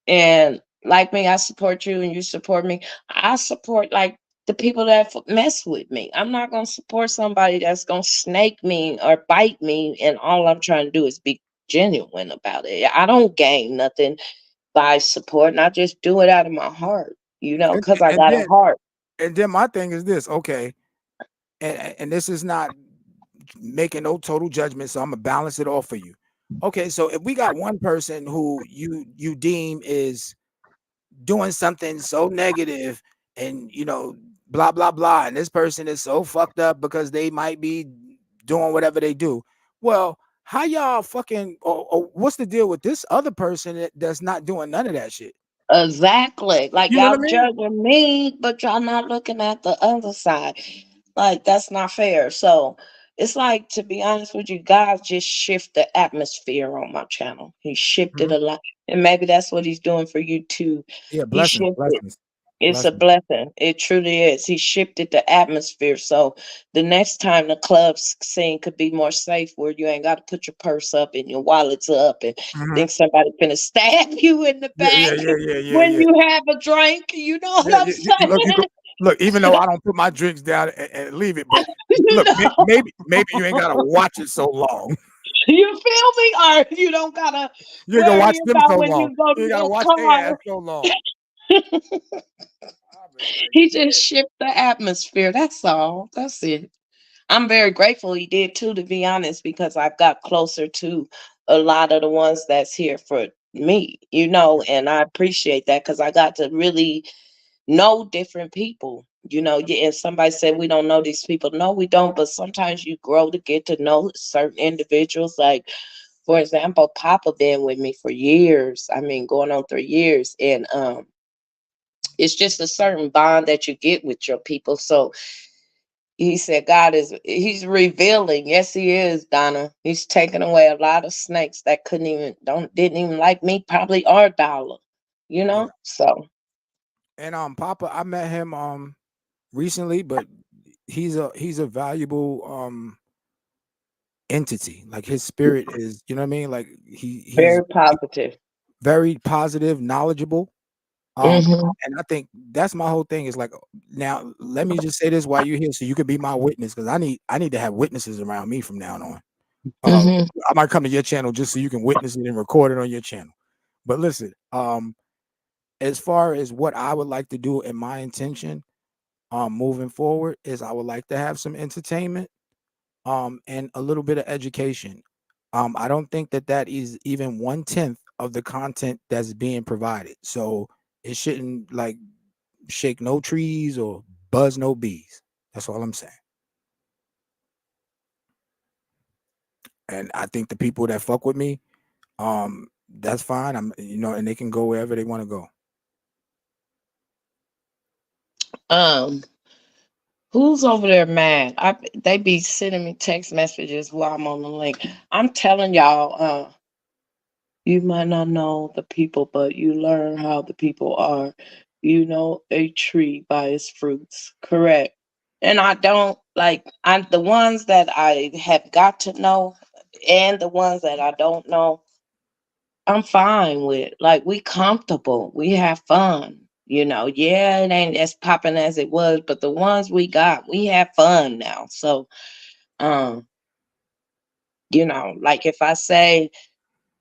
And like me, I support you and you support me. I support like the people that mess with me. I'm not gonna support somebody that's gonna snake me or bite me, and all I'm trying to do is be genuine about it. I don't gain nothing by supporting. I just do it out of my heart,
and,
because I
and
got a
then
heart.
and then my thing is this, okay, and this is not making no total judgment, so I'm gonna balance it off for you. Okay, so if we got one person who you deem is doing something so negative and blah blah blah, and this person is so fucked up because they might be doing whatever they do. Well, how y'all fucking or what's the deal with this other person that's not doing none of that shit?
Exactly. Like
You know what
y'all
I mean?
judging me, but y'all not looking at the other side. Like that's not fair. So it's like, to be honest with you, God just shift the atmosphere on my channel. He shifted
Mhm.
a lot. And maybe that's what he's doing for you too.
Yeah,
He
blessings,
shifted.
blessings,
It's a
blessings.
blessing. It truly is. He shifted the atmosphere. So the next time the club scene could be more safe where you ain't got to put your purse up and your wallets up and
Mhm.
think somebody finna stab you in the
Yeah,
back
yeah, yeah, yeah, yeah,
when
yeah.
you have a drink. You know what
Yeah,
I'm
look,
saying?
look. Even though I don't put my drinks down and leave it, but
you
look,
know,
maybe you ain't gotta watch it so long.
you feel me? Or you don't gotta
You ain't gonna watch
worry
them
about
so
when
long.
you go
You
to
ain't gotta
your
watch their ass
car.
so long. I'll be like,
He just
yeah.
shift the atmosphere. That's all. That's it. I'm very grateful he did too, to be honest, because I've got closer to a lot of the ones that's here for me, and I appreciate that because I got to really know different people. Yeah, and somebody said we don't know these people. No, we don't, but sometimes you grow to get to know certain individuals. Like, for example, Papa been with me for years. I mean, going on 3 years. And it's just a certain bond that you get with your people. So he said he's revealing. Yes, he is, Donna. He's taking away a lot of snakes that didn't even like me, probably, or Dollar.
Yeah.
So
And Papa, I met him recently, but he's a valuable entity. Like his spirit is, you know what I mean? Like he's
very positive.
very positive, knowledgeable. Um,
Hmm.
and I think that's my whole thing is like, now let me just say this while you're here, so you can be my witness, because I need to have witnesses around me from now on. Uh,
Hmm.
I might come to your channel just so you can witness it and record it on your channel. But listen, as far as what I would like to do and my intention, moving forward, is I would like to have some entertainment, and a little bit of education. I don't think that that is even 1/10 of the content that's being provided. So it shouldn't like shake no trees or buzz no bees. That's all I'm saying. And I think the people that fuck with me, that's fine. And they can go wherever they want to go.
Um, who's over there mad? They be sending me text messages while I'm on the link. I'm telling y'all, you might not know the people, but you learn how the people are. You know a tree by its fruits. Correct. And I don't the ones that I have got to know and the ones that I don't know, I'm fine with. Like, we comfortable. We have fun. Yeah, it ain't as popping as it was, but the ones we got, we have fun now. So, um, like if I say,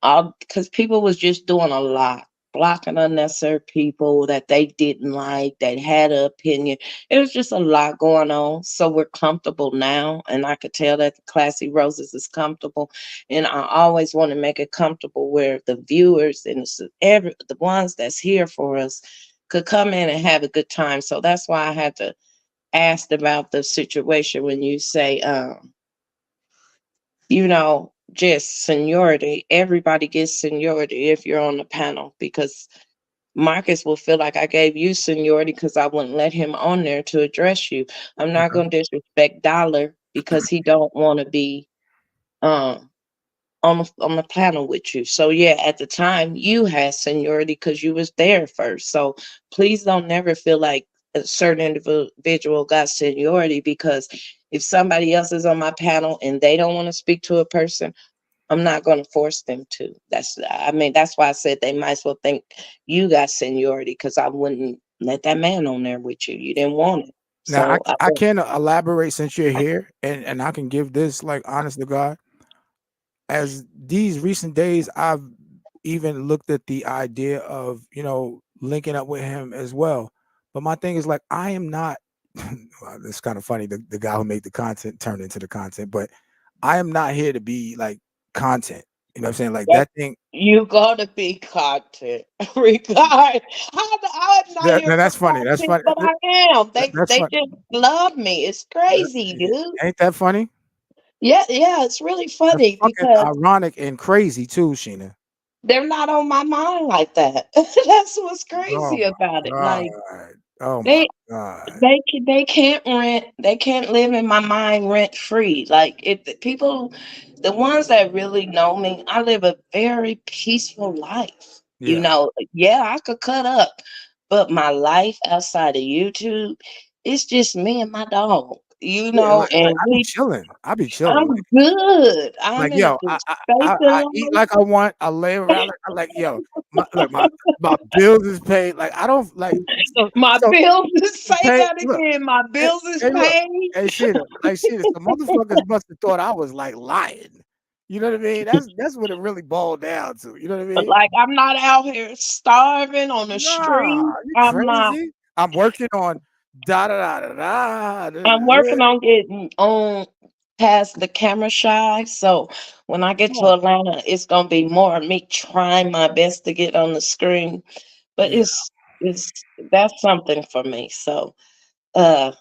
because people was just doing a lot, blocking unnecessary people that they didn't like, that had an opinion. It was just a lot going on. So we're comfortable now, and I could tell that the Classy Roses is comfortable. And I always want to make it comfortable where the viewers and the ones that's here for us could come in and have a good time. So that's why I had to ask about the situation when you say, just seniority. Everybody gets seniority if you're on the panel, because Marcus will feel like I gave you seniority because I wouldn't let him on there to address you. I'm not
Okay.
going to disrespect Dollar because he don't want to be um on the panel with you. So yeah, at the time you had seniority because you was there first. So please don't never feel like a certain individual got seniority, because if somebody else is on my panel and they don't want to speak to a person, I'm not going to force them to. That's why I said they might as well think you got seniority, because I wouldn't let that man on there with you. You didn't want it.
Now
So I
I
think,
can elaborate since you're here, and I can give this like honest to God. As these recent days, I've even looked at the idea of linking up with him as well. But my thing is like, I am not. Well, it's kind of funny. The guy who made the content turned into the content, but I am not here to be like content. You know what I'm saying? Like
that
that thing.
you gotta be content. Regard, I'm not here for
That's funny. That's
content,
funny.
but I am.
That's
They
funny.
just love me. It's crazy, dude.
Ain't that funny?
Yeah, yeah, it's really
That's
funny
fucking
because
ironic and crazy too, Sheena.
they're not on my mind like that. That's what's
Oh
crazy about
my
it. Like,
god. Oh my
they
god.
they can't rent. They can't live in my mind rent free. Like, if the people, the ones that really know me, I live a very peaceful life.
Yeah.
Yeah, I could cut up, but my life outside of YouTube, it's just me and my dog.
Yeah, like
And
I be chilling. I be chilling.
I'm good. I'm
Like
in a
yo,
good space in
I eat
life.
like I want. I lay around like yo. My bills is paid. Like I don't like so
My
so
bills is say
pay.
that
Look,
again. My
hey,
bills is
hey, look,
paid.
hey, Sheena, like Sheena, some motherfuckers must have thought I was like lying. You know what I mean? That's what it really boiled down to. You know what I mean?
Like, I'm not out here starving on the
Nah,
street.
you
I'm not.
crazy? I'm working on da da da da da.
I'm
da.
working on getting on. past the camera shy. So when I get to
Oh,
Atlanta, it's gonna be more of me trying my best to get on the screen. But
yeah,
it's that's something for me. So uh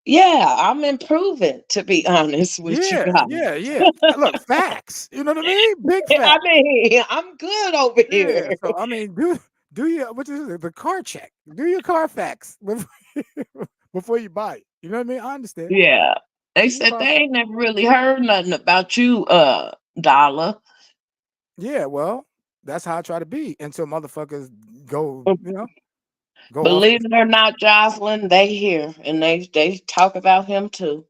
yeah, I'm improving, to be honest with you
yeah,
guys.
yeah, yeah. Look, facts. You know what I mean? Big
I
facts.
mean, I'm good over
Yeah.
here.
So I mean, do your what is it? The car check. Do your car facts before you buy it. You know what I mean? I understand.
Yeah. They
Do your
said
car
they
facts.
ain't never really heard nothing about you, Dollar.
Yeah. Well, that's how I try to be until motherfuckers go. You know, go off.
Believe it or not, Jocelyn, they here and they talk about him too.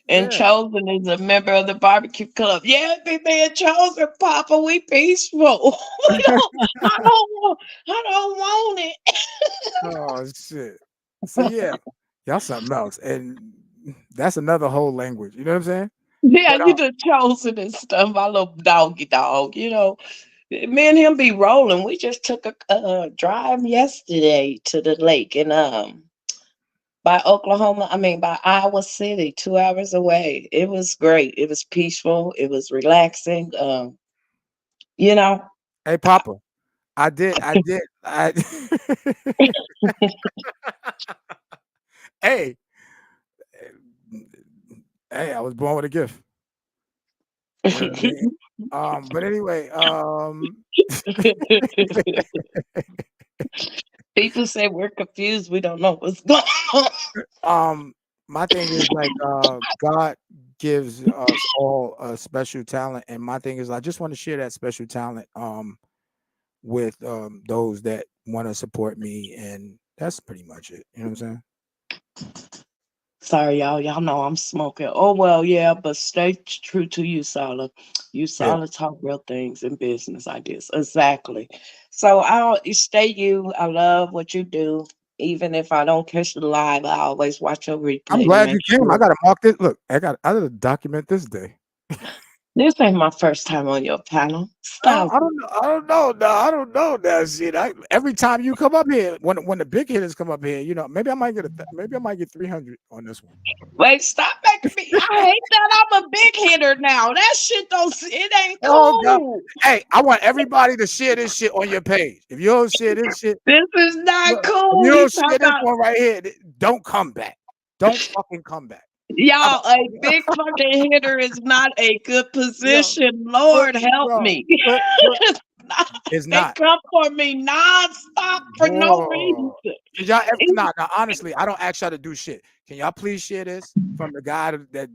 And
Yeah.
Chosen is a member of the barbecue club. Yeah, be being Chosen, Papa. We peaceful. We don't. I don't want. I don't want it.
Oh shit. So yeah, y'all something else, and that's another whole language. You know what I'm saying?
Yeah,
But
you the Chosen and stuff. My little doggy dog. Me and him be rolling. We just took a drive yesterday to the lake and by Oklahoma. I mean by Iowa City, 2 hours away. It was great. It was peaceful. It was relaxing. You know.
hey, Papa, I did, I. Hey, hey, I was born with a gift. You know what I mean? But anyway,
People say we're confused. We don't know what's going on.
um, my thing is like, God gives us all a special talent, and my thing is I just want to share that special talent, with those that want to support me, and that's pretty much it. You know what I'm saying?
Sorry, y'all. Y'all know I'm smoking. Oh well, yeah, but stay true to you, Solid. You
Yeah.
solid talk real things and business ideas. Exactly. So you stay you. I love what you do. Even if I don't catch the live, I always watch your
I'm
replay to
glad you
make
came. I
sure.
gotta mark this. Look, I gotta document this day.
This ain't my first time on your panel. Stop.
I don't know. I don't know. No, I don't know that shit. Every time you come up here, when the big hitters come up here, you know, maybe I might get maybe I might get 300 on this one.
Wait, stop making me. I hate that I'm a big hitter now. That shit don't. It ain't
Oh God.
cool.
Hey, I want everybody to share this shit on your page. If you don't share this shit,
This is not
look, if
cool.
you
You
don't
talk
share this
about
one right here, don't come back. Don't fucking come back. How
y'all.
about
A big fucking hitter is not a good
yo,
position. Lord help
yo,
me.
put
It's not.
it's
They
not.
come for me nonstop for no reason.
Oh, can y'all nah, nah, honestly, I don't ask y'all to do shit. Can y'all please share this from the guy the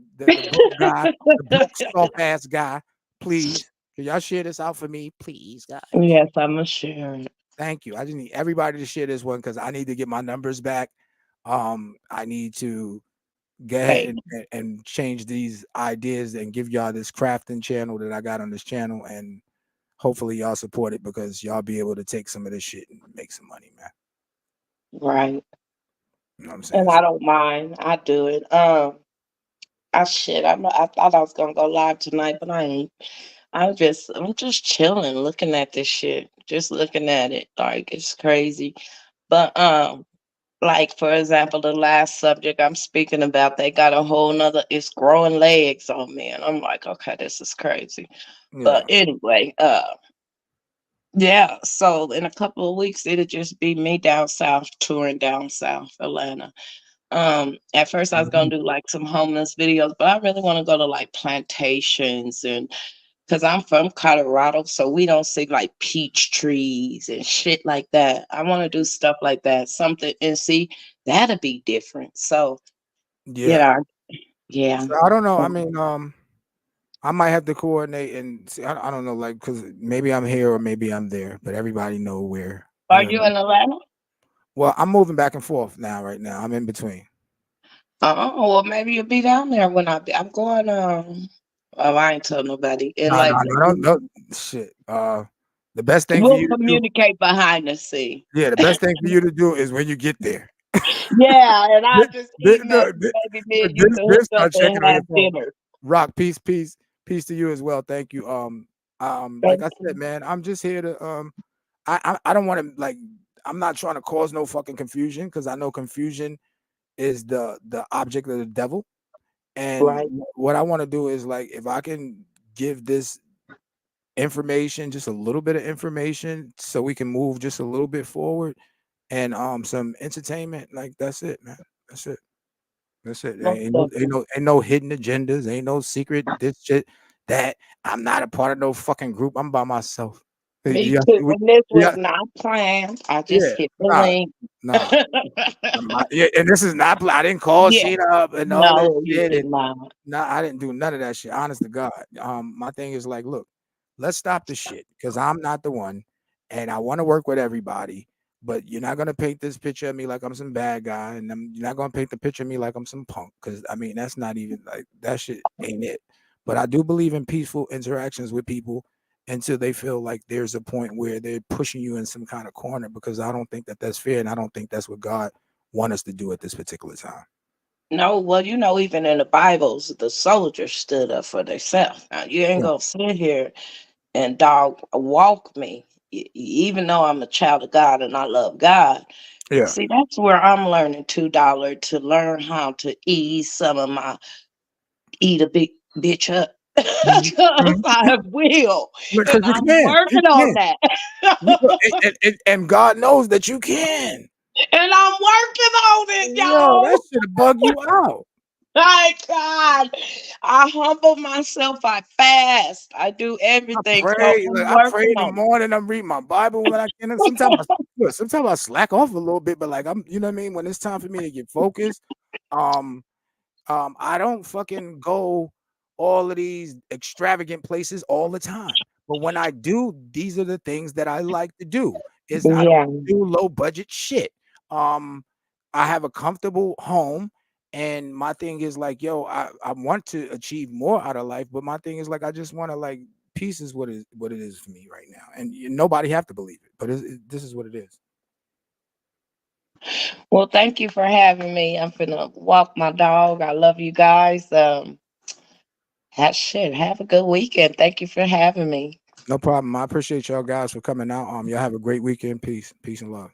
broke guy, the broke soft ass guy? Please. Can y'all share this out for me, please, guys?
Yes, I'm a share.
Thank you. I just need everybody to share this one because I need to get my numbers back. I need to go ahead
Hey,
and change these ideas and give y'all this crafting channel that I got on this channel, and hopefully y'all support it because y'all be able to take some of this shit and make some money, man.
right.
You know what I'm saying?
And I
So
don't mind. I do it. I thought I was gonna go live tonight, but I ain't. I'm just chilling, looking at this shit. Just looking at it. Like it's crazy. But like for example, the last subject I'm speaking about, they got a whole nother it's growing legs on me. And I'm like, okay, this is crazy. But
yeah.
anyway, yeah, so in a couple of weeks it'll just be me down south, touring down south Atlanta. At first I was gonna
Mhm.
do like some homeless videos, but I really want to go to like plantations and because I'm from Colorado, so we don't see like peach trees and shit like that. I want to do stuff like that, something and see that'll be different. So, you
Yeah.
know, yeah.
So I don't know. I mean, I might have to coordinate and see. I don't know, like, because maybe I'm here or maybe I'm there, but everybody know where. You
Are
know what I
you
mean?
in Atlanta?
Well, I'm moving back and forth now. Right now, I'm in between.
Well, maybe you'll be down there when I'm going. Oh, I ain't tell nobody. And
No, no,
like,
no, I don't know. Shit. The best thing for
we'll
you to do,
communicate behind the scene.
yeah, the best thing for you to do is when you get there.
Yeah, and I'll
This,
just email
no,
you, maybe me and you
this,
can hook
this
up
start
and
checking on your
have
phone.
dinner.
Rock, peace to you as well. Thank you. Like
Thank
I said,
you.
man, I'm just here to I don't want to like I'm not trying to cause no fucking confusion because I know confusion is the object of the devil. And
Right.
what I want to do is like if I can give this information, just a little bit of information, so we can move just a little bit forward, and some entertainment, like that's it, man. That's it. That's it.
Most
Ain't
definitely.
no ain't no hidden agendas. Ain't no secret this shit that I'm not a part of no fucking group. I'm by myself.
Me
Yeah,
too. And this was
yeah,
not planned. I just
yeah.
hit the
Nah,
link.
nah. Yeah, and this is not. I didn't call
Yeah.
Sheena up and all this
No, you
shit.
did
And
not.
no, I didn't do none of that shit. Honest to God. My thing is like, look, let's stop the shit because I'm not the one, and I want to work with everybody. But you're not gonna paint this picture of me like I'm some bad guy, and you're not gonna paint the picture of me like I'm some punk. Because I mean, that's not even like that shit ain't it. But I do believe in peaceful interactions with people until they feel like there's a point where they're pushing you in some kind of corner. Because I don't think that that's fair, and I don't think that's what God want us to do at this particular time.
No, well, even in the Bibles, the soldiers stood up for themselves. Now, you ain't
Yeah,
gonna sit here and dog walk me, even though I'm a child of God and I love God.
yeah.
See, that's where I'm learning $2 to learn how to ease some of my eat a big bitch up.
Mhm,
Because
mhm.
I will.
Because
And
you
I'm
can, you
working on
can.
that.
And God knows that you can.
And I'm working on it,
Yo, that
y'all.
should bug you out.
My God. I humble myself. I fast. I do
I
everything. So
pray, like
I'm
I pray
working
in the
on
morning. I'm reading my Bible when I can. And sometimes I slack off a little bit, but like you know what I mean. When it's time for me to get focused, um, I don't fucking go all of these extravagant places all the time. But when I do, these are the things that I like to do. Is I don't
Yeah.
do low budget shit. Um, I have a comfortable home, and my thing is like, yo, I want to achieve more out of life, but my thing is like, I just want to like peace is what it is for me right now, and nobody have to believe it, but this is what it is.
Well, thank you for having me. I'm finna walk my dog. I love you guys. Have a good weekend. Thank you for having me.
No problem. I appreciate y'all guys for coming out. Y'all have a great weekend. Peace and love.